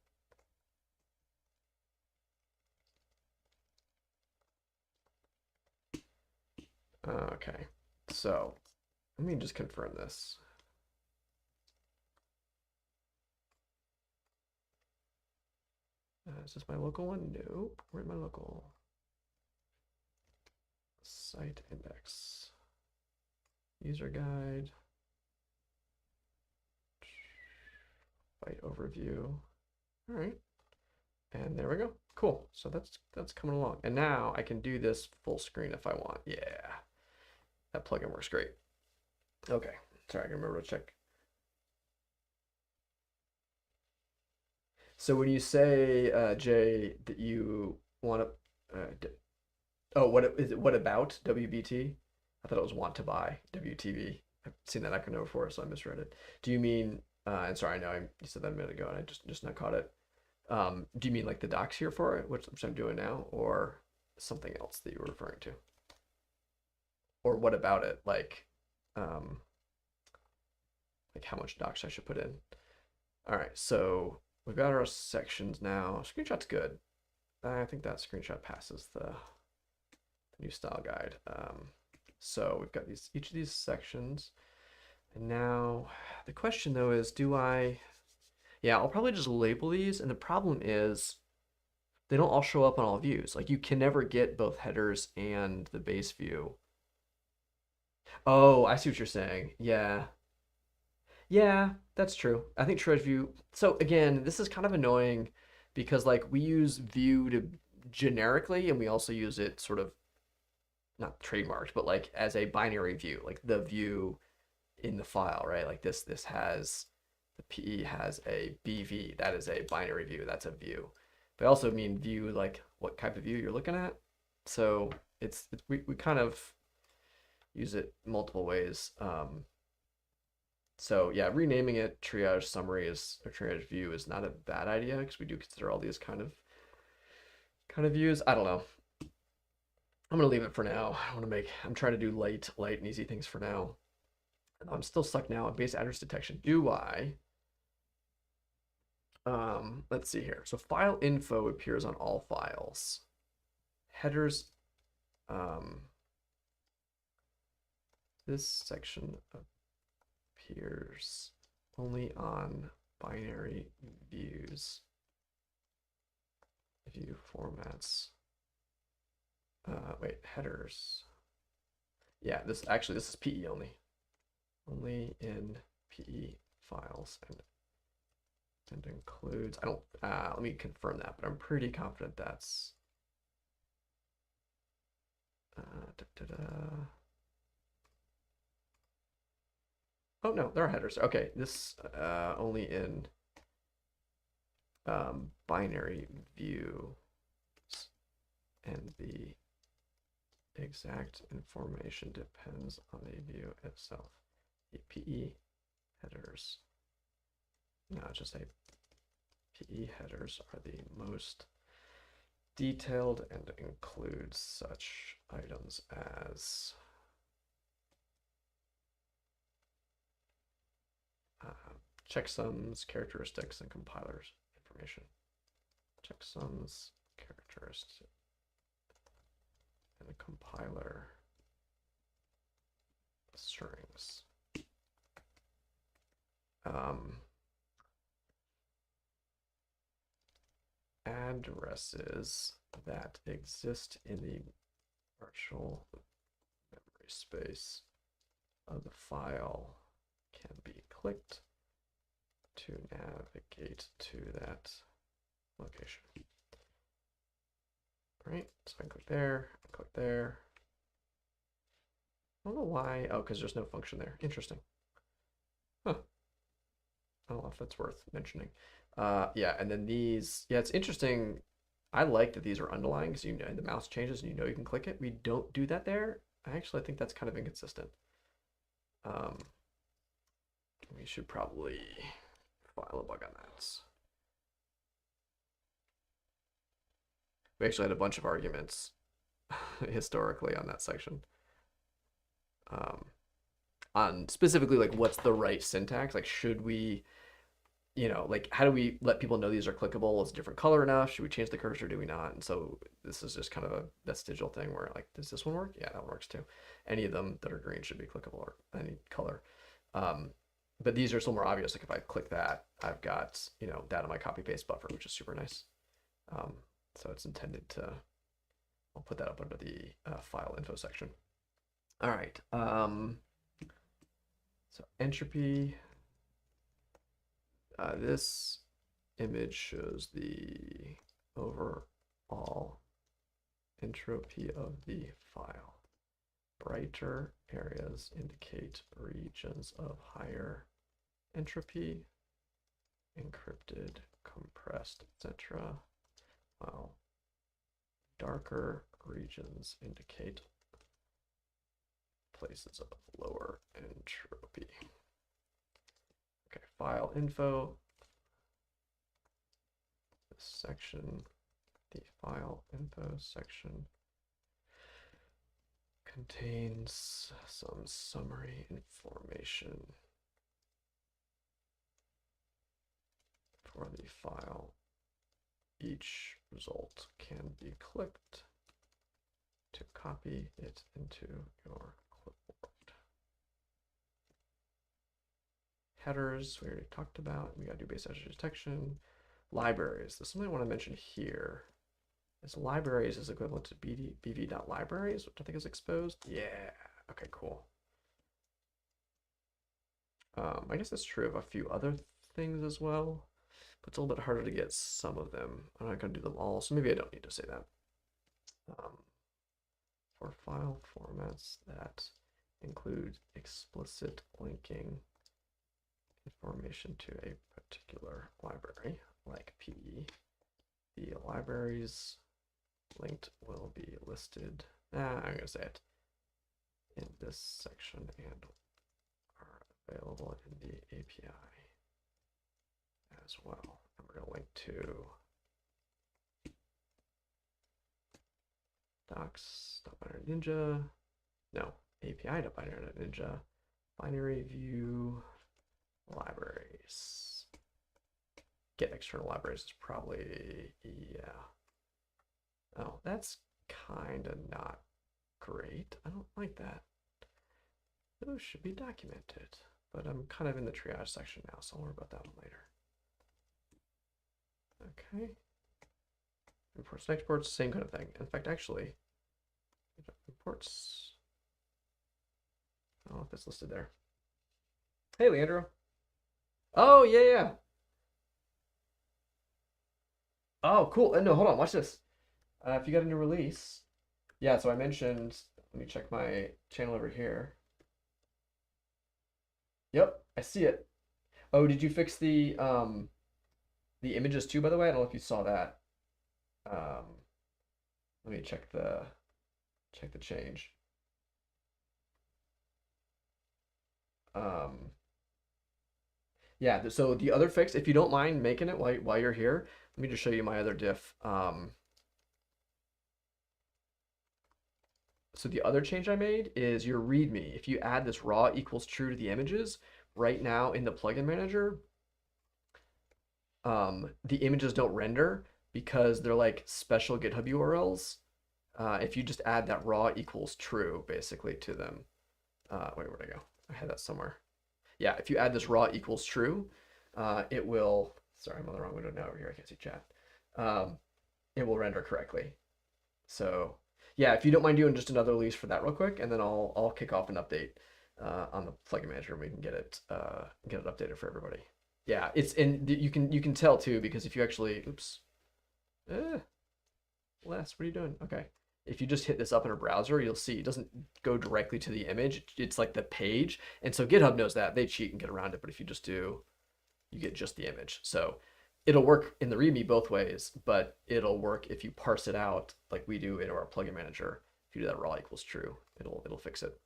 Okay. So let me just confirm this. Is this my local one? Nope. Where's my local? Site index. User guide. Byte overview. All right. And there we go. Cool. So that's coming along. And now I can do this full screen if I want. Yeah. That plugin works great. Okay. Sorry, I can remember to check. So when you say, Jay, that you want to, oh, what is it? What about WBT? I thought it was want to buy WTB. I've seen that acronym before, so I misread it. Do you mean? And sorry, I know you said that a minute ago, and I just not caught it. Do you mean like the docs here for it, which I'm doing now, or something else that you were referring to? Or what about it? Like how much docs I should put in? All right, so we've got our sections now. Screenshot's good. I think that screenshot passes the new style guide. So we've got each of these sections. And now the question though is, yeah, I'll probably just label these. And the problem is they don't all show up on all views. Like you can never get both headers and the base view. Oh, I see what you're saying. Yeah. Yeah, that's true. I think TrueEdge So again, this is kind of annoying because like we use view to generically, and we also use it sort of not trademarked, but like as a binary view, like the view in the file, right? Like this has the PE has a BV. That is a binary view. That's a view. But I also mean view like what type of view you're looking at. So we kind of use it multiple ways. So yeah, renaming it triage summary is or triage view is not a bad idea because we do consider all these kind of views. I don't know. I'm gonna leave it for now. I'm trying to do light and easy things for now. I'm still stuck now at base address detection. Do I? Let's see here. So file info appears on all files. Headers, this section appears only on binary views. View formats. Wait, headers. Yeah, this is PE only. Only in PE files and includes, I don't, let me confirm that, but I'm pretty confident that's, oh no, there are headers. Okay, this only in binary view, and the exact information depends on the view itself. The PE headers. No, just say PE headers are the most detailed and include such items as checksums, characteristics, and compilers information. Checksums, characteristics, and a compiler strings. Addresses that exist in the virtual memory space of the file can be clicked to navigate to that location. Right, so I can click there, click there. I don't know why. Oh, because there's no function there. Interesting. Huh. I don't know if that's worth mentioning. Yeah, and then these, yeah, it's interesting. I like that these are underlying because you know the mouse changes and you know you can click it. We don't do that there. I actually think that's kind of inconsistent. We should probably file a bug on that. We actually had a bunch of arguments historically on that section. On specifically like what's the right syntax? Like, should we, like how do we let people know these are clickable? Is a different color enough? Should we change the cursor? Do we not? And so this is just kind of a vestigial thing where like, does this one work? Yeah, that works too. Any of them that are green should be clickable or any color. But these are still more obvious. Like if I click that, I've got, that on my copy paste buffer, which is super nice. So it's intended to, I'll put that up under the file info section. All right. So entropy, this image shows the overall entropy of the file. Brighter areas indicate regions of higher entropy, encrypted, compressed, etc. While darker regions indicate places of lower entropy. Okay, file info. This section, the file info section, contains some summary information for the file. Each result can be clicked to copy it into your clipboard. Headers, we already talked about. We got to do base edge detection. Libraries, there's something I want to mention here. Is libraries is equivalent to bv.libraries, which I think is exposed. Yeah, okay, cool. I guess that's true of a few other things as well, but it's a little bit harder to get some of them. I'm not going to do them all, so maybe I don't need to say that. For file formats that include explicit linking information to a particular library, like PE, the libraries linked will be listed. I'm going to say it in this section and are available in the API as well. And we're going to link to docs.binaryninja, no, API.binaryninja, binary view libraries. Get external libraries is probably, yeah. Oh, that's kind of not great. I don't like that. Those should be documented, but I'm kind of in the triage section now, so I'll worry about that one later. Okay. Imports and exports, same kind of thing. In fact, actually, imports, I don't know if it's listed there. Hey, Leandro. Oh, yeah. Oh, cool. No, hold on, watch this. If you got a new release, yeah, so I mentioned, let me check my channel over here. Yep, I see it. Oh, did you fix the images too, by the way? I don't know if you saw that. Let me check the change. Yeah, so the other fix, if you don't mind making it while you're here, let me just show you my other diff. So the other change I made is your README. If you add this raw equals true to the images, right now in the plugin manager, the images don't render because they're like special GitHub URLs. If you just add that raw equals true basically to them. Wait, where'd I go? I had that somewhere. Yeah, if you add this raw equals true, it will, sorry, I'm on the wrong window now over here. I can't see chat. It will render correctly. So yeah, if you don't mind doing just another release for that real quick, and then I'll kick off an update on the plugin manager, and we can get it updated for everybody. Yeah, it's in, you can tell too, because if you actually, oops, Les, what are you doing? Okay. If you just hit this up in a browser, you'll see it doesn't go directly to the image. It's like the page. And so GitHub knows that. They cheat and get around it. But if you just do, you get just the image. So it'll work in the README both ways, but it'll work if you parse it out like we do in our plugin manager. If you do that raw equals true, it'll fix it.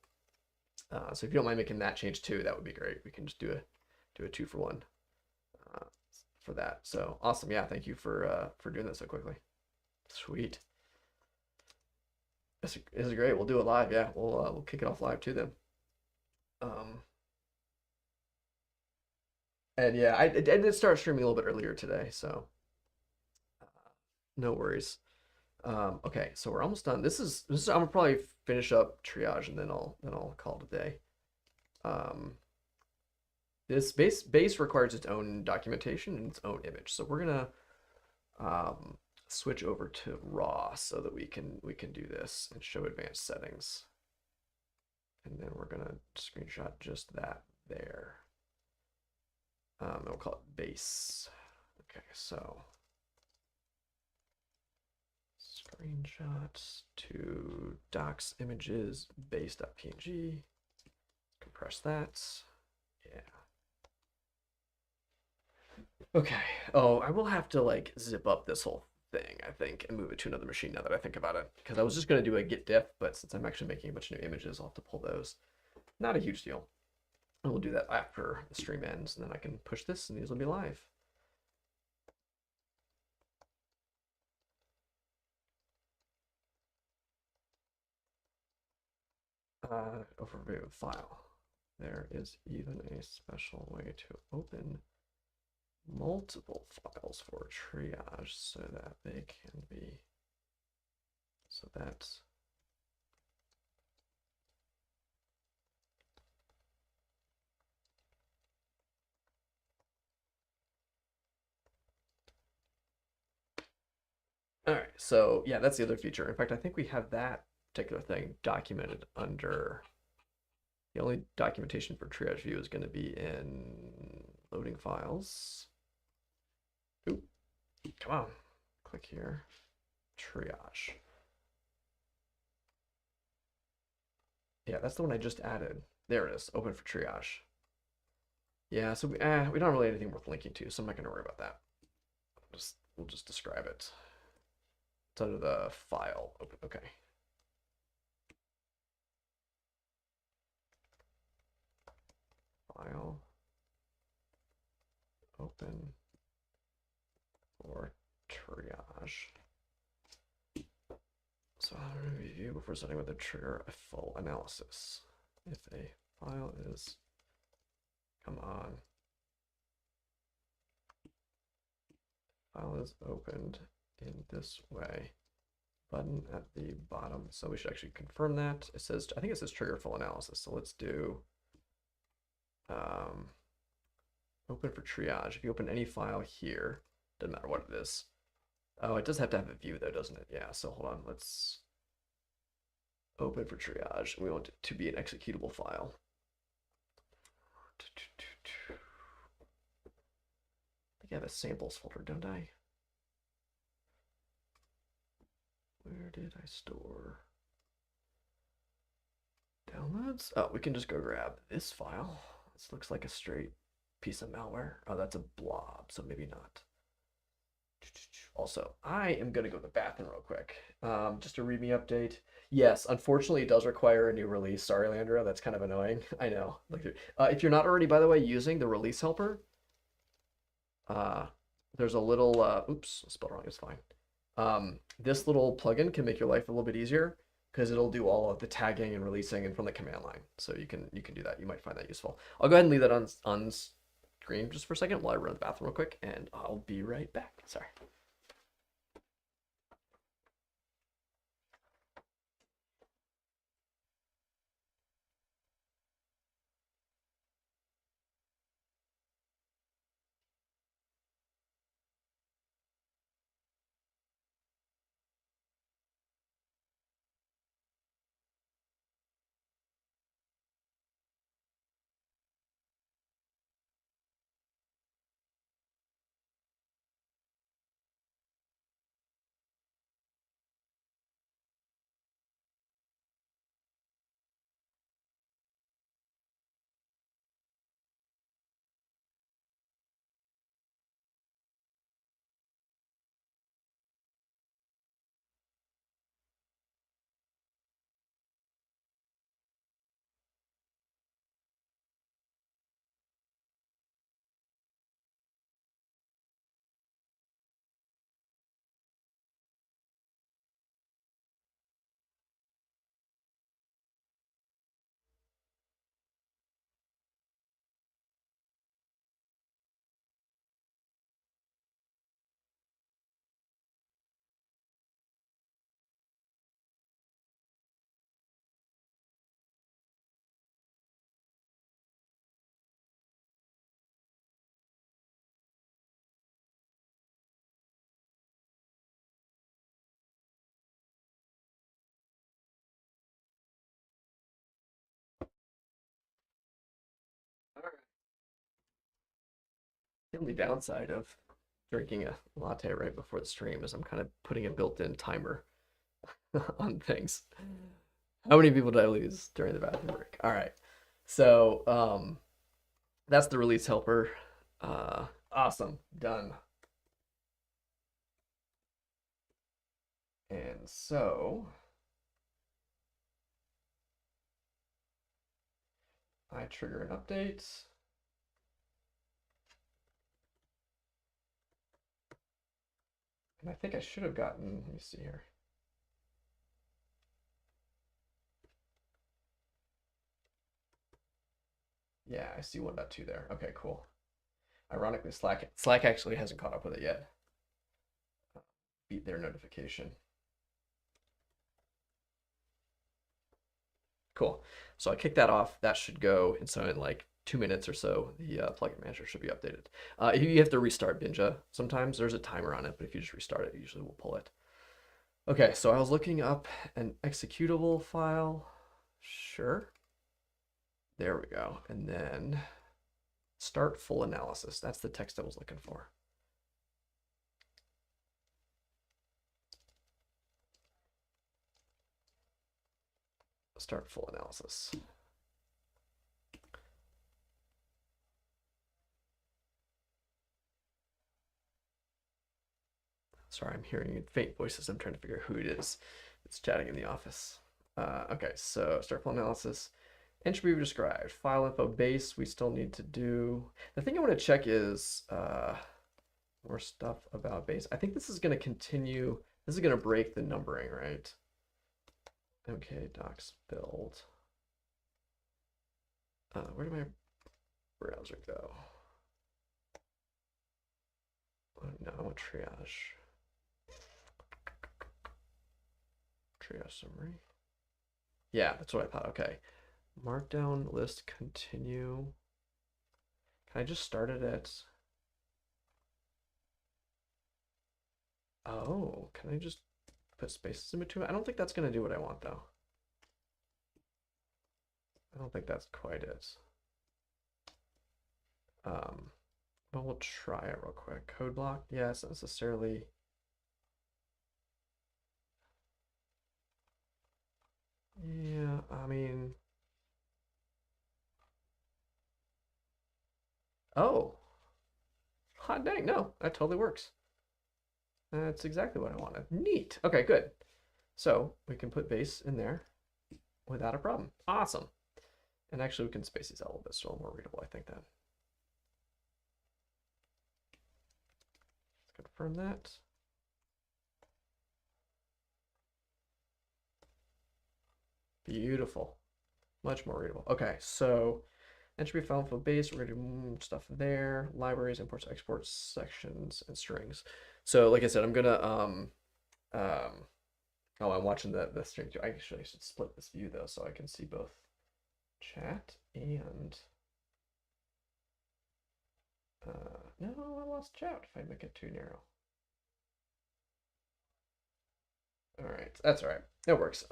So if you don't mind making that change too, that would be great. We can just do a 2-for-1 for that. So awesome. Yeah, thank you for doing that so quickly. Sweet. This is great. We'll do it live. Yeah, we'll kick it off live too then. And yeah, I did start streaming a little bit earlier today, so no worries. Okay, so we're almost done. This is I'm gonna probably finish up triage and then I'll call it a day. This base requires its own documentation and its own image, so we're gonna switch over to raw so that we can do this and show advanced settings. And then we're gonna screenshot just that there. And we'll call it base. Okay, so screenshots to docs images base.png. Compress that. Yeah. Okay. Oh, I will have to like zip up this whole thing, I think, and move it to another machine now that I think about it. Because I was just going to do a git diff, but since I'm actually making a bunch of new images, I'll have to pull those. Not a huge deal. And we'll do that after the stream ends, and then I can push this, and these will be live. Overview file. There is even a special way to open multiple files for triage so that they can be, so that's all right. So yeah, that's the other feature. In fact, I think we have that particular thing documented under the only documentation for triage view is going to be in loading files. Oop, come on, click here, triage. Yeah, that's the one I just added. There it is, open for triage. Yeah, so we don't really have anything worth linking to, so I'm not going to worry about that. We'll just describe it. It's under the file. Open. Okay. File. Open for triage. So I'll review before starting with a trigger a full analysis. If a file is, come on, file is opened in this way, button at the bottom. So we should actually confirm that. It says, I think it says trigger full analysis. So let's do open for triage. If you open any file here, doesn't matter what it is. Oh, it does have to have a view though, doesn't it? Yeah, so hold on, let's open for triage. We want it to be an executable file. I think I have a samples folder, don't I? Where did I store downloads? Oh, we can just go grab this file. This looks like a straight piece of malware. Oh, that's a blob, so maybe not. Also, I am going to go to the bathroom real quick. Just a README update. Yes, unfortunately, it does require a new release. Sorry, Landra, that's kind of annoying. I know. Like, if you're not already, by the way, using the release helper, there's a little, oops, I spelled wrong, it's fine. This little plugin can make your life a little bit easier because it'll do all of the tagging and releasing and from the command line. So you can do that. You might find that useful. I'll go ahead and leave that on screen just for a second while I run to the bathroom real quick, and I'll be right back. Sorry. The only downside of drinking a latte right before the stream is I'm kind of putting a built-in timer on things. How many people did I lose during the bathroom break? All right. So that's the release helper. Awesome. Done. And so I trigger an update. And I think I should have gotten, let me see here. Yeah, I see 1.2 there. Okay, cool. Ironically, Slack actually hasn't caught up with it yet. Beat their notification. Cool. So I kick that off. That should go. And so in like 2 minutes or so, the plugin manager should be updated. You have to restart Binja. Sometimes there's a timer on it, but if you just restart it, usually we'll pull it. Okay, so I was looking up an executable file. Sure. There we go. And then start full analysis. That's the text I was looking for. Start full analysis. Sorry, I'm hearing faint voices. I'm trying to figure out who it is. It's chatting in the office. Okay, so start full analysis. Entropy described. File info base, we still need to do. The thing I want to check is more stuff about base. I think this is going to continue. This is going to break the numbering, right? Okay, docs build. Where did my browser go? Oh, no, I want triage. Triage summary. Yeah, that's what I thought. Okay. Markdown list continue. Can I just start it at... Oh, can I just put spaces in between? I don't think that's going to do what I want, though. I don't think that's quite it. But we'll try it real quick. Code block? Yeah, it's not necessarily... Yeah, I mean... Oh! Hot dang, no, that totally works. That's exactly what I wanted. Neat. Okay, good. So we can put base in there without a problem. Awesome. And actually we can space these out a little bit so a little more readable, I think then. Let's confirm that. Beautiful. Much more readable. Okay, so entropy file info base, we're gonna do stuff there. Libraries, imports, exports, sections, and strings. So like I said, I'm gonna oh, I'm watching the stream too. I should split this view though, so I can see both chat and no, I lost chat if I make it too narrow. All right, that's all right. It works.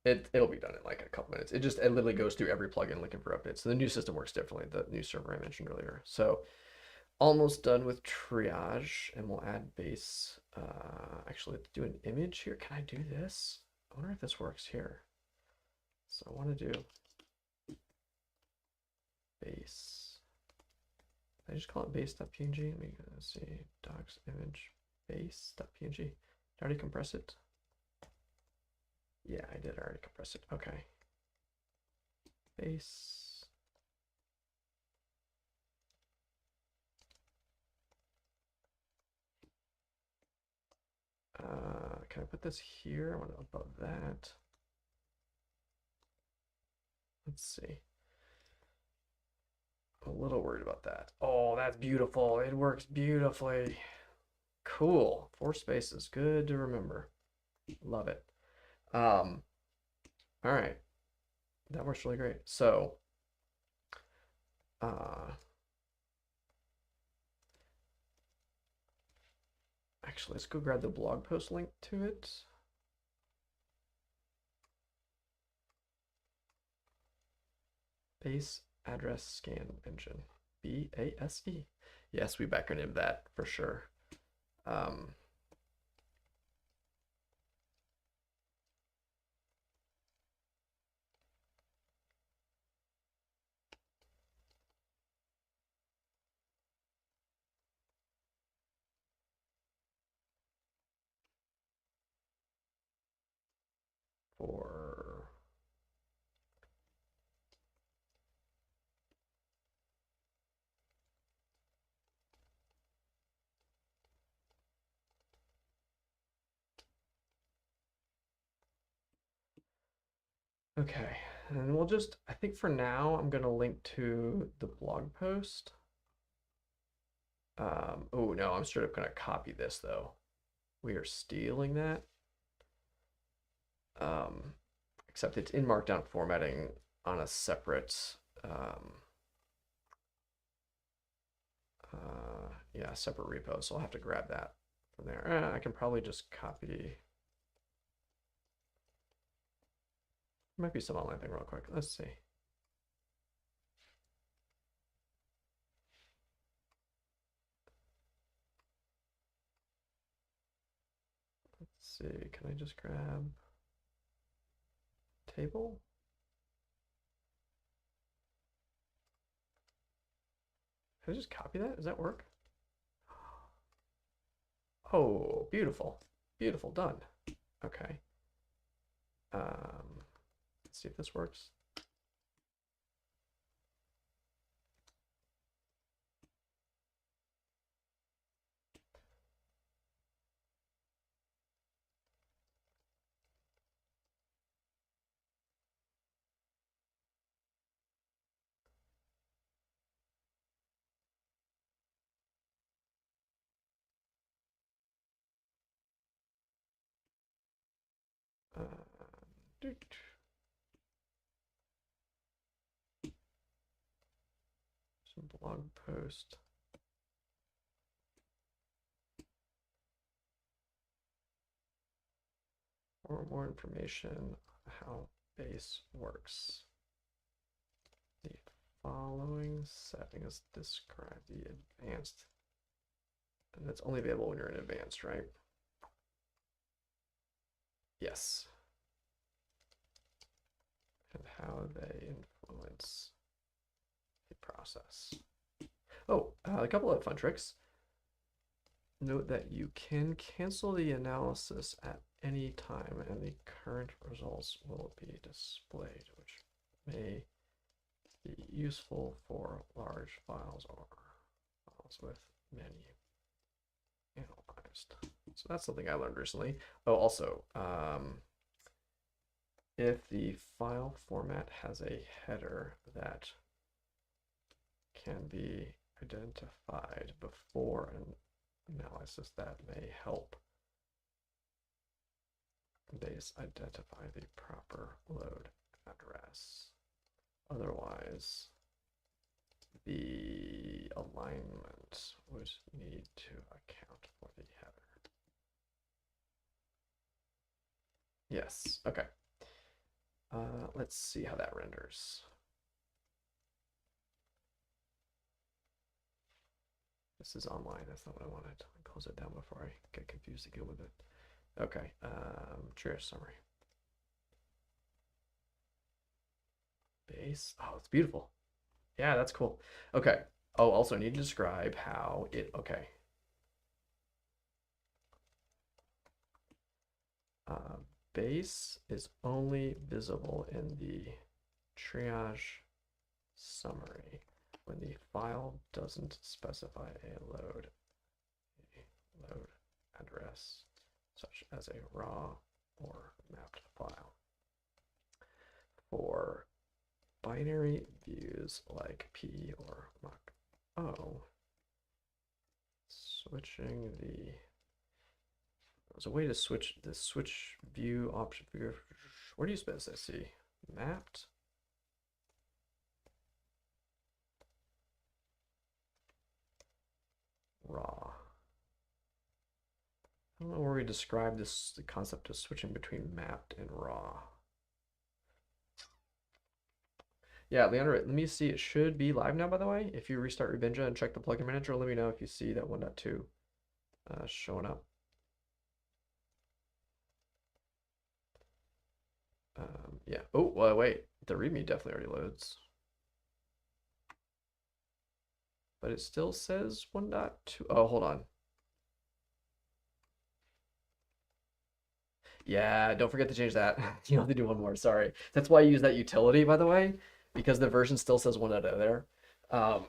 It'll be done in like a couple minutes. It literally goes through every plugin looking for updates. So the new system works differently. The new server I mentioned earlier. So almost done with triage, and we'll add base. Actually, let's do an image here. Can I do this? I wonder if this works here. So I want to do base. I just call it base.png. Let me see. Docs image base.png. Did I already compress it? Yeah, I did already compress it. Okay. Base. Can I put this here? I want it above that. Let's see. I'm a little worried about that. Oh, that's beautiful. It works beautifully. Cool. 4 spaces. Good to remember. Love it. All right. That works really great. So, actually, let's go grab the blog post link to it. Base address scan engine. BASE. Yes, we acronym that for sure. For okay, and we'll just, I think for now, I'm gonna link to the blog post. Oh no, I'm straight up gonna copy this though. We are stealing that. Except it's in Markdown formatting on a separate, yeah, separate repo. So I'll have to grab that from there. I can probably just copy. Might be some online thing real quick. Let's see. Let's see. Can I just grab table? Can I just copy that? Does that work? Oh, beautiful. Beautiful. Done. Okay. Let's see if this works. Doot. Some blog post. Or more information on how base works. The following settings describe the advanced, and that's only available when you're in advanced, right? Yes. And how they influence the process. Oh, a couple of fun tricks. Note that you can cancel the analysis at any time and the current results will be displayed, which may be useful for large files or files with many analyzed. So that's something I learned recently. Oh, also, if the file format has a header that can be identified before an analysis, that may help base identify the proper load address. Otherwise, the alignment would need to account for the header. Yes, okay. Let's see how that renders. This is online, that's not what I wanted. I'll close it down before I get confused again with it. Okay, Triage summary. Base, oh, it's beautiful. Yeah, that's cool. Okay, oh, also I need to describe how it, okay. Base is only visible in the triage summary when the file doesn't specify a load address, such as a raw or mapped file. For binary views like P or Mach-O, switching the there's a way to switch the switch view option view. Where do you specify? See, mapped. Raw. I don't know where we describe this, the concept of switching between mapped and raw. Yeah, Leandro, let me see. It should be live now, by the way. If you restart Rebinja and check the plugin manager, let me know if you see that 1.2 showing up. Yeah. Oh, well, wait. The README definitely already loads. But it still says 1.2. Oh, hold on. Yeah, don't forget to change that. You have to do one more. Sorry. That's why I use that utility, by the way, because the version still says 1.0 there. Um,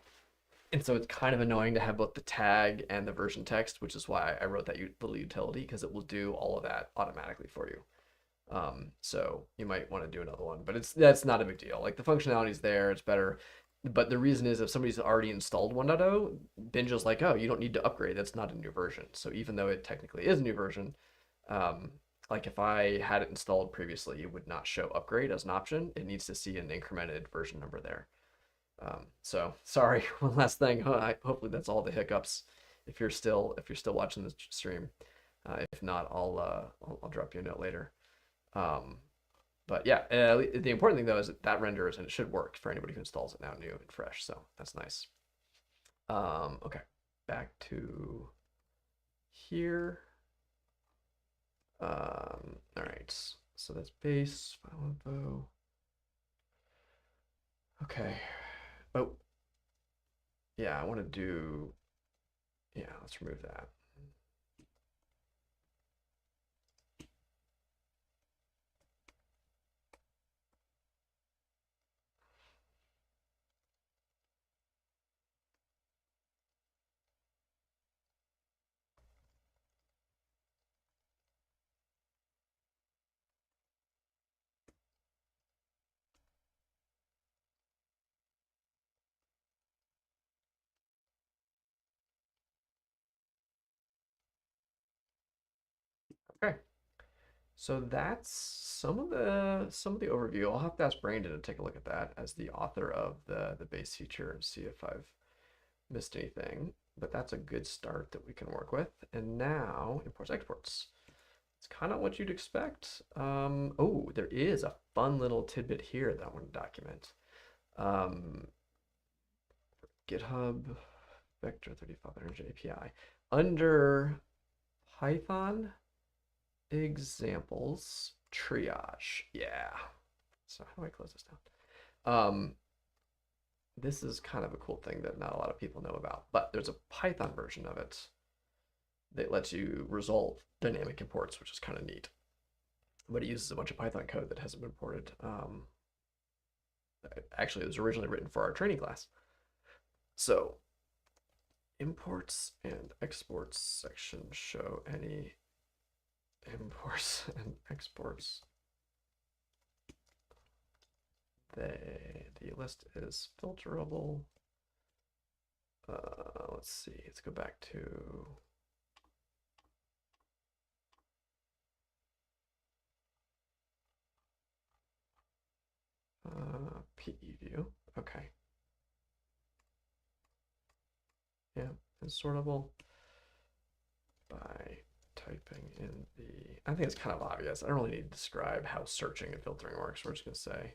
and so it's kind of annoying to have both the tag and the version text, which is why I wrote that little utility, because it will do all of that automatically for you. So you might want to do another one, but that's not a big deal. Like the functionality is there, it's better. But the reason is if somebody's already installed 1.0, Binja's like, oh, you don't need to upgrade. That's not a new version. So even though it technically is a new version, um, like if I had it installed previously, it would not show upgrade as an option. It needs to see an incremented version number there. So sorry, one last thing. Hopefully that's all the hiccups. If you're still watching this stream, if not, I'll drop you a note later. Um, but yeah, the important thing though is that renders and it should work for anybody who installs it now new and fresh. So that's nice. Okay, back to here. All right, so that's base file info. Okay. Oh, yeah, I want to do. Yeah, let's remove that. Okay. So that's some of the overview. I'll have to ask Brandon to take a look at that as the author of the base feature and see if I've missed anything. But that's a good start that we can work with. And now imports exports. It's kind of what you'd expect. Oh, there is a fun little tidbit here that I want to document. Um, GitHub Vector 3500 API under Python examples triage. Yeah. So how do I close this down? This is kind of a cool thing that not a lot of people know about, but there's a Python version of it that lets you resolve dynamic imports, which is kind of neat. But it uses a bunch of Python code that hasn't been ported. Actually, it was originally written for our training class. So imports and exports section show any imports and exports. The list is filterable. Let's see, let's go back to PE view. Okay. Yeah, it's sortable by typing in the, I think it's kind of obvious. I don't really need to describe how searching and filtering works. We're just going to say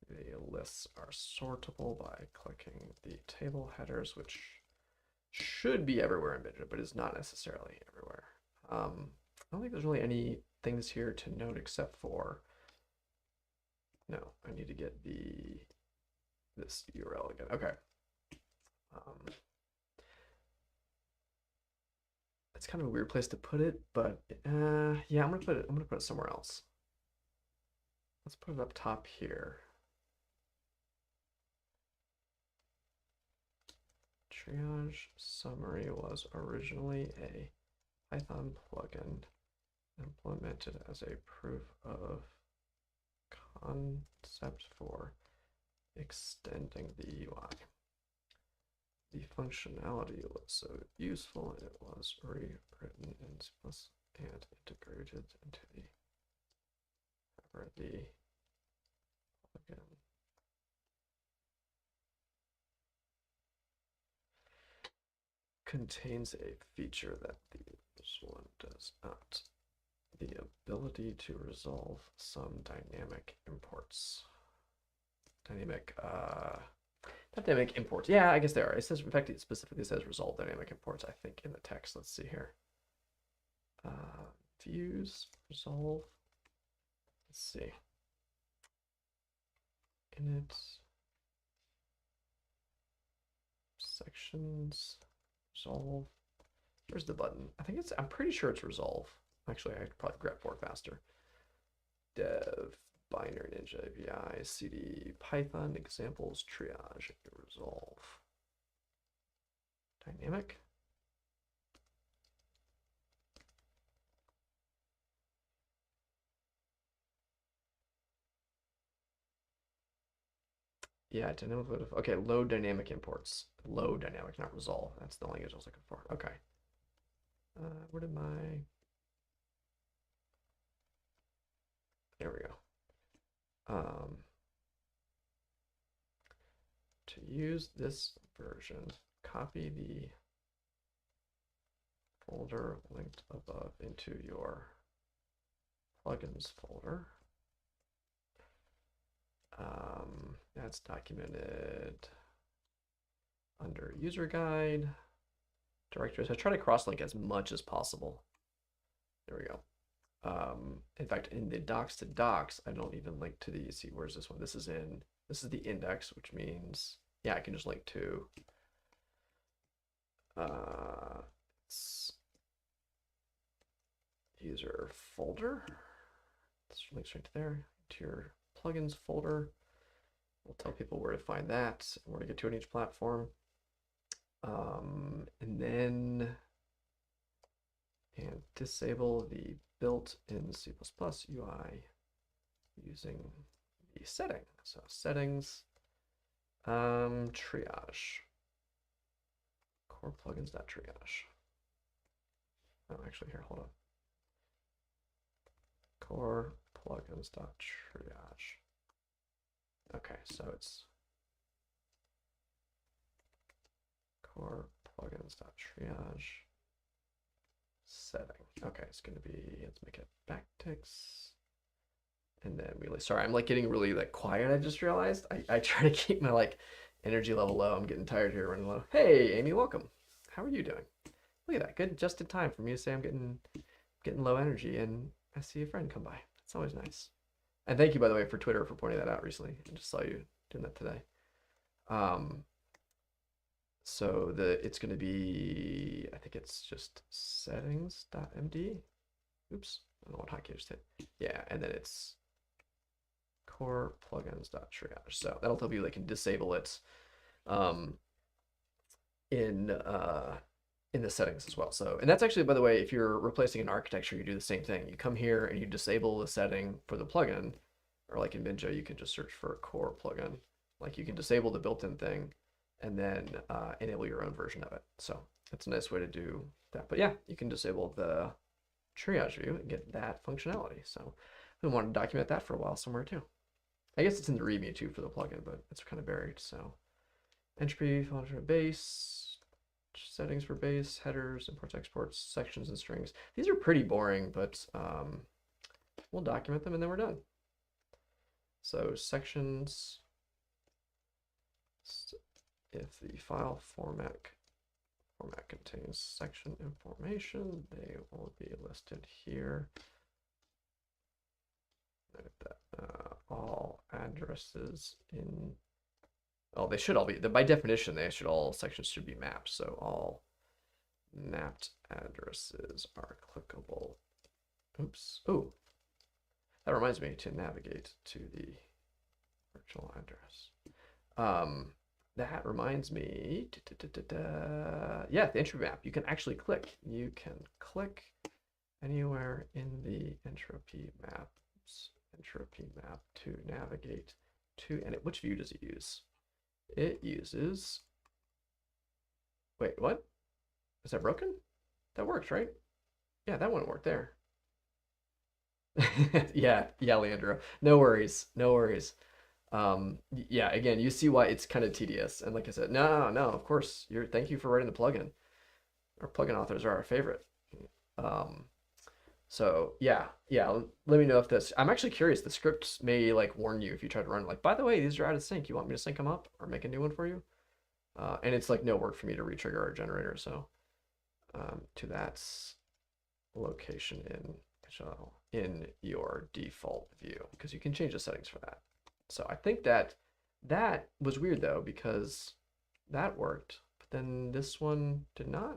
the lists are sortable by clicking the table headers, which should be everywhere in Binja, but is not necessarily everywhere. I don't think there's really any things here to note except for, no, I need to get this URL again. Okay. It's kind of a weird place to put it, but yeah, I'm gonna put it somewhere else. Let's put it up top here. Triage summary was originally a Python plugin implemented as a proof of concept for extending the UI. The functionality was so useful it was rewritten in C++ and integrated into the plugin. Contains a feature that this one does not. The ability to resolve some dynamic imports. dynamic, not dynamic imports. Yeah, I guess they are. It says, in fact, it specifically says resolve dynamic imports, I think, in the text. Let's see here. Views, resolve. Let's see. Init, sections, resolve. Where's the button? I'm pretty sure it's resolve. Actually, I could probably grab forward faster. Dev, binary ninja, API, CD, Python, examples, triage, resolve. Dynamic. Yeah, dynamic. Okay, load dynamic imports. Load dynamic, not resolve. That's the language I was looking for. Okay. Where did my... There we go. To use this version, copy the folder linked above into your plugins folder. That's documented under user guide, directories. I try to cross-link as much as possible. There we go. In fact, in the docs to docs, I don't even link to the, see, where's this one? This is the index, which means, yeah, I can just link to, it's user folder. This links right to there, to your plugins folder. We'll tell people where to find that, where to get to on each platform. And then disable the built-in C++ UI using the setting. So settings, triage, core plugins.triage. Oh, actually here, hold on. Core plugins.triage. Okay, so it's core plugins.triage setting. Okay, it's going to be, let's make it backticks. And then sorry, I'm like getting really like quiet. I just realized I try to keep my like energy level low. I'm getting tired here, running low. Hey, Amy, welcome. How are you doing? Look at that, good, just in time for me to say I'm getting low energy, and I see a friend come by. It's always nice. And thank you, by the way, for Twitter for pointing that out recently. I just saw you doing that today. So it's going to be, I think it's just settings.md. Oops, I don't know what hotkey I just hit. Yeah, and then it's core plugins.triage. So that'll tell you they can disable it in the settings as well. So, and that's actually, by the way, if you're replacing an architecture, you do the same thing. You come here and you disable the setting for the plugin, or like in Minjo, you can just search for a core plugin. Like you can disable the built-in thing and then enable your own version of it. So that's a nice way to do that. But yeah, you can disable the triage view and get that functionality. So we want to document that for a while somewhere too. I guess it's in the README too for the plugin, but it's kind of buried. So entropy, filter base, settings for base, headers, imports, exports, sections, and strings. These are pretty boring, but we'll document them and then we're done. So sections, if the file format contains section information, they will be listed here. All addresses in, oh, they should all be, by definition, all sections should be mapped. So all mapped addresses are clickable. Oops. Oh, that reminds me to navigate to the virtual address. That reminds me, yeah, the entropy map. You can actually click. You can click anywhere in the entropy map to navigate to, and which view does it use? It uses, wait, what? Is that broken? That works, right? Yeah, that wouldn't work there. yeah, Leandro. No worries, no worries. Yeah, again, you see why it's kind of tedious. And like I said, no, of course, thank you for writing the plugin. Our plugin authors are our favorite. So yeah. Let me know if this. I'm actually curious. The scripts may like warn you if you try to run. Like, by the way, these are out of sync. You want me to sync them up or make a new one for you? And it's like no work for me to retrigger our generator. So to that location in your default view because you can change the settings for that. So I think that was weird though because that worked, but then this one did not.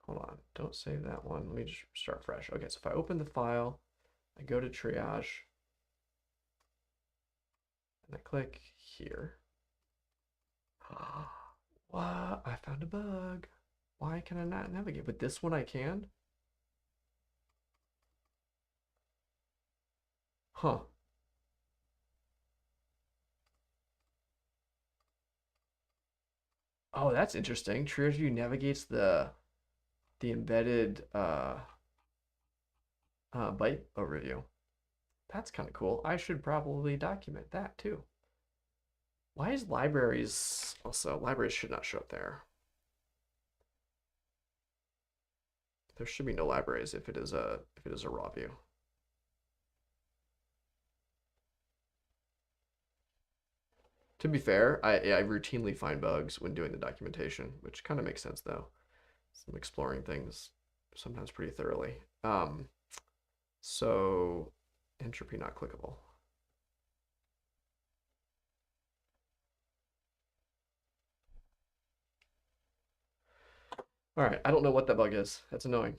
Hold on, don't save that one. Let me just start fresh. Okay, so if I open the file, I go to triage, and I click here. What? I found a bug. Why can I not navigate? But this one I can? Huh. Oh, that's interesting. Triage View navigates the embedded byte overview. That's kind of cool. I should probably document that too. Why is libraries also libraries should not show up there? There should be no libraries if it is a raw view. To be fair, I routinely find bugs when doing the documentation, which kind of makes sense though. I'm exploring things sometimes pretty thoroughly. So entropy not clickable. All right, I don't know what that bug is. That's annoying.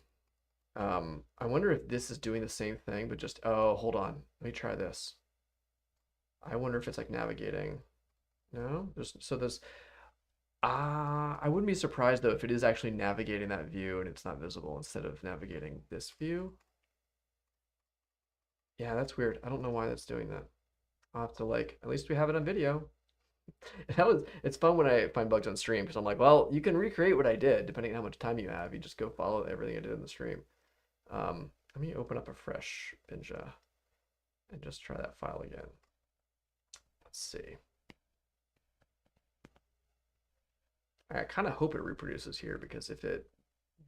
I wonder if this is doing the same thing, but just, oh, hold on. Let me try this. I wonder if it's like navigating. No, there's I wouldn't be surprised though if it is actually navigating that view and it's not visible instead of navigating this view. Yeah, that's weird. I don't know why that's doing that. I'll have to like, at least we have it on video. It's fun when I find bugs on stream because I'm like, well, you can recreate what I did depending on how much time you have. You just go follow everything I did in the stream. Let me open up a fresh Binja and just try that file again. Let's see. I kind of hope it reproduces here because if it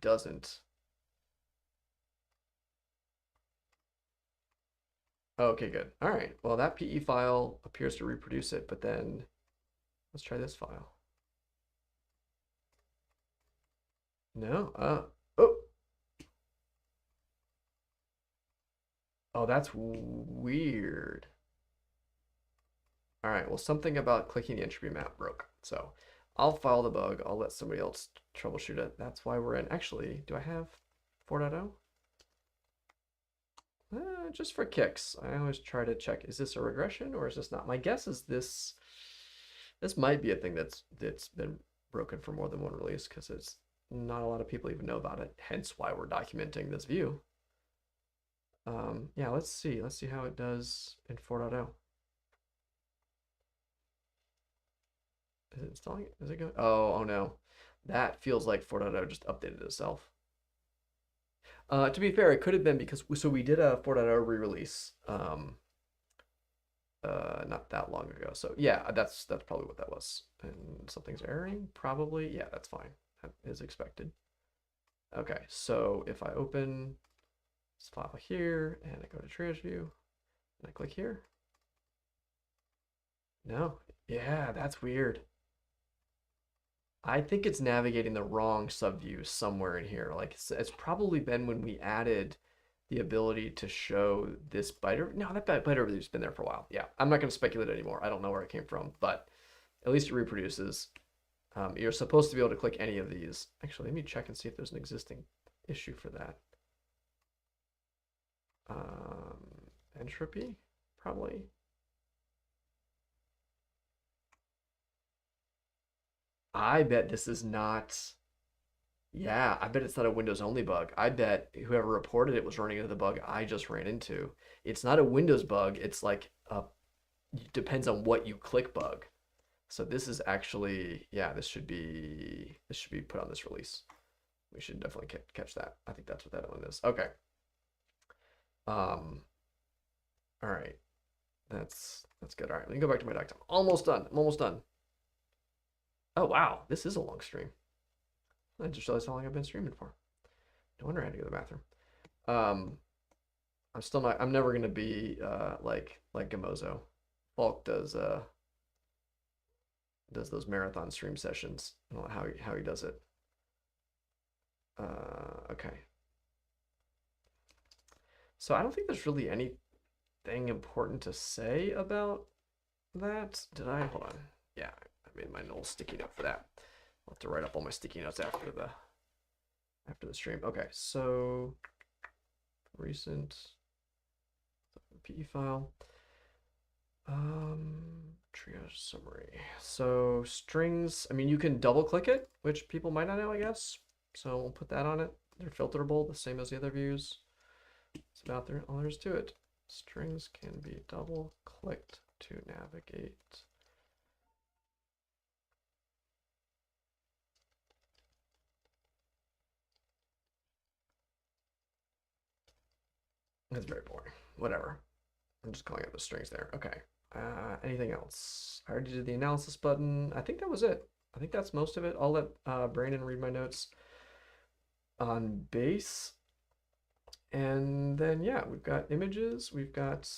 doesn't. Okay, good. All right. Well, that PE file appears to reproduce it, but then let's try this file. No. Oh. Oh, that's weird. All right. Well, something about clicking the entropy map broke. So I'll file the bug. I'll let somebody else troubleshoot it. That's why we're in. Actually, do I have 4.0? Just for kicks. I always try to check, is this a regression or is this not? My guess is this might be a thing that's been broken for more than one release because it's not a lot of people even know about it. Hence why we're documenting this view. Yeah, let's see. Let's see how it does in 4.0. Is it installing it? Is it going? Oh no. That feels like 4.0 just updated itself. To be fair, it could have been because we did a 4.0 re-release not that long ago. So yeah, that's probably what that was. And something's erroring, probably. Yeah, that's fine. That is expected. Okay, so if I open this file here and I go to triage view and I click here. No, yeah, that's weird. I think it's navigating the wrong subview somewhere in here. Like it's probably been when we added the ability to show this byte. No, that byte overview's been there for a while. Yeah, I'm not going to speculate anymore. I don't know where it came from, but at least it reproduces. You're supposed to be able to click any of these. Actually, let me check and see if there's an existing issue for that. Entropy, probably. I bet this is not. Yeah, I bet it's not a Windows only bug. I bet whoever reported it was running into the bug I just ran into. It's not a Windows bug. It's like a depends on what you click bug. So this is actually, yeah, this should be put on this release. We should definitely catch that. I think that's what that one is. Okay. All right. That's good. All right, let me go back to my desktop. Almost done. I'm almost done. Oh wow, this is a long stream. I just realized how long I've been streaming for. No wonder I had to go to the bathroom. Um, I'm still not. I'm never gonna be like Gamozo. Falk does those marathon stream sessions. I don't know how he does it. Okay. So I don't think there's really anything important to say about that. Did I? Hold on. Yeah, I made my little sticky note for that. I'll have to write up all my sticky notes after the stream. Okay, so recent PE file. Triage summary. So strings, I mean, you can double click it, which people might not know, I guess. So we'll put that on it. They're filterable, the same as the other views. It's about there, all there is to it. Strings can be double clicked to navigate. That's very boring. Whatever. I'm just calling out the strings there. Okay. Anything else? I already did the analysis button. I think that was it. I think that's most of it. I'll let Brandon read my notes on base. And then, yeah, we've got images. We've got,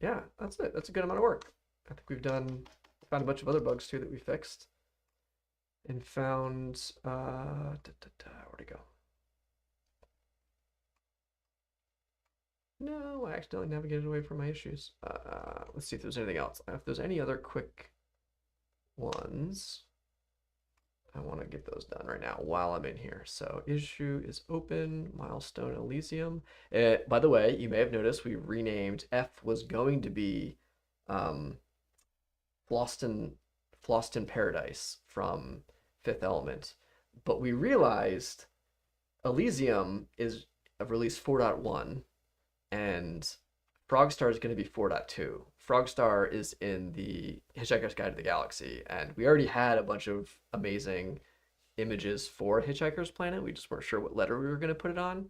yeah, that's it. That's a good amount of work. I think we've found a bunch of other bugs too that we fixed. And found, where'd it go? No, I accidentally navigated away from my issues. Let's see if there's anything else. If there's any other quick ones, I want to get those done right now while I'm in here. So issue is open, milestone Elysium. By the way, you may have noticed we renamed F was going to be Floston Paradise from Fifth Element, but we realized Elysium is a release 4.1 and Frogstar is going to be 4.2. Frogstar is in the Hitchhiker's Guide to the Galaxy, and we already had a bunch of amazing images for Hitchhiker's Planet. We just weren't sure what letter we were going to put it on.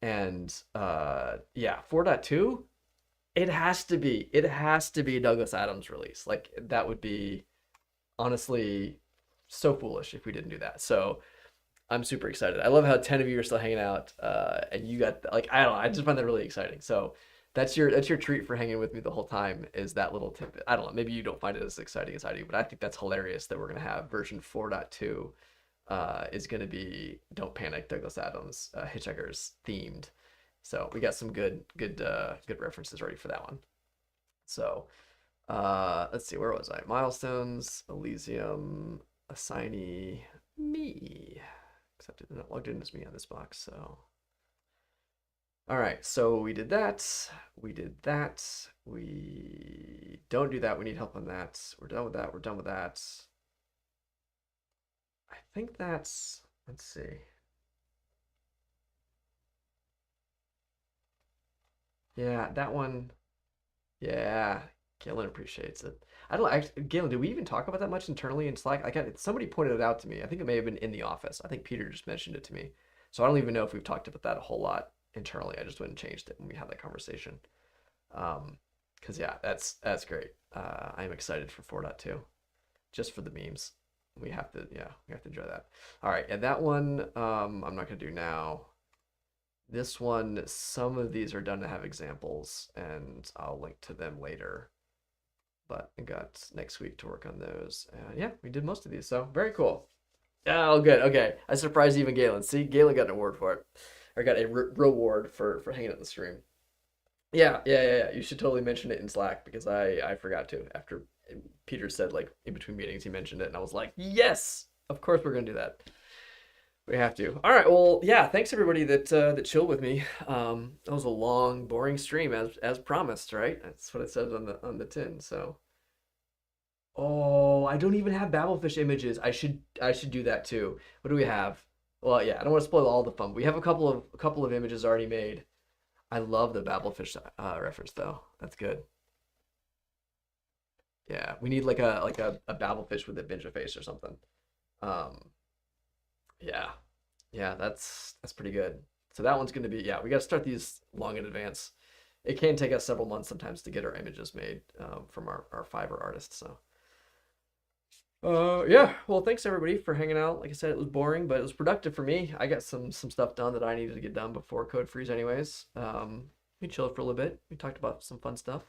And yeah, 4.2, it has to be a Douglas Adams release. Like that would be honestly so foolish if we didn't do that. So I'm super excited. I love how 10 of you are still hanging out, and you got like I don't know. I just find that really exciting. So that's your treat for hanging with me the whole time is that little tidbit. I don't know. Maybe you don't find it as exciting as I do, but I think that's hilarious that we're gonna have version 4.2 is gonna be Don't Panic Douglas Adams Hitchhikers themed. So we got some good references ready for that one. So let's see, where was I? Milestones, Elysium, assignee, me. Except it's not logged in as me on this box, so. All right, so we did that. We did that. We don't do that. We need help on that. We're done with that. We're done with that. I think that's, let's see. Yeah, that one. Yeah, Galen appreciates it. I don't know, Galen, did we even talk about that much internally in Slack? Somebody pointed it out to me. I think it may have been in the office. I think Peter just mentioned it to me. So I don't even know if we've talked about that a whole lot internally. I just went and changed it when we had that conversation. Because yeah, that's great. I'm excited for 4.2, just for the memes. We have to enjoy that. All right, and that one I'm not gonna do now. This one, some of these are done to have examples, and I'll link to them later. But I got next week to work on those. Yeah, we did most of these, so very cool. Oh, good. Okay, I surprised even Galen. See, Galen got an award for it, or got a reward for hanging out in the stream. Yeah. You should totally mention it in Slack because I forgot to after Peter said like in between meetings he mentioned it, and I was like, yes, of course we're gonna do that. We have to. All right. Well, yeah. Thanks everybody that chilled with me. That was a long, boring stream as promised, right? That's what it says on the tin. So, oh, I don't even have Babelfish images. I should do that too. What do we have? Well, yeah. I don't want to spoil all the fun. But we have a couple of images already made. I love the Babelfish reference though. That's good. Yeah. We need like a Babelfish with a binge face or something. Um, yeah. Yeah, that's pretty good. So that one's going to be, yeah, we got to start these long in advance. It can take us several months sometimes to get our images made from our Fiverr artists. So Yeah, well, thanks everybody for hanging out. Like I said, it was boring, but it was productive for me. I got some stuff done that I needed to get done before Code Freeze anyways. We chilled for a little bit. We talked about some fun stuff.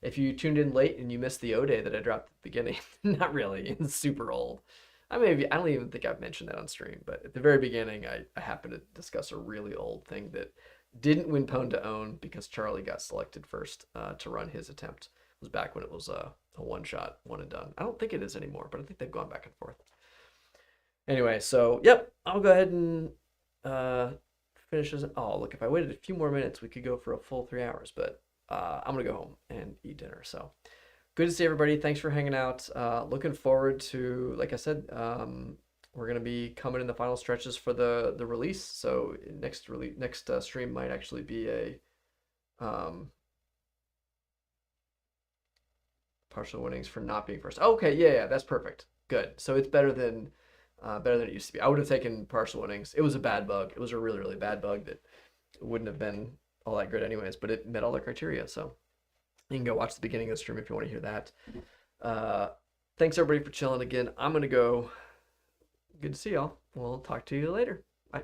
If you tuned in late and you missed the O Day that I dropped at the beginning, not really, it's super old. I don't even think I've mentioned that on stream, but at the very beginning, I happened to discuss a really old thing that didn't win Pwn to own because Charlie got selected first to run his attempt. It was back when it was a one shot, one and done. I don't think it is anymore, but I think they've gone back and forth. Anyway, so yep, I'll go ahead and finish this. Oh, look, if I waited a few more minutes, we could go for a full 3 hours, but I'm gonna go home and eat dinner. So good to see everybody. Thanks for hanging out. Looking forward to, like I said, we're gonna be coming in the final stretches for the release. So next stream might actually be a partial winnings for not being first. Okay, yeah, that's perfect. Good. So it's better than it used to be. I would have taken partial winnings. It was a bad bug. It was a really, really bad bug that wouldn't have been all that good anyways, but it met all the criteria. So you can go watch the beginning of the stream if you want to hear that. Thanks everybody for chilling again. I'm gonna go. Good to see y'all. We'll talk to you later. Bye.